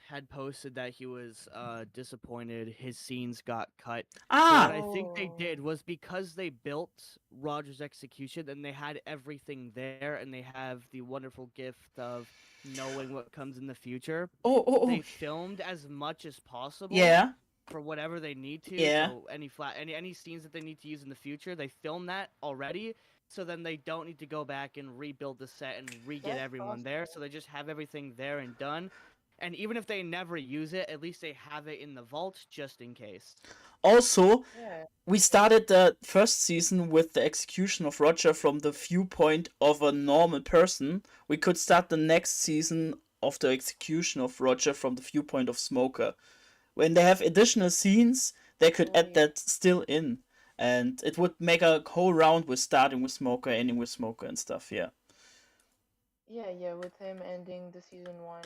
Speaker 6: had posted that he was disappointed his scenes got cut. But what
Speaker 1: ah,
Speaker 6: I think they
Speaker 7: Oh.
Speaker 6: did was because they built Roger's execution and they had everything there and they have the wonderful gift of knowing what comes in the future. They
Speaker 1: oh,
Speaker 6: filmed as much as possible
Speaker 1: yeah,
Speaker 6: for whatever they need to.
Speaker 1: yeah,
Speaker 6: So any scenes that they need to use in the future, they film that already. So then they don't need to go back and rebuild the set and re-get
Speaker 7: That's
Speaker 6: everyone there. So they just have everything there and done. And even if they never use it, at least they have it in the vault just in case.
Speaker 1: Also,
Speaker 7: Yeah.
Speaker 1: we started the first season with the execution of Roger from the viewpoint of a normal person. We could start the next season of the execution of Roger from the viewpoint of Smoker. When they have additional scenes, they could
Speaker 7: Oh,
Speaker 1: add
Speaker 7: yeah.
Speaker 1: that still in. And it would make a whole round with starting with Smoker, ending with Smoker and stuff, yeah.
Speaker 7: Yeah, with him ending the season 1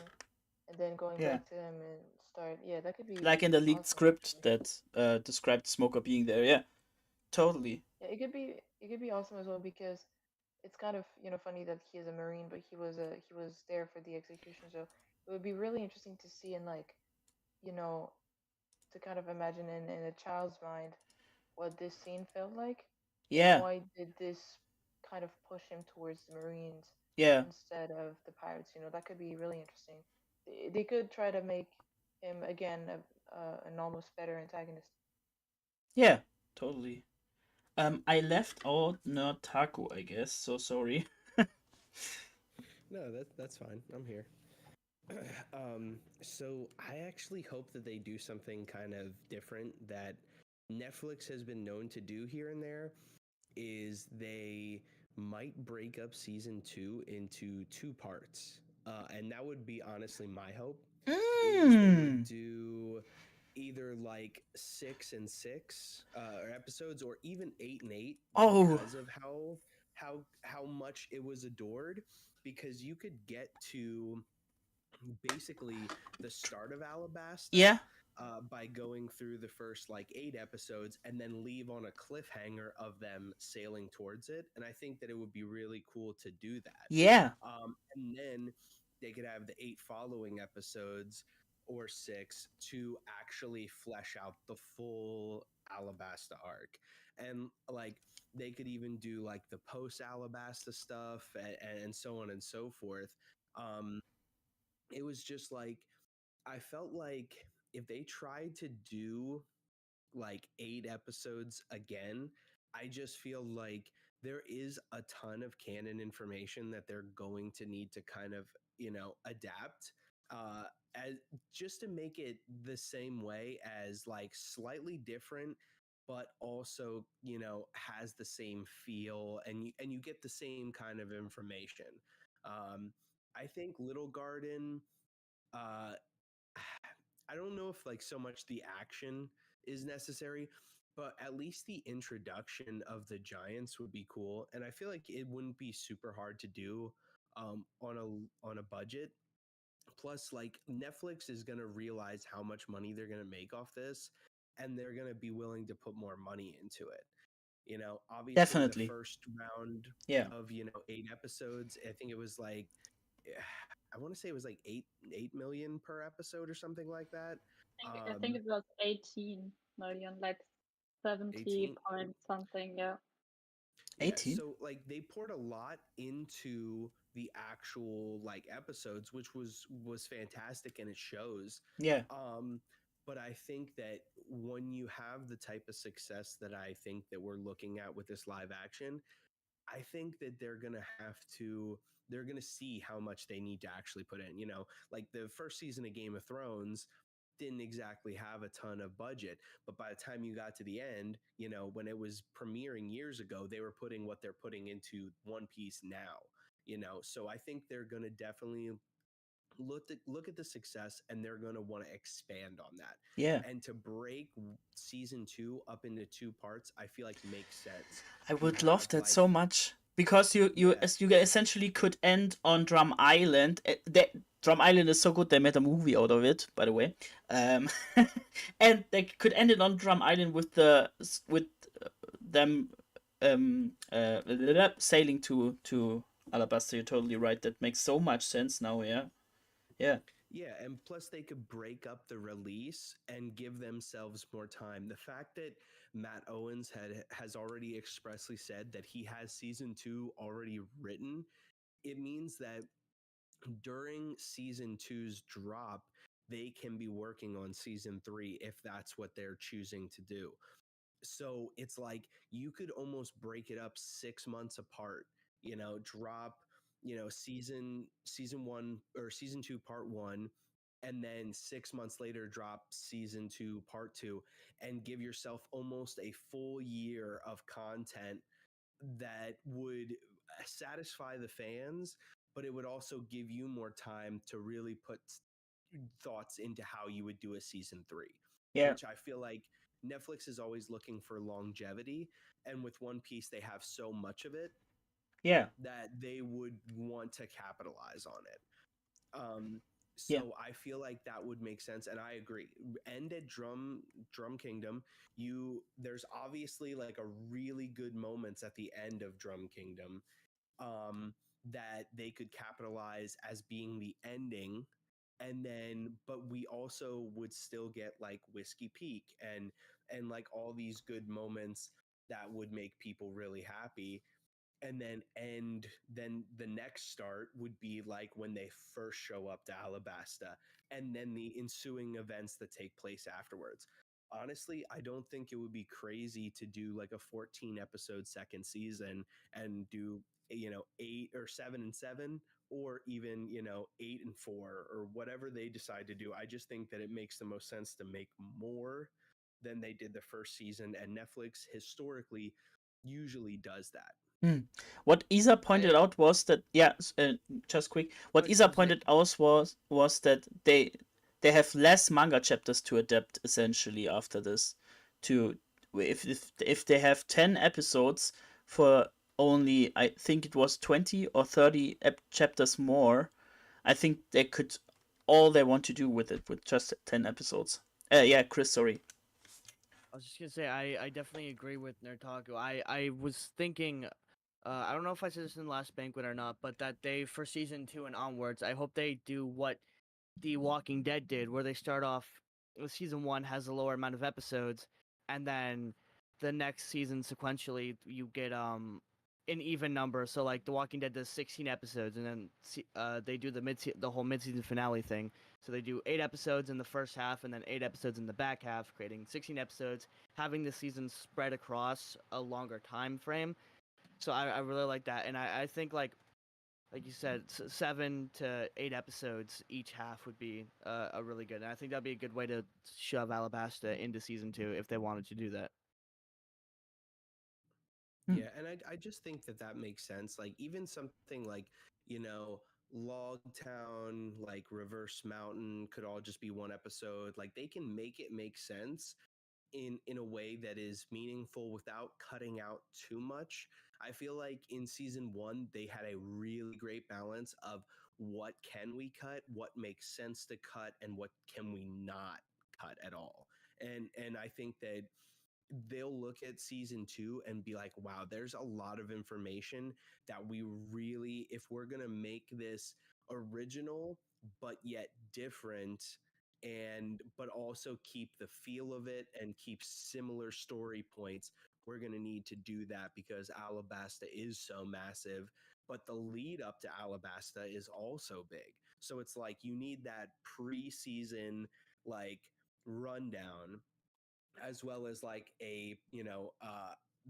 Speaker 7: and then going
Speaker 1: Yeah.
Speaker 7: back to him and start. Yeah, that could be
Speaker 1: Like in the leaked
Speaker 7: awesome,
Speaker 1: script
Speaker 7: actually.
Speaker 1: that described Smoker being there, yeah. Totally.
Speaker 7: Yeah, it could be awesome as well because it's kind of funny that he is a marine, but he was there for the execution. So it would be really interesting to see and like you know to kind of imagine in a child's mind what this scene felt like and
Speaker 1: Yeah,
Speaker 7: why did this kind of push him towards the marines
Speaker 1: yeah,
Speaker 7: instead of the pirates. That could be really interesting. They could try to make him again an almost better antagonist.
Speaker 1: yeah, totally. I left out Nerd Taco, I guess, so sorry.
Speaker 8: No, that's fine. I'm here. So I actually hope that they do something kind of different that Netflix has been known to do here and there. Is they might break up season 2 into 2 parts, and that would be honestly my hope. Is they would do either like 6 and 6 episodes, or even 8 and 8,
Speaker 1: Oh.
Speaker 8: because of how much it was adored. Because you could get to basically the start of Alabasta,
Speaker 1: Yeah,
Speaker 8: by going through the first like 8 episodes and then leave on a cliffhanger of them sailing towards it. And I think that it would be really cool to do that.
Speaker 1: yeah,
Speaker 8: And then they could have the 8 following episodes or 6 to actually flesh out the full Alabasta arc. And like they could even do like the post Alabasta stuff, and so on and so forth. It was just like, I felt like if they tried to do like 8 episodes again, I just feel like there is a ton of canon information that they're going to need to kind of, adapt, uh, as just to make it the same way, as like slightly different, but also, has the same feel, and you get the same kind of information. I think Little Garden, uh, I don't know if like so much the action is necessary, but at least the introduction of the giants would be cool. And I feel like it wouldn't be super hard to do, on a budget. Plus, like Netflix is gonna realize how much money they're gonna make off this, and they're gonna be willing to put more money into it. Obviously the
Speaker 1: definitely.
Speaker 8: first round
Speaker 1: Yeah.
Speaker 8: of 8 episodes, I think it was like, I want to say it was like 8 million per episode or something like that.
Speaker 2: I think it was 18 million, like 70
Speaker 8: 18.
Speaker 2: point something. Yeah.
Speaker 8: Yeah,
Speaker 1: 18?
Speaker 8: so like they poured a lot into the actual like episodes, which was fantastic, and it shows.
Speaker 1: Yeah.
Speaker 8: But I think that when you have the type of success that I think that we're looking at with this live action, I think that they're gonna see how much they need to actually put in. Like the first season of Game of Thrones didn't exactly have a ton of budget, but by the time you got to the end, when it was premiering years ago, they were putting what they're putting into One Piece now. So I think they're gonna definitely look at the success, and they're going to want to expand on that.
Speaker 1: Yeah.
Speaker 8: And to break season 2 up into 2 parts, I feel like makes sense.
Speaker 1: I
Speaker 8: To
Speaker 1: would love
Speaker 8: have,
Speaker 1: that
Speaker 8: like,
Speaker 1: so much. Because you
Speaker 8: Yeah.
Speaker 1: you essentially could end on Drum Island. Drum Island is so good they made a movie out of it, by the way. Um, and they could end it on Drum Island with them sailing to Alabasta. You're totally right. That makes so much sense now. Yeah, yeah,
Speaker 8: Yeah, and plus they could break up the release and give themselves more time. The fact that Matt Owens has already expressly said that he has season 2 already written, it means that during season two's drop, they can be working on season 3 if that's what they're choosing to do. So it's like you could almost break it up 6 months apart, drop, season 1 or season 2 part 1, and then 6 months later drop season 2 part 2, and give yourself almost a full year of content that would satisfy the fans, but it would also give you more time to really put thoughts into how you would do a season 3,
Speaker 1: yeah,
Speaker 8: which I feel like Netflix is always looking for longevity, and with One Piece they have so much of it
Speaker 1: yeah,
Speaker 8: that they would want to capitalize on it. Um,
Speaker 1: yeah,
Speaker 8: so I feel like that would make sense, and I agree. End at Drum Kingdom. There's obviously like a really good moments at the end of Drum Kingdom, um, that they could capitalize as being the ending, and then but we also would still get like Whiskey Peak and like all these good moments that would make people really happy, and then the next start would be like when they first show up to Alabasta, and then the ensuing events that take place afterwards. Honestly, I don't think it would be crazy to do like a 14 episode second season and do 8 or 7 and 7, or even 8 and 4, or whatever they decide to do. I just think that it makes the most sense to make more than they did the first season, and Netflix historically usually does that.
Speaker 1: Hmm. What Isa pointed out was that, yeah, just quick.
Speaker 6: I
Speaker 1: What
Speaker 6: was
Speaker 1: Isa
Speaker 6: gonna say,
Speaker 1: pointed out was that they have less manga chapters to adapt essentially after this. To if they have 10 episodes for only, I think it was 20 or 30 chapters more, I think they could all they want to do with it with just 10 episodes. Yeah, Chris, sorry.
Speaker 6: I was just gonna say, I definitely agree with Nertaku. I was thinking, I don't know if I said this in the last banquet or not, but that they, for season 2 and onwards, I hope they do what The Walking Dead did, where they start off with season 1 has a lower amount of episodes, and then the next season sequentially you get an even number. So like The Walking Dead does 16 episodes, and then they do the whole mid-season finale thing. So they do 8 episodes in the first half, and then 8 episodes in the back half, creating 16 episodes, having the season spread across a longer time frame. So I really like that, and I think like you said, 7 to 8 episodes each half would be a really good. And I think that'd be a good way to shove Alabasta into season 2 if they wanted to do that.
Speaker 1: Hmm.
Speaker 8: Yeah, and I just think that that makes sense. Like even something like, Log Town, like Reverse Mountain could all just be one episode. Like they can make it make sense in a way that is meaningful without cutting out too much. I feel like in season 1 they had a really great balance of what can we cut, what makes sense to cut, and what can we not cut at all. And I think that they'll look at season 2 and be like, wow, there's a lot of information that we really, if we're going to make this original but yet different, and but also keep the feel of it and keep similar story points, we're going to need to do that because Alabasta is so massive, but the lead up to Alabasta is also big. So it's like you need that pre-season like rundown, as well as like a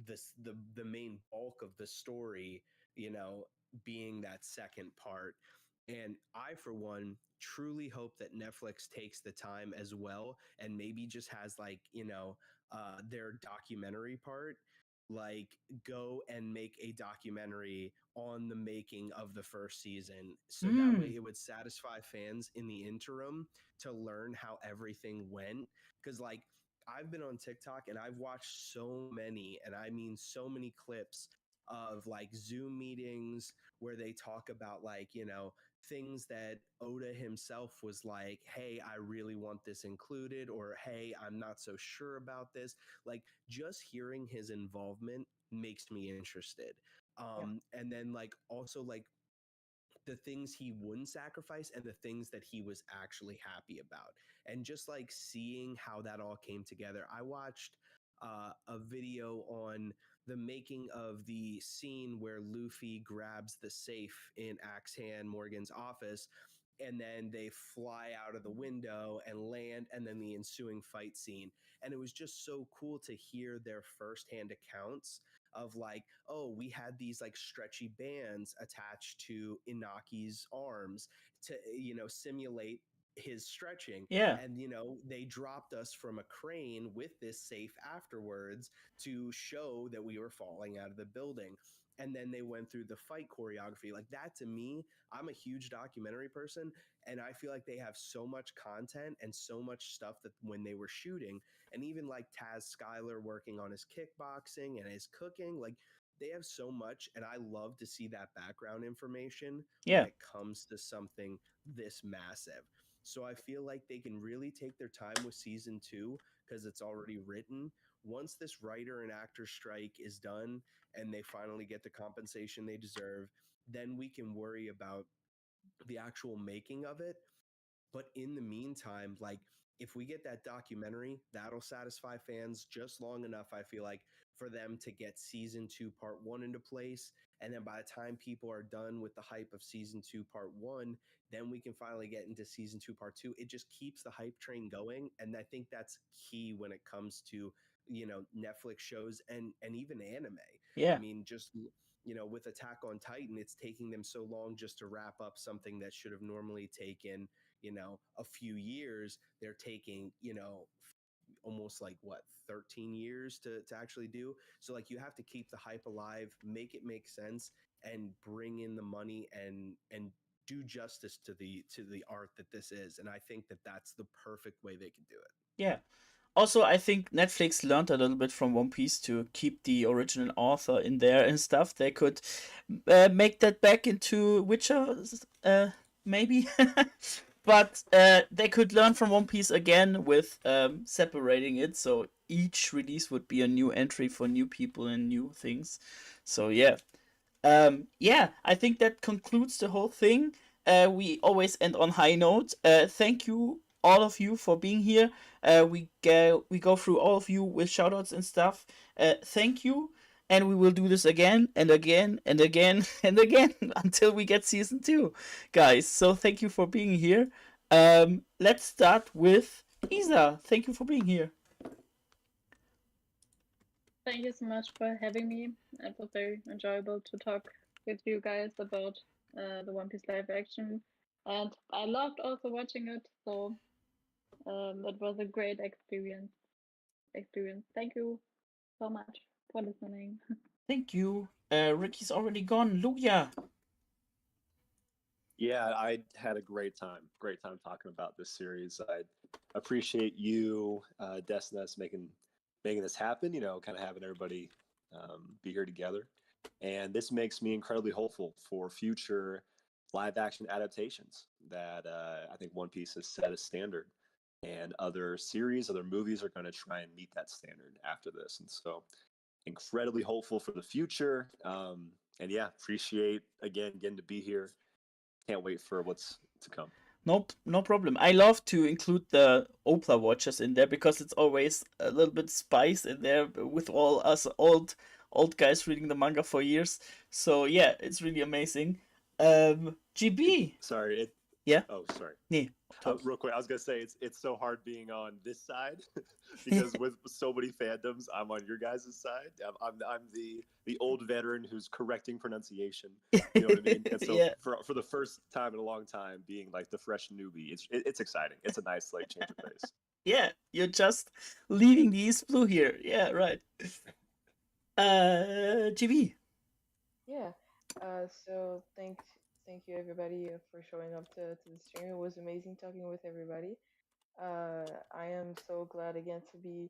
Speaker 8: this the main bulk of the story, being that second part. And I, for one, truly hope that Netflix takes the time as well, and maybe just has like their documentary part, like go and make a documentary on the making of the first season, so that way
Speaker 1: Hmm.
Speaker 8: it would satisfy fans in the interim to learn how everything went. Because like I've been on TikTok and I've watched so many, and I mean so many clips of like Zoom meetings where they talk about like, things that Oda himself was like, hey, I really want this included, or hey, I'm not so sure about this. Like, just hearing his involvement makes me interested. And then, like, also, like, the things he wouldn't sacrifice and the things that he was actually happy about. And just like seeing how that all came together. I watched a video on the making of the scene where Luffy grabs the safe in Axe Hand Morgan's office, and then they fly out of the window and land, and then the ensuing fight scene. And it was just so cool to hear their firsthand accounts of like, oh, we had these like stretchy bands attached to Inaki's arms to, simulate his stretching.
Speaker 1: Yeah.
Speaker 8: And, they dropped us from a crane with this safe afterwards to show that we were falling out of the building. And then they went through the fight choreography. Like that to me, I'm a huge documentary person, and I feel like they have so much content and so much stuff that when they were shooting, and even like Taz Skyler working on his kickboxing and his cooking, like they have so much, and I love to see that background information when
Speaker 1: Yeah.
Speaker 8: it comes to something this massive. So I feel like they can really take their time with season 2 because it's already written. Once this writer and actor strike is done and they finally get the compensation they deserve, then we can worry about the actual making of it. But in the meantime, like if we get that documentary, that'll satisfy fans just long enough, I feel like, for them to get season 2, part 1 into place. And then by the time people are done with the hype of season 2, part 1, then we can finally get into season 2, part 2. It just keeps the hype train going. And I think that's key when it comes to, Netflix shows and even anime. I
Speaker 1: Yeah.
Speaker 8: mean, just with Attack on Titan, it's taking them so long just to wrap up something that should have normally taken a few years. They're taking almost like what 13 years to actually do. So like you have to keep the hype alive, make it make sense, and bring in the money and do justice to the art that this is. And I think that that's the perfect way they can do it.
Speaker 1: Yeah. Also, I think Netflix learned a little bit from One Piece to keep the original author in there and stuff. They could make that back into Witcher, maybe. But they could learn from One Piece again with separating it, so each release would be a new entry for new people and new things. So yeah, yeah, I think that concludes the whole thing. We always end on high note. Thank you, all of you, for being here. We go through all of you with shoutouts and stuff. Thank you, and we will do this again and again and again and again until we get season 2, guys. So thank you for being here. Let's start with Isa. Thank you for being here.
Speaker 2: Thank you so much for having me. It was very enjoyable to talk with you guys about the One Piece live action, and I loved also watching it. So it was a great experience. Thank you so much for listening.
Speaker 1: Thank you. Ricky's already gone. Lugia.
Speaker 5: Yeah, I had a great time talking about this series. I appreciate you, Desnes, making this happen. Kind of having everybody be here together, and this makes me incredibly hopeful for future live action adaptations. That I think One Piece has set a standard, and other series, other movies are going to try and meet that standard after this. And so, incredibly hopeful for the future. And yeah, appreciate again getting to be here. Can't wait for what's to come.
Speaker 1: Nope, no problem. I love to include the OPLA watchers in there because it's always a little bit spice in there with all us old guys reading the manga for years. So yeah, it's really amazing. GB.
Speaker 5: Sorry.
Speaker 1: Yeah.
Speaker 5: Oh, sorry.
Speaker 1: Nee.
Speaker 5: Real quick, I was gonna say it's so hard being on this side because with so many fandoms, I'm on your guys' side. I'm the old veteran who's correcting pronunciation. You know what I mean? And so
Speaker 1: Yeah.
Speaker 5: for the first time in a long time, being like the fresh newbie, it's exciting. It's a nice like change of pace.
Speaker 1: Yeah, you're just leaving the East Blue here. Yeah, right. GB.
Speaker 7: Yeah. So thank you everybody for showing up to the stream. It was amazing talking with everybody. I am so glad again to be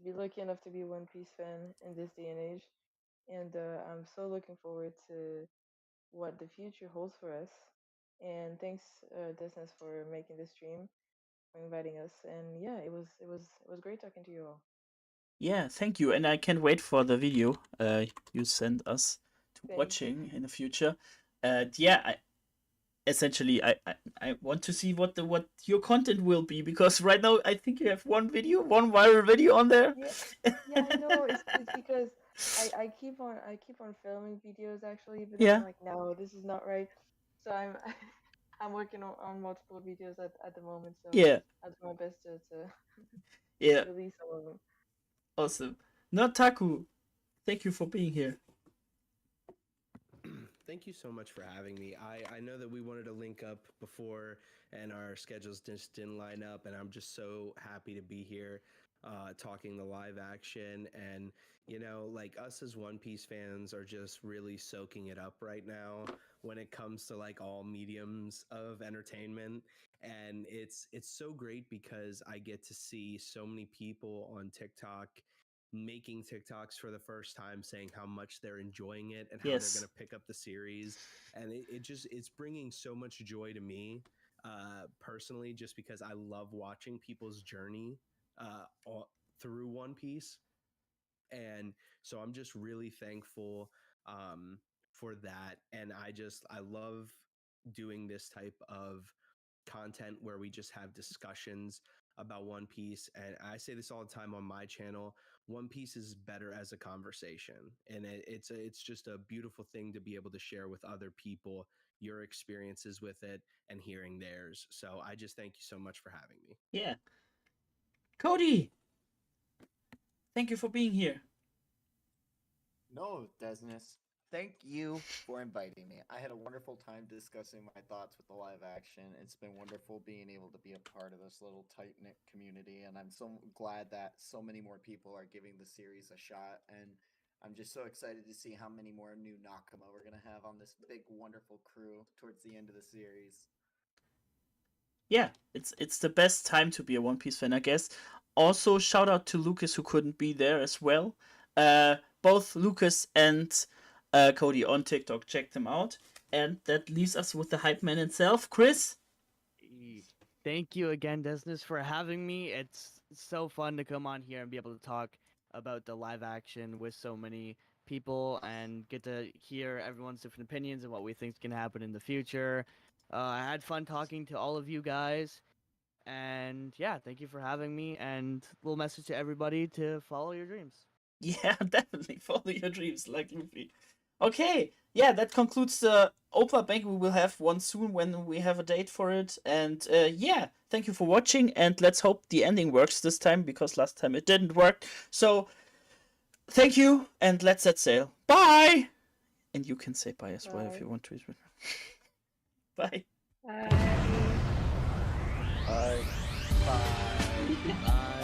Speaker 7: lucky enough to be a One Piece fan in this day and age, and I'm so looking forward to what the future holds for us. And thanks, Desnes, for making this stream, for inviting us. And yeah, it was great talking to you all.
Speaker 1: Yeah, thank you, and I can't wait for the video you send us to
Speaker 7: Thank
Speaker 1: watching
Speaker 7: you.
Speaker 1: in the future. Yeah, essentially I want to see what your content will be, because right now I think you have one viral video on there.
Speaker 7: Yeah, I know. It's because I keep on filming videos actually, but then
Speaker 1: Yeah.
Speaker 7: I'm like, no, this is not right. So I'm I'm working on multiple videos at the moment. So
Speaker 1: Yeah.
Speaker 7: I'll do my best to
Speaker 1: Yeah.
Speaker 7: release some of them.
Speaker 1: Awesome. Notaku, thank you for being here.
Speaker 8: Thank you so much for having me. I know that we wanted to link up before and our schedules just didn't line up, and I'm just so happy to be here talking the live action. And you know, like, us as One Piece fans are just really soaking it up right now when it comes to like all mediums of entertainment. And it's so great because I get to see so many people on TikTok making TikToks for the first time, saying how much they're enjoying it and how they're going to pick up the series. And it's bringing so much joy to me personally, just because I love watching people's journey through One Piece. And so I'm just really thankful for that. And I love doing this type of content where we just have discussions about One Piece. And I say this all the time on my channel: One Piece is better as a conversation, and it's just a beautiful thing to be able to share with other people your experiences with it and hearing theirs. So I just thank you so much for having me.
Speaker 1: Yeah. Cody, thank you for being here.
Speaker 9: No, Desnes, thank you for inviting me. I had a wonderful time discussing my thoughts with the live action. It's been wonderful being able to be a part of this little tight knit community, and I'm so glad that so many more people are giving the series a shot. And I'm just so excited to see how many more new Nakama we're gonna have on this big, wonderful crew towards the end of the series.
Speaker 1: Yeah, it's the best time to be a One Piece fan, I guess. Also, shout out to Lucas, who couldn't be there as well. Both Lucas and Cody on TikTok, check them out. And that leaves us with the hype man himself, Chris.
Speaker 6: Thank you again, Desnes, for having me. It's so fun to come on here and be able to talk about the live action with so many people and get to hear everyone's different opinions and what we think can happen in the future. I had fun talking to all of you guys. And yeah, thank you for having me. And a little message to everybody to follow your dreams.
Speaker 1: Yeah, definitely follow your dreams, like Luffy. Okay, yeah, that concludes the OPLA Banquet. We will have one soon when we have a date for it. And yeah, thank you for watching, and let's hope the ending works this time, because last time it didn't work. So thank you, and let's set sail. Bye! And you can say bye as well if you want to. Bye.
Speaker 2: Bye.
Speaker 5: Bye.
Speaker 6: Bye.